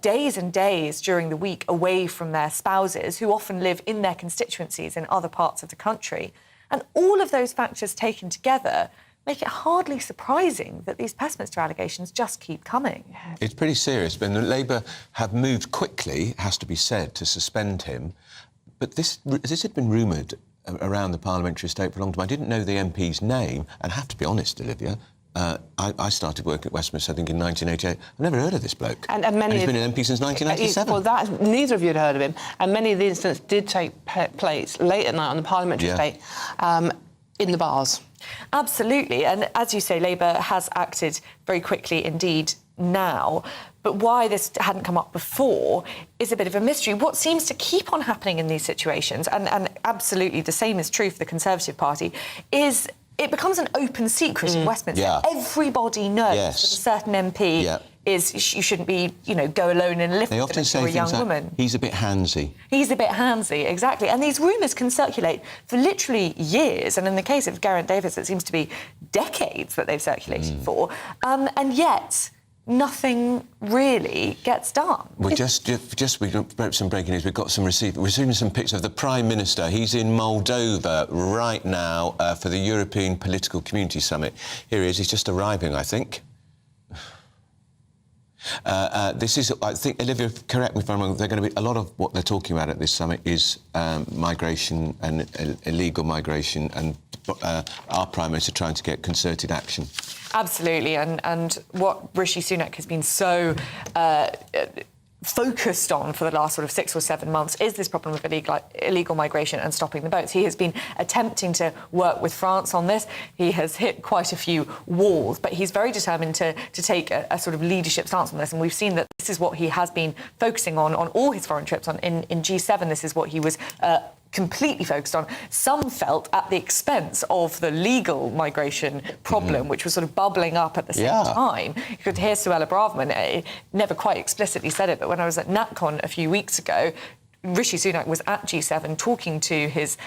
days and days during the week away from their spouses, who often live in their constituencies in other parts of the country. And all of those factors taken together make it hardly surprising that these Westminster allegations just keep coming. It's pretty serious. But Labour have moved quickly, has to be said, to suspend him. But this had been rumoured around the parliamentary estate for a long time. I didn't know the MP's name, and I have to be honest, Olivia, I started work at Westminster, I think, in 1988. I've never heard of this bloke. And he's been an MP since 1997. Well, neither of you had heard of him. And many of the incidents did take place late at night on the parliamentary estate in the bars. Absolutely. And as you say, Labour has acted very quickly indeed now. But why this hadn't come up before is a bit of a mystery. What seems to keep on happening in these situations, and absolutely the same is true for the Conservative Party, is it becomes an open secret in Westminster. Yeah. Everybody knows that a certain MP is, you shouldn't be, go alone in a lift They with often say a young things like, woman. he's a bit handsy. He's a bit handsy, exactly. And these rumours can circulate for literally years. And in the case of Geraint Davies, it seems to be decades that they've circulated for. And yet, nothing really gets done. We broke some breaking news. We've got some receiving some pictures of the Prime Minister. He's in Moldova right now for the European Political Community Summit. Here he is. He's just arriving, I think. This is, I think, Olivia, correct me if I'm wrong, they're going to be, a lot of what they're talking about at this summit is migration and illegal migration, and our Prime Minister trying to get concerted action. Absolutely, and what Rishi Sunak has been so focused on for the last sort of 6 or 7 months is this problem of illegal migration and stopping the boats. He has been attempting to work with France on this. He has hit quite a few walls, but he's very determined to take a sort of leadership stance on this. And we've seen that this is what he has been focusing on all his foreign trips. In G7, this is what he was completely focused on. Some felt at the expense of the legal migration problem, which was sort of bubbling up at the same time. You could hear Suella Braverman, never quite explicitly said it, but when I was at NatCon a few weeks ago, Rishi Sunak was at G7 talking to his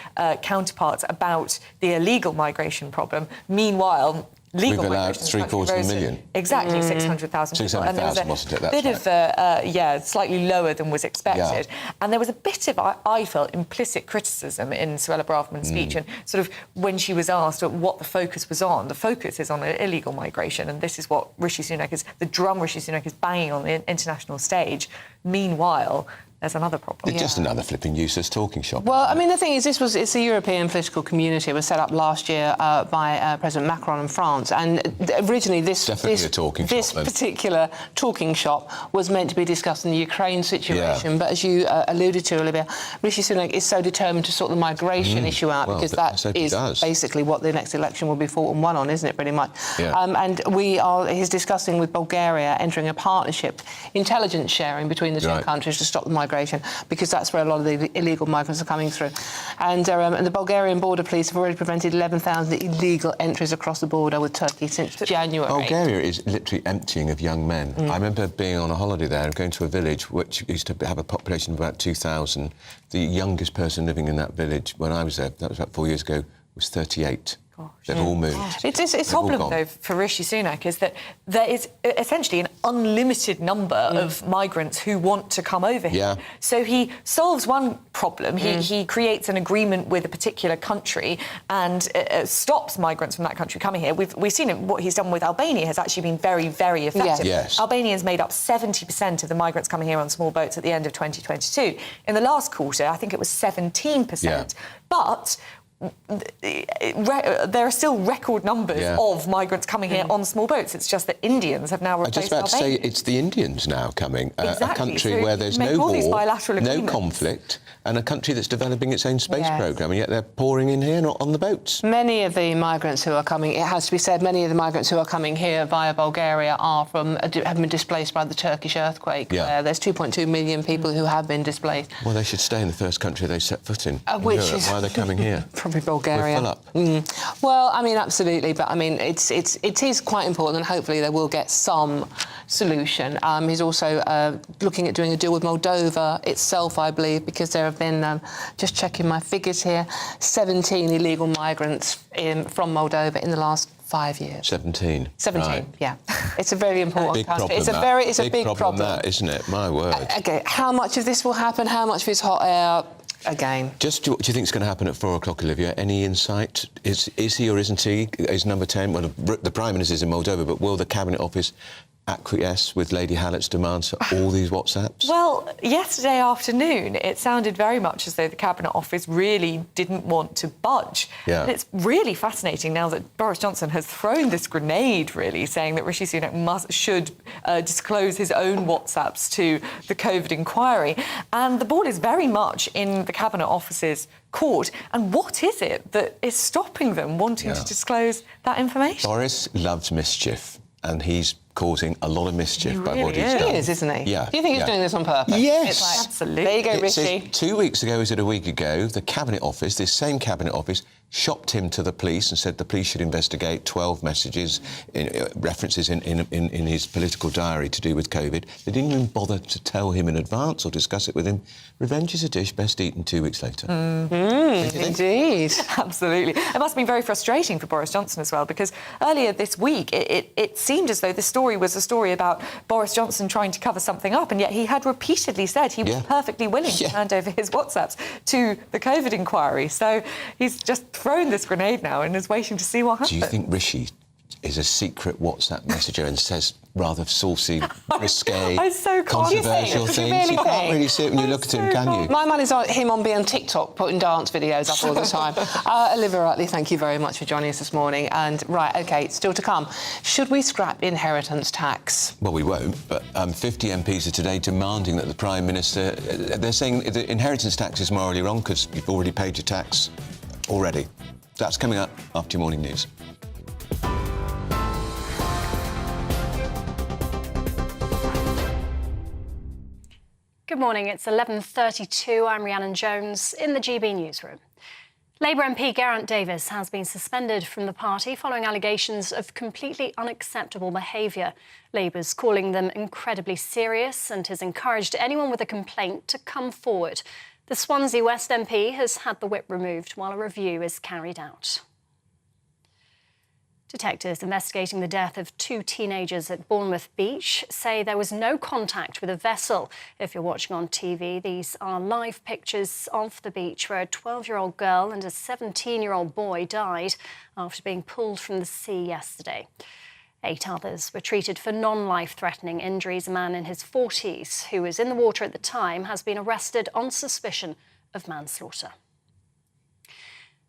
counterparts about the illegal migration problem. Meanwhile, legal We've allowed migration 750,000. Exactly, 600,000 people. 600,000, wasn't it? That's bit of, slightly lower than was expected. Yeah. And there was a bit of, I felt, implicit criticism in Suella Braverman's speech. And sort of when she was asked what the focus was on, the focus is on illegal migration. And this is what Rishi Sunak is banging on the international stage. Meanwhile, there's another problem. It's just another flipping useless talking shop. Well, I mean, the thing is, it's the European political community. It was set up last year by President Macron in France, and originally this particular talking shop was meant to be discussing the Ukraine situation. But as you alluded to, Olivia, Rishi Sunak is so determined to sort the migration issue out, because that is basically what the next election will be fought and won on, isn't it? Pretty much. Yeah. And he's discussing with Bulgaria entering a partnership, intelligence sharing between the two countries to stop the migration, because that's where a lot of the illegal migrants are coming through. And the Bulgarian border police have already prevented 11,000 illegal entries across the border with Turkey since January. Bulgaria is literally emptying of young men. I remember being on a holiday there and going to a village which used to have a population of about 2,000. The youngest person living in that village when I was there, that was about 4 years ago, was 38. They've all moved. It's problem, though, for Rishi Sunak is that there is essentially an unlimited number of migrants who want to come over here. So he solves one problem. He creates an agreement with a particular country and stops migrants from that country coming here. We've seen what he's done with Albania has actually been very, very effective. Yes. Albania's made up 70% of the migrants coming here on small boats at the end of 2022. In the last quarter, I think it was 17%. But there are still record numbers of migrants coming here on small boats. It's just that Indians have now replaced Albanians. I was just about to say, it's the Indians now coming. Exactly. A country where there's no war, no conflict, and a country that's developing its own space programme, and yet they're pouring in here, not on the boats. Many of the migrants who are coming, it has to be said, many of the migrants who are coming here via Bulgaria have been displaced by the Turkish earthquake. There's 2.2 million people who have been displaced. Well, they should stay in the first country they set foot in. Which Europe. is Why are they coming here? Probably Bulgaria. We're full up. Well, I mean, absolutely, but I mean, it is quite important, and hopefully they will get some solution. He's also looking at doing a deal with Moldova itself, I believe, because there have been, just checking my figures here, 17 illegal migrants from Moldova in the last 5 years. 17. 17, right. Yeah. It's a very important big country. Problem, It's a big problem. That, isn't it? My word. Okay, how much of this will happen? How much of it's hot air? Again. Just what do you think is going to happen at 4 o'clock, Olivia? Any insight? Is he or isn't he? Is number 10? Well, the Prime Minister's in Moldova, but will the Cabinet Office acquiesce with Lady Hallett's demands for all these WhatsApps? Well, yesterday afternoon, it sounded very much as though the Cabinet Office really didn't want to budge. Yeah. And it's really fascinating now that Boris Johnson has thrown this grenade, really, saying that Rishi Sunak should disclose his own WhatsApps to the COVID inquiry. And the ball is very much in the Cabinet Office's court. And what is it that is stopping them wanting to disclose that information? Boris loves mischief, and he's causing a lot of mischief by what he's done. He is, isn't he? Yeah. Do you think he's doing this on purpose? Yes. It's like, absolutely. There you go, Rishi. It says 2 weeks ago, is it a week ago, the Cabinet Office, this same Cabinet Office, shopped him to the police and said the police should investigate 12 messages, references in his political diary to do with COVID. They didn't even bother to tell him in advance or discuss it with him. Revenge is a dish best eaten 2 weeks later. Indeed. Absolutely. It must have been very frustrating for Boris Johnson as well, because earlier this week it seemed as though the story was a story about Boris Johnson trying to cover something up, and yet he had repeatedly said he was perfectly willing to hand over his WhatsApps to the COVID inquiry. So he's just thrown this grenade now and is waiting to see what happens. Do you think Rishi is a secret WhatsApp messenger and says rather saucy, risque, I so controversial things. You can't really see it when you look at him, can you? My man is on him on being on TikTok, putting dance videos up all the time. Olivia Utley, thank you very much for joining us this morning. And, right, OK, still to come. Should we scrap inheritance tax? Well, we won't, but 50 MPs are today demanding that the Prime Minister... they're saying the inheritance tax is morally wrong because you've already paid your tax already. That's coming up after your morning news. Good morning, it's 11:32. I'm Rhiannon Jones in the GB newsroom. Labour MP Geraint Davis has been suspended from the party following allegations of completely unacceptable behaviour. Labour's calling them incredibly serious and has encouraged anyone with a complaint to come forward. The Swansea West MP has had the whip removed while a review is carried out. Detectives investigating the death of 2 teenagers at Bournemouth Beach say there was no contact with a vessel. If you're watching on TV, these are live pictures of the beach where a 12-year-old girl and a 17-year-old boy died after being pulled from the sea yesterday. 8 others were treated for non-life-threatening injuries. A man in his 40s who was in the water at the time has been arrested on suspicion of manslaughter.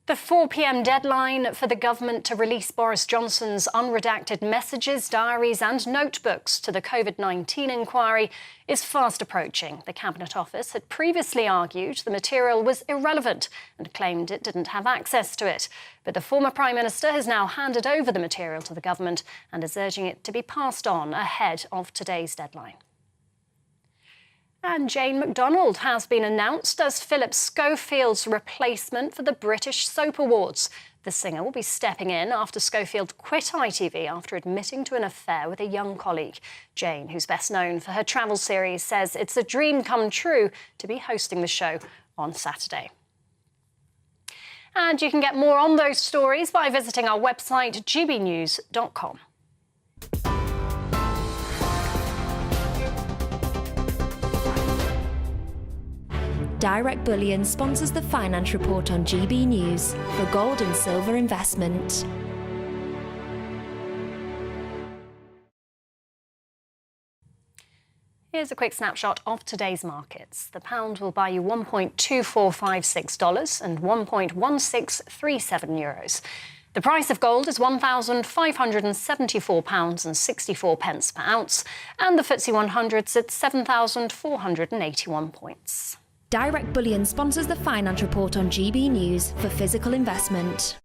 The 4 p.m. deadline for the government to release Boris Johnson's unredacted messages, diaries and notebooks to the COVID-19 inquiry is fast approaching. The Cabinet Office had previously argued the material was irrelevant and claimed it didn't have access to it. But the former Prime Minister has now handed over the material to the government and is urging it to be passed on ahead of today's deadline. And Jane McDonald has been announced as Philip Schofield's replacement for the British Soap Awards. The singer will be stepping in after Schofield quit ITV after admitting to an affair with a young colleague. Jane, who's best known for her travel series, says it's a dream come true to be hosting the show on Saturday. And you can get more on those stories by visiting our website, gbnews.com. Direct Bullion sponsors the Finance Report on GB News for gold and silver investment. Here's a quick snapshot of today's markets. The pound will buy you $1.2456 and €1.1637. The price of gold is £1,574.64 per ounce, and the FTSE 100's at 7,481 points. Direct Bullion sponsors the Finance Report on GB News for physical investment.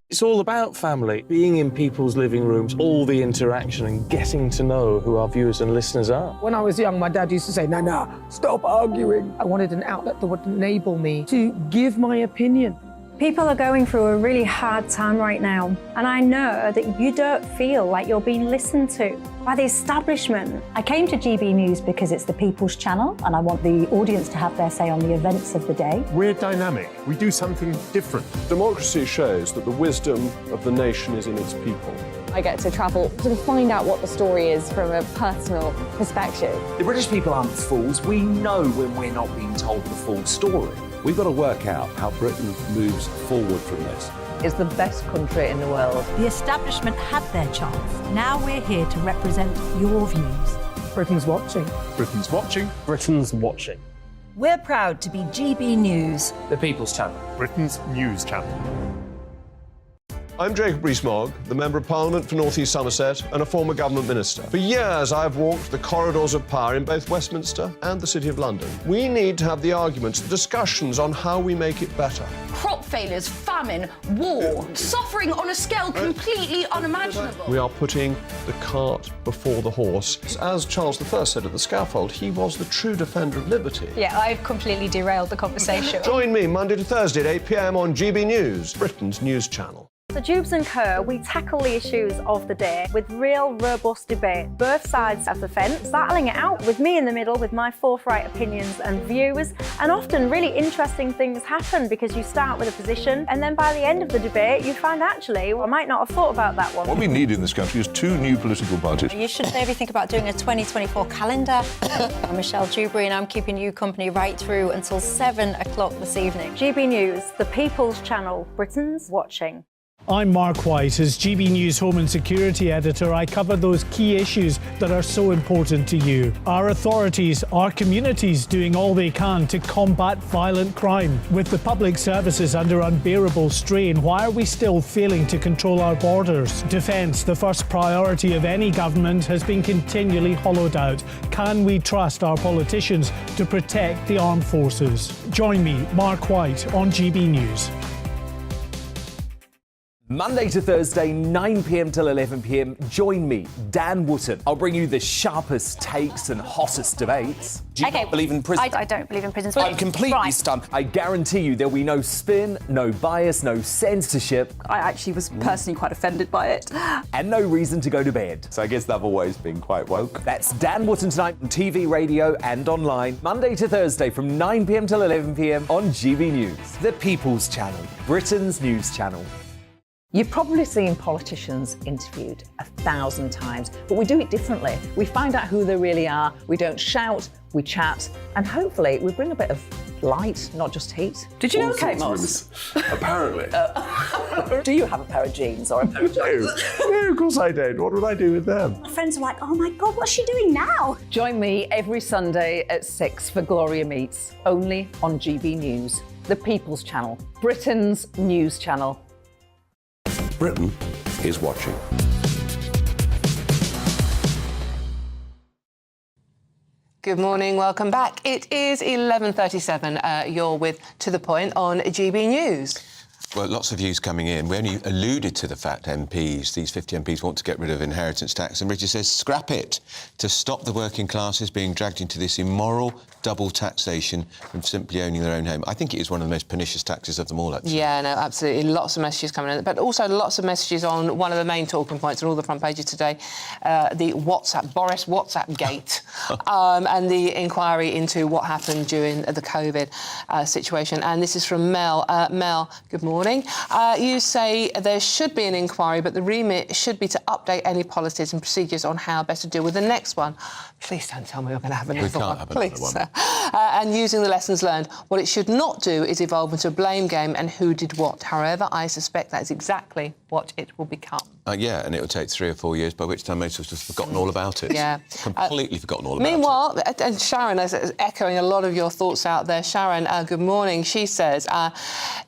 It's all about family, being in people's living rooms, all the interaction and getting to know who our viewers and listeners are. When I was young, my dad used to say, Nana, stop arguing. I wanted an outlet that would enable me to give my opinion. People are going through a really hard time right now, and I know that you don't feel like you're being listened to by the establishment. I came to GB News because it's the People's Channel, and I want the audience to have their say on the events of the day. We're dynamic. We do something different. Democracy shows that the wisdom of the nation is in its people. I get to travel to find out what the story is from a personal perspective. The British people aren't fools. We know when we're not being told the full story. We've got to work out how Britain moves forward from this. It's the best country in the world. The establishment had their chance. Now we're here to represent your views. Britain's watching. Britain's watching. Britain's watching. We're proud to be GB News. The People's Channel. Britain's news channel. I'm Jacob Rees-Mogg, the Member of Parliament for North East Somerset and a former government minister. For years, I've walked the corridors of power in both Westminster and the City of London. We need to have the arguments, the discussions on how we make it better. Crop failures, famine, war, suffering on a scale completely unimaginable. We are putting the cart before the horse. As Charles I said at the scaffold, he was the true defender of liberty. Yeah, I've completely derailed the conversation. Join me Monday to Thursday at 8 p.m. on GB News, Britain's news channel. So Dubes & Co, we tackle the issues of the day with real robust debate, both sides of the fence, battling it out with me in the middle with my forthright opinions and views. And often really interesting things happen because you start with a position and then by the end of the debate you find actually, well, I might not have thought about that one. What we need in this country is 2 new political parties. You should maybe think about doing a 2024 calendar. I'm Michelle Dewberry and I'm keeping you company right through until 7 o'clock this evening. GB News, the People's Channel, Britain's watching. I'm Mark White. As GB News Home and Security Editor, I cover those key issues that are so important to you. Our authorities, our communities doing all they can to combat violent crime. With the public services under unbearable strain, why are we still failing to control our borders? Defence, the first priority of any government, has been continually hollowed out. Can we trust our politicians to protect the armed forces? Join me, Mark White, on GB News. Monday to Thursday, 9 p.m. till 11 p.m. Join me, Dan Wootton. I'll bring you the sharpest takes and hottest debates. Do you not believe in prison? I don't believe in prisons. I'm completely stunned. I guarantee you there'll be no spin, no bias, no censorship. I actually was personally quite offended by it. And no reason to go to bed. So I guess they've always been quite woke. That's Dan Wootton tonight on TV, radio and online. Monday to Thursday from 9 p.m. till 11 p.m. on GB News. The People's Channel, Britain's news channel. You've probably seen politicians interviewed 1,000 times, but we do it differently. We find out who they really are, we don't shout, we chat, and hopefully we bring a bit of light, not just heat. Did you know Kate Moss? Apparently. Do you have a pair of jeans or a pair of jeans? No, of course I don't. What would I do with them? My friends are like, oh my God, what's she doing now? Join me every Sunday at 6 for Gloria Meets, only on GB News, the People's Channel, Britain's news channel. Britain is watching. Good morning, welcome back. It is 11:37. You're with To The Point on GB News. Well, lots of views coming in. We only alluded to the fact these 50 MPs want to get rid of inheritance tax, and Richard says scrap it to stop the working classes being dragged into this immoral double taxation from simply owning their own home. I think it is one of the most pernicious taxes of them all, actually. Yeah, no, absolutely. Lots of messages coming in, but also lots of messages on one of the main talking points on all the front pages today, the Boris WhatsApp gate, and the inquiry into what happened during the COVID situation. And this is from Mel. Mel, good morning. You say there should be an inquiry, but the remit should be to update any policies and procedures on how best to deal with the next one. Please don't tell me we're going to have another one. Please. And using the lessons learned. What it should not do is evolve into a blame game and who did what. However, I suspect that is exactly what it will become. Yeah, and it will take 3 or 4 years, by which time most of us have forgotten all about it. Yeah. Completely forgotten all about it. Meanwhile, and Sharon is echoing a lot of your thoughts out there. Sharon, good morning. She says,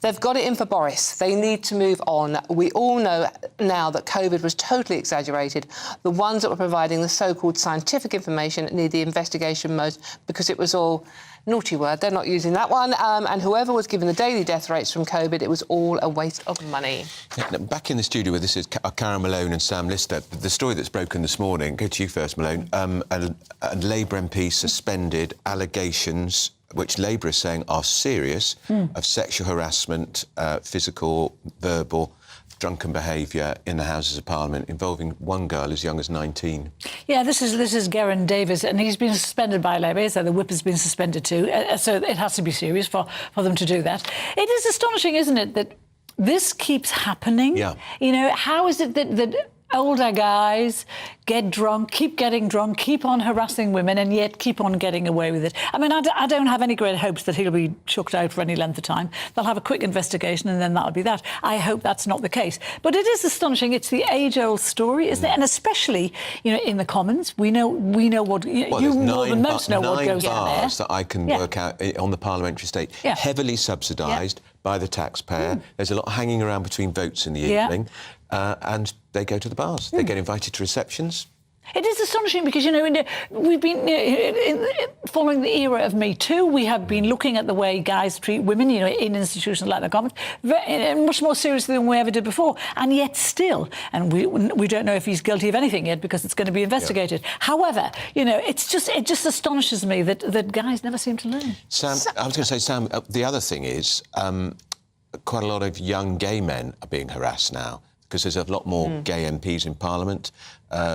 they've got it in for Boris. They need to move on. We all know now that COVID was totally exaggerated. The ones that were providing the so-called scientific information need the investigation most because it was all... naughty word, they're not using that one. And whoever was given the daily death rates from COVID, it was all a waste of money. Yeah, back in the studio with this is Karen Malone and Sam Lister. The story that's broken this morning, go to you first, Malone. A Labour MP suspended allegations, which Labour is saying are serious, of sexual harassment, physical, verbal, drunken behaviour in the Houses of Parliament involving one girl as young as 19. Yeah, this is Geraint Davies, and he's been suspended by Labour, so the whip has been suspended too, so it has to be serious for them to do that. It is astonishing, isn't it, that this keeps happening? Yeah. You know, how is it that older guys get drunk, keep getting drunk, keep on harassing women, and yet keep on getting away with it? I mean, I don't have any great hopes that he'll be chucked out for any length of time. They'll have a quick investigation and then that'll be that. I hope that's not the case. But it is astonishing. It's the age-old story, isn't it? And especially, you know, in the Commons, we know what... you more than most know what goes on there. 9 bars that I can work out on the parliamentary state. Yeah. Heavily subsidised by the taxpayer. There's a lot hanging around between votes in the evening. And they go to the bars. They get invited to receptions. It is astonishing because, you know, we've been following the era of Me Too. We have been looking at the way guys treat women, you know, in institutions like the Commons, much more seriously than we ever did before. And yet still, and we don't know if he's guilty of anything yet because it's going to be investigated. Yeah. However, you know, it just astonishes me that guys never seem to learn. Sam, I was going to say, Sam, the other thing is quite a lot of young gay men are being harassed now, because there's a lot more gay MPs in Parliament.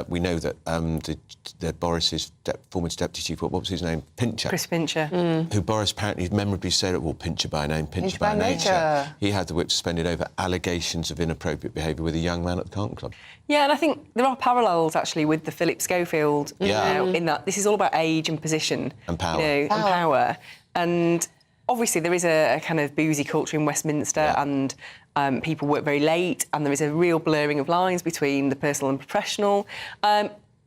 We know that Boris's former Deputy Chief, what was his name? Pincher. Chris Pincher. Who Boris apparently memorably said, well, Pincher by name, Pincher by nature. He had the whip suspended over allegations of inappropriate behaviour with a young man at the Carlton Club. Yeah, and I think there are parallels, actually, with the Philip Schofield, you know, in that this is all about age and position. And power. You know, and power. And obviously there is a kind of boozy culture in Westminster, and People work very late, and there is a real blurring of lines between the personal and professional.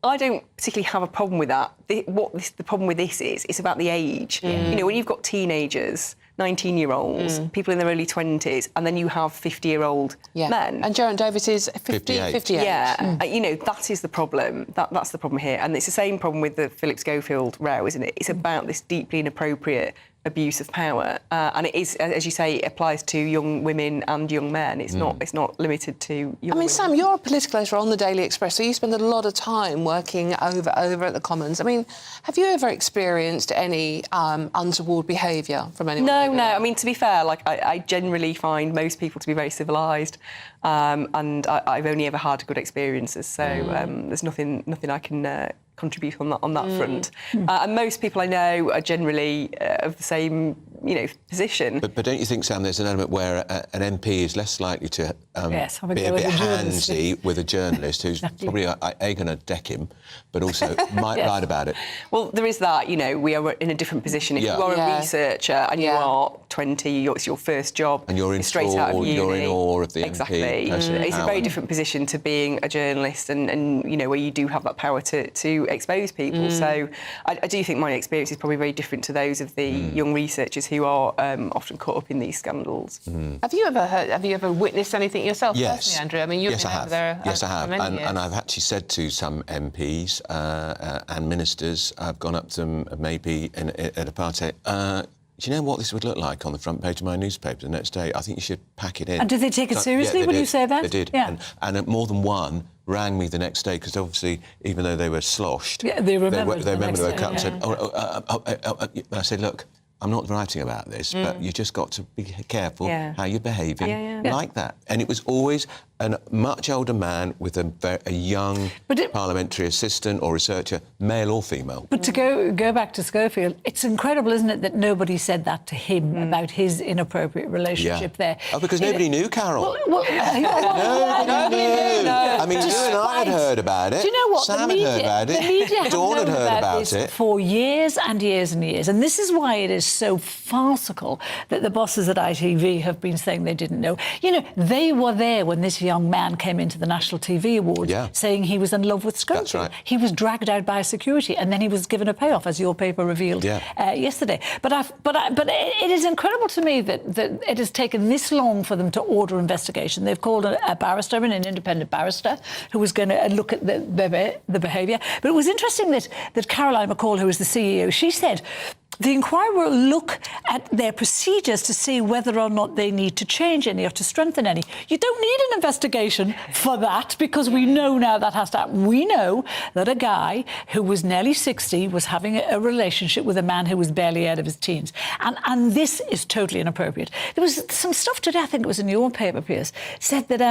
I don't particularly have a problem with that. The problem with this is, it's about the age. You know, when you've got teenagers, 19-year-olds, people in their early 20s, and then you have 50-year-old men. And Geraint Davis is 58. Yeah, you know, that is the problem. That's the problem here. And it's the same problem with the Philip Schofield row, isn't it? It's about this deeply inappropriate abuse of power, and it is, as you say, it applies to young women and young men. It's not limited to young women. Sam, you're a political editor on the Daily Express, so you spend a lot of time working over at the Commons. I mean, have you ever experienced any untoward behaviour from anyone? No. I mean, to be fair, like I generally find most people to be very civilised, and I've only ever had good experiences. So there's nothing I can contribute on that front. And most people I know are generally of the same, you know, position. But don't you think, Sam, there's an element where an MP is less likely to be a bit handsy with a journalist who's probably going to deck him, but also might write about it? Well, there is that. You know, we are in a different position. If you are a researcher and you are 20, it's your first job, and you're in straight out of uni. You're in awe of the exactly. MP. It's a very different position to being a journalist, and you know, where you do have that power to expose people. So I do think my experience is probably very different to those of the young researchers who are often caught up in these scandals. Have you ever witnessed anything yourself, personally, Andrew? I mean, you've been over there. Yes, I have. For many years. And I've actually said to some MPs and ministers, I've gone up to them maybe at a party, do you know what this would look like on the front page of my newspaper the next day? I think you should pack it in. And did they take it seriously when you say that? They did. Yeah. And more than one rang me the next day, because obviously, even though they were sloshed, they remembered they woke up and said, I said, look, I'm not writing about this, but you just got to be careful how you're behaving like that. And it was always a much older man with a young parliamentary assistant or researcher, male or female. But to go back to Schofield, it's incredible, isn't it, that nobody said that to him about his inappropriate relationship there. Oh, because nobody knew, Carol. Nobody knew. I mean, you and I had heard about it. Do you know what? Sam had heard about it. The media have Dawn known had heard about this it for years and years and years. And this is why it is so farcical that the bosses at ITV have been saying they didn't know. You know, they were there when this young man came into the National TV Awards saying he was in love with Schofield. That's right. He was dragged out by security, and then he was given a payoff, as your paper revealed yesterday. But it is incredible to me that it has taken this long for them to order investigation. They've called a barrister, an independent barrister, who was going to look at the behaviour. But it was interesting that Caroline McCall, who was the CEO, she said the inquiry will look at their procedures to see whether or not they need to change any or to strengthen any. You don't need an investigation for that, because we know now that has to happen. We know that a guy who was nearly 60 was having a relationship with a man who was barely out of his teens. And this is totally inappropriate. There was some stuff today, I think it was in your paper, Piers, said that,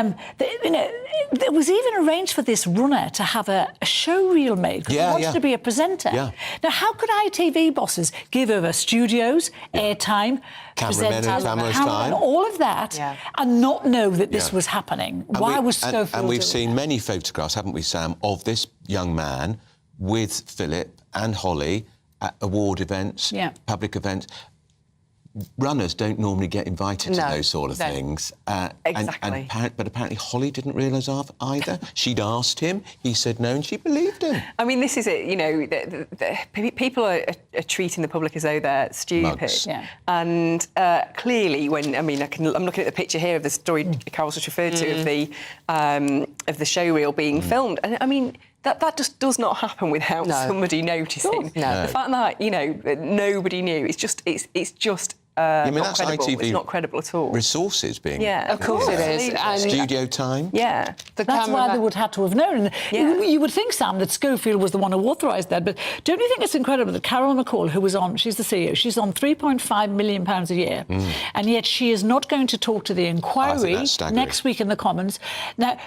you know, there was even arranged for this runner to have a show reel made, because he wanted to be a presenter. Now, how could ITV bosses give over studios, airtime, cameramen and cameras time, all of that, and not know that this was happening? Why was Schofield And we've doing seen many photographs, haven't we, Sam, of this young man with Philip and Holly at award events, public events. Runners don't normally get invited to those sort of things. Exactly. But apparently Holly didn't realise either. She'd asked him, he said no, and she believed him. I mean, this is it, you know, people are treating the public as though they're stupid. Mugs. And clearly, when, I mean, I'm looking at the picture here of the story Carol's just referred to of the show reel being filmed. And I mean, that just does not happen without somebody noticing. The fact that, you know, nobody knew, it's just I mean, that's credible. ITV It's not credible at all. Resources being... of course it is. And studio time. That's why they would have to have known. You would think, Sam, that Schofield was the one who authorised that, but don't you think it's incredible that Carol McCall, who was on, she's the CEO, she's on £3.5 million a year, and yet she is not going to talk to the inquiry next week in the Commons. Now,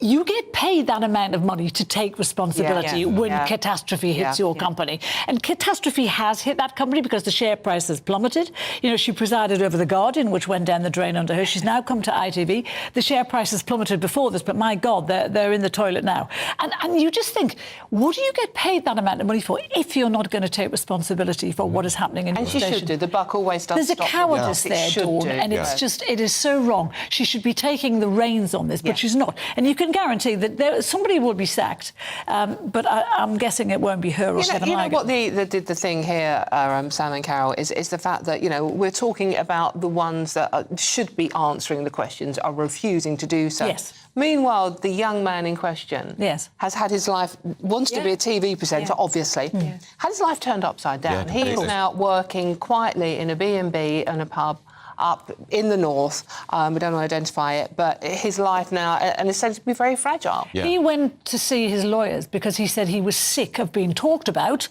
you get paid that amount of money to take responsibility when catastrophe hits your company. And catastrophe has hit that company because the share price has plummeted. You know, she presided over The Guardian, which went down the drain under her. She's now come to ITV. The share price has plummeted before this, but my God, they're in the toilet now. And you just think, what do you get paid that amount of money for if you're not going to take responsibility for what is happening in your station? And she should do. The buck always does. There's a cowardice there, Dawn, and it's just, it is so wrong. She should be taking the reins on this, but she's not. And you can guarantee that somebody will be sacked, but I'm guessing it won't be her or Kevin Ligon. What the thing here, Sam and Carol, is the fact that, you know, we're talking about the ones that should be answering the questions are refusing to do so. Yes. Meanwhile, the young man in question has had his life, wants to be a TV presenter, obviously, had his life turned upside down. He is now working quietly in a B&B and a pub up in the north. We don't want to identify it, but his life now, and it's said to be very fragile. He went to see his lawyers because he said he was sick of being talked about.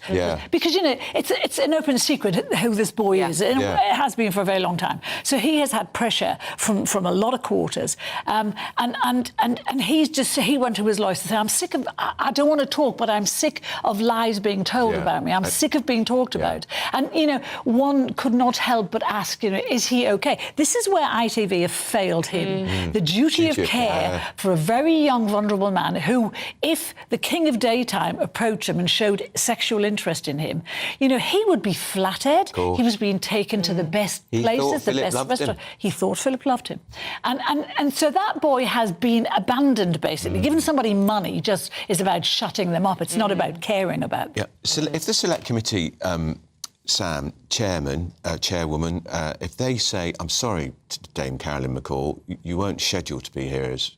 Because, you know, it's an open secret who this boy is. And it has been for a very long time. So he has had pressure from a lot of quarters. And he went to his lawyers to say, I'm sick of, I don't want to talk, but I'm sick of lies being told about me. I'm sick of being talked about. And, you know, one could not help but ask, you know, is he okay? This is where ITV have failed him. The duty of care for a very young, vulnerable man who, if the king of daytime approached him and showed sexual interest in him, you know, he would be flattered. He was being taken to the best places, the best restaurants. He thought Philip loved him. And so that boy has been abandoned, basically. Giving somebody money just is about shutting them up. It's not about caring about them. So if the Select Committee... Sam, chairwoman, if they say, I'm sorry, Dame Carolyn McCall, you weren't scheduled to be here as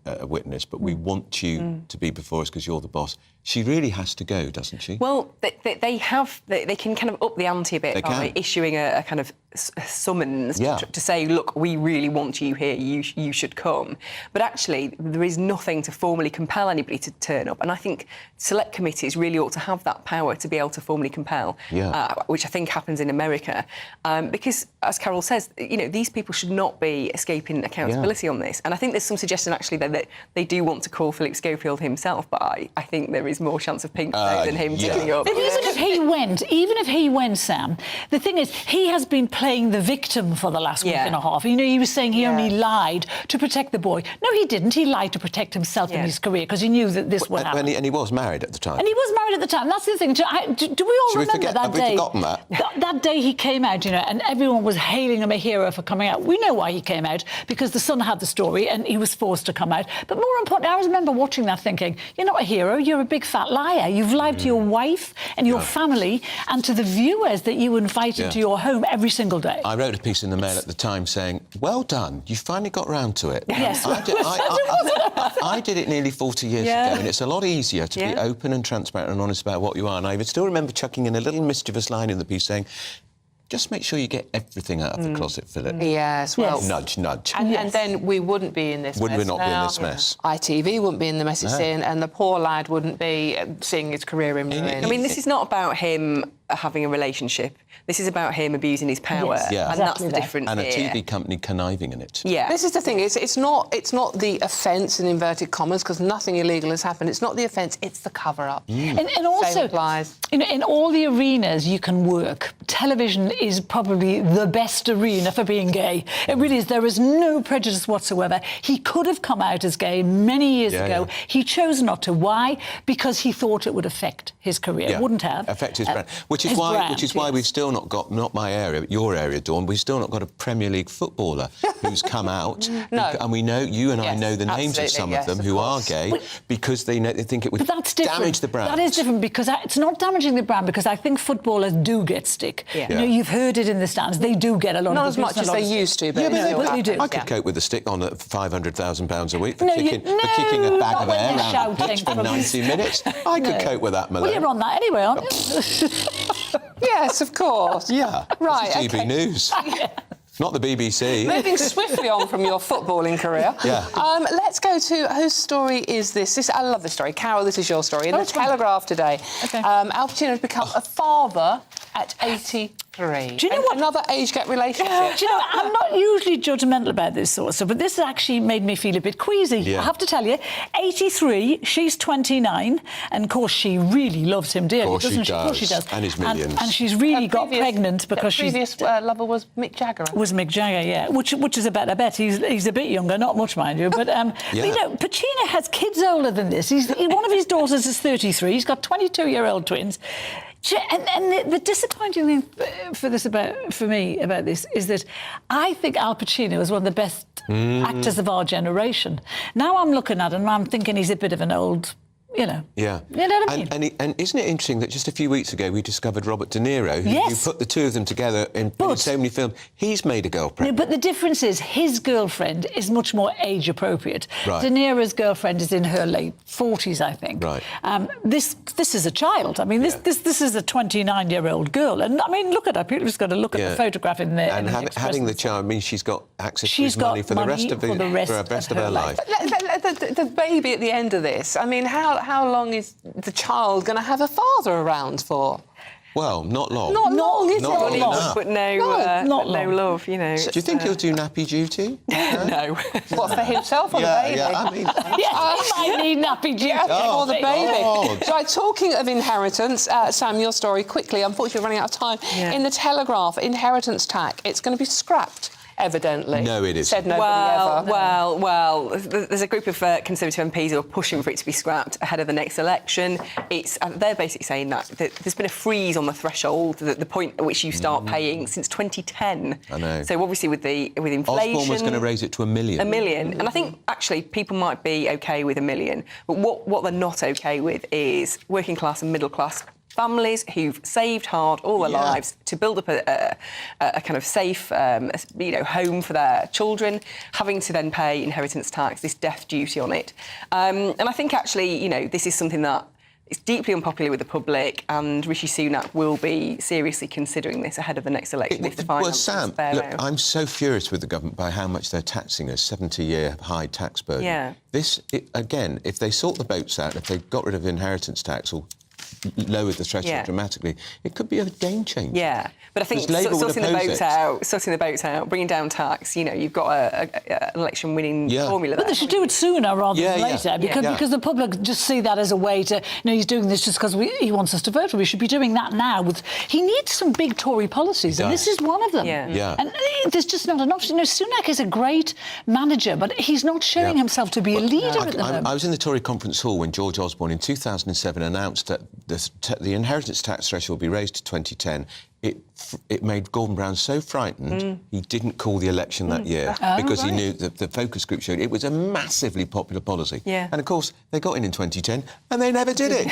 a witness, but we want you to be before us because you're the boss. She really has to go, doesn't she? Well, they can kind of up the ante a bit by issuing a kind of summons to say, look, we really want you here, you should come. But actually, there is nothing to formally compel anybody to turn up. And I think select committees really ought to have that power to be able to formally compel, which I think happens in America. Because, as Carol says, you know, these people should not be escaping accountability on this. And I think there's some suggestion, actually, that they do want to call Philip Schofield himself, but I think there is more chance of pink than him turning up. But even if he went, Sam, the thing is, he has been playing the victim for the last week and a half. You know, he was saying he only lied to protect the boy. No, he didn't. He lied to protect himself and his career because he knew that this would happen. And he was married at the time. And he was married at the time. That's the thing. Do we all remember that day? Have we forgotten that? That day he came out, you know, and everyone was hailing him a hero for coming out. We know why he came out, because the Sun had the story and he was forced to come out. But more importantly, I remember watching that thinking, you're not a hero, you're a big fat liar. You've lied to your wife and your family and to the viewers that you invited to your home every single day. I wrote a piece in the Mail at the time saying, well done, you finally got round to it. Yes. I did it nearly 40 years ago, and it's a lot easier to be open and transparent and honest about what you are. And I still remember chucking in a little mischievous line in the piece saying, just make sure you get everything out of the closet, Philip. Yes, well... Nudge, nudge. And then we wouldn't be in this mess. Would we not be in this mess? ITV wouldn't be in the mess it's in, and the poor lad wouldn't be seeing his career in ruin. I mean, this is not about him having a relationship. This is about him abusing his power, and that's the difference and here. a TV company conniving in it. Yeah. This is the thing. It's not the offence in inverted commas, because nothing illegal has happened. It's not the offence. It's the cover-up. And also, same applies. You know, in all the arenas you can work, television is probably the best arena for being gay. It really is. There is no prejudice whatsoever. He could have come out as gay many years ago. He chose not to. Why? Because he thought it would affect his career. It wouldn't have. Affect his brand. Which is why we've still not got, not my area, but your area, Dawn, we've still not got a Premier League footballer who's come out. And we know, you and I know the names of some of them who are gay because they think it would damage the brand. That is different, because it's not damaging the brand, because I think footballers do get stick. You know, you've heard it in the stands. They do get a lot of Not as much as they used to, but they do. I could cope with a stick on at £500,000 a week for kicking a bag of air around the pitch for 90 minutes. I could cope with that, Malone. Well, you're on that anyway, aren't you? Yes, of course. Yeah. Right, this is GBNews. Not the BBC. Moving swiftly on from your footballing career. Let's go to whose story is this? I love this story. Carol, this is your story. In the Telegraph today, Al Pacino has become a father at 83. Do you know what? Another age gap relationship. Do you know, I'm not usually judgmental about this sort of stuff, but this has actually made me feel a bit queasy. Yeah. I have to tell you, 83, she's 29, and of course she really loves him dearly, doesn't she? Of course she does. And his millions. And she's really got pregnant because she's... previous lover was Mick Jagger. Was Mick Jagger, yeah. Which is a bet. I bet he's a bit younger, not much, mind you. But, Yeah. but you know, Pacino has kids older than this. One of his daughters is 33. He's got 22-year-old twins. And the disappointing thing for me about this is that I think Al Pacino is one of the best actors of our generation. Now I'm looking at him and I'm thinking he's a bit of an old, you know. Yeah. You know what I mean? And isn't it interesting that just a few weeks ago we discovered Robert De Niro, who Yes. you put the two of them together in so many films. He's made a girl No, pregnant. but the difference is his girlfriend is much more age appropriate. Right. De Niro's girlfriend is in her late 40s, I think. Right. This is a child. I mean, this is a 29-year-old girl, and I mean, look at her. People just got to look at the photograph in there. And having the child means she's got access to his money for the rest of her life. The baby at the end of this. I mean, how long is the child going to have a father around for? Well, not long. Not long, is it? Not long enough. But no love, you know. Do you think he'll do nappy duty? No. What, for himself or the baby? Yeah, I mean... Yes, he might need nappy duty. For the baby. God. Right, talking of inheritance, Sam, your story quickly. Unfortunately, we're running out of time. Yeah. In the Telegraph, inheritance tax, it's going to be scrapped. Evidently. No, it isn't. Said nobody ever. Well, there's a group of Conservative MPs who are pushing for it to be scrapped ahead of the next election. They're basically saying that there's been a freeze on the threshold, the point at which you start paying since 2010. I know. So obviously with inflation... Osborne was going to raise it to $1 million. $1 million. And I think, actually, people might be OK with $1 million. But what they're not OK with is working class and middle class families who've saved hard all their lives to build up a kind of safe, home for their children, having to then pay inheritance tax, this death duty on it. And I think, actually, you know, this is something that is deeply unpopular with the public, and Rishi Sunak will be seriously considering this ahead of the next election if the finances Sam, bear look, out. I'm so furious with the government by how much they're taxing us, 70-year high tax burden. Yeah. Again, if they sort the boats out, if they got rid of inheritance tax or lowered the threshold dramatically, it could be a game changer. Yeah, but I think sorting the boats out, bringing down tax, you know, you've got an election-winning formula there. But they should do it sooner rather than later, because the public just see that as a way to, you know, he's doing this just because he wants us to vote. We should be doing that now. He needs some big Tory policies, and this is one of them. And there's just not enough. You know, Sunak is a great manager, but he's not showing himself to be a leader at the moment. I was in the Tory conference hall when George Osborne in 2007 announced that the inheritance tax threshold will be raised to 2010. It made Gordon Brown so frightened he didn't call the election that year because he knew that the focus group showed it was a massively popular policy. Yeah. And of course they got in 2010 and they never did it.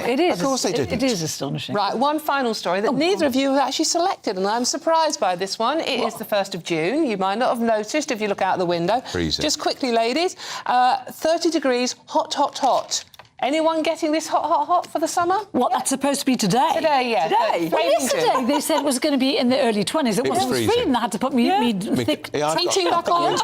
It is. Of course they didn't. It is astonishing. Right, one final story that neither of you have actually selected, and I'm surprised by this one. It is the 1st of June. You might not have noticed if you look out the window. Freezing. Just quickly, ladies, 30 degrees, hot, hot, hot. Anyone getting this hot, hot, hot for the summer? What, that's supposed to be today? Today, yeah. Today? Well, yesterday they said it was going to be in the early 20s. It wasn't freezing. I had to put me thick heating back on.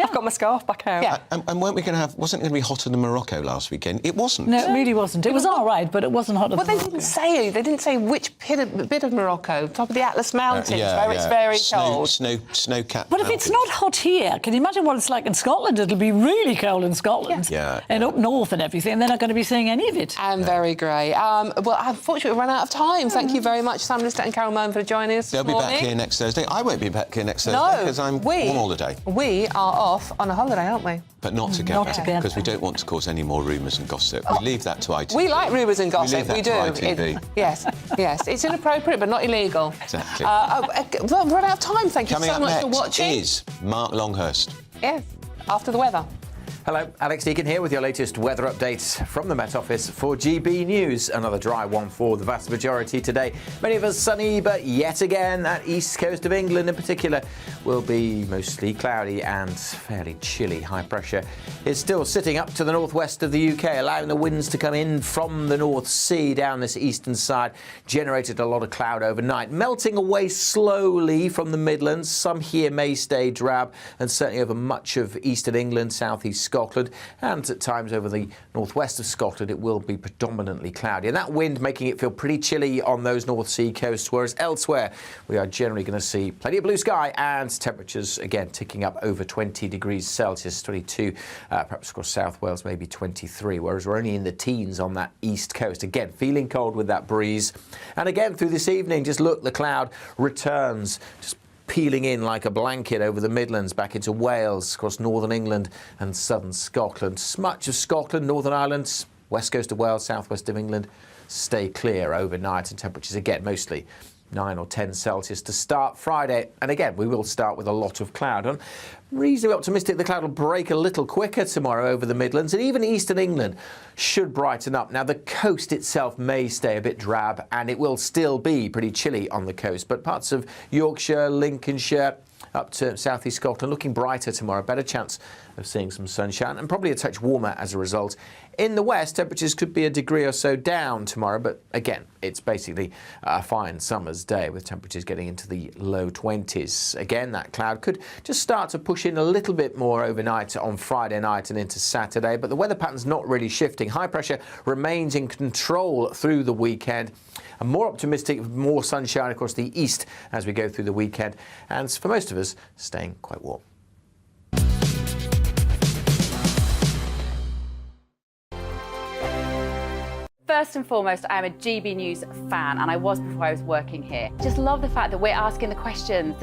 I've got my scarf back out. Yeah. And weren't we going to have... Wasn't it going to be hotter than Morocco last weekend? It wasn't. No, it really wasn't. It was all right, but it wasn't hotter than Morocco. They didn't say which bit of Morocco, top of the Atlas Mountains, where it's very cold. Snow-capped But if it's not hot here, can you imagine what it's like in Scotland? It'll be really cold in Scotland. And up north and everything, and they're not going to be seeing any of it. And very grey. Well, unfortunately, we've run out of time. Thank you very much, Sam Lister and Carol Moan, for joining us They'll this morning. be back here next Thursday. I won't be back here next Thursday because I'm on holiday. We are off on a holiday, aren't we? But not together, because we don't want to cause any more rumours and gossip. We leave that to ITV. We like rumours and gossip, we do. ITV. Yes. It's inappropriate, but not illegal. Exactly. Well, we've run out of time. Thank you so much for watching. Coming up next is Mark Longhurst. Yes, after the weather. Hello, Alex Deacon here with your latest weather updates from the Met Office for GB News. Another dry one for the vast majority today. Many of us sunny, but yet again, that east coast of England in particular will be mostly cloudy and fairly chilly. High pressure is still sitting up to the northwest of the UK, allowing the winds to come in from the North Sea down this eastern side. Generated a lot of cloud overnight, melting away slowly from the Midlands. Some here may stay drab, and certainly over much of eastern England, southeast Scotland, Scotland, and at times over the northwest of Scotland it will be predominantly cloudy. And that wind making it feel pretty chilly on those North Sea coasts, whereas elsewhere we are generally going to see plenty of blue sky and temperatures again ticking up over 20 degrees Celsius, 22 perhaps across South Wales, maybe 23, whereas we're only in the teens on that east coast. Again, feeling cold with that breeze. And again, through this evening, just look, the cloud returns, just peeling in like a blanket over the Midlands, back into Wales, across northern England and southern Scotland. Much of Scotland, Northern Ireland, west coast of Wales, southwest of England, stay clear overnight, and temperatures again mostly 9 or 10 Celsius to start Friday. And again, we will start with a lot of cloud. I'm reasonably optimistic the cloud will break a little quicker tomorrow over the Midlands, and even eastern England should brighten up. Now, the coast itself may stay a bit drab, and it will still be pretty chilly on the coast, but parts of Yorkshire, Lincolnshire, up to southeast Scotland looking brighter tomorrow. Better chance of seeing some sunshine, and probably a touch warmer as a result. In the west, temperatures could be a degree or so down tomorrow, but again, it's basically a fine summer's day with temperatures getting into the low 20s. Again, that cloud could just start to push in a little bit more overnight on Friday night and into Saturday, but the weather pattern's not really shifting. High pressure remains in control through the weekend. I'm more optimistic, more sunshine across the east as we go through the weekend, and for most of us, staying quite warm. First and foremost, I am a GB News fan, and I was before I was working here. Just love the fact that we're asking the questions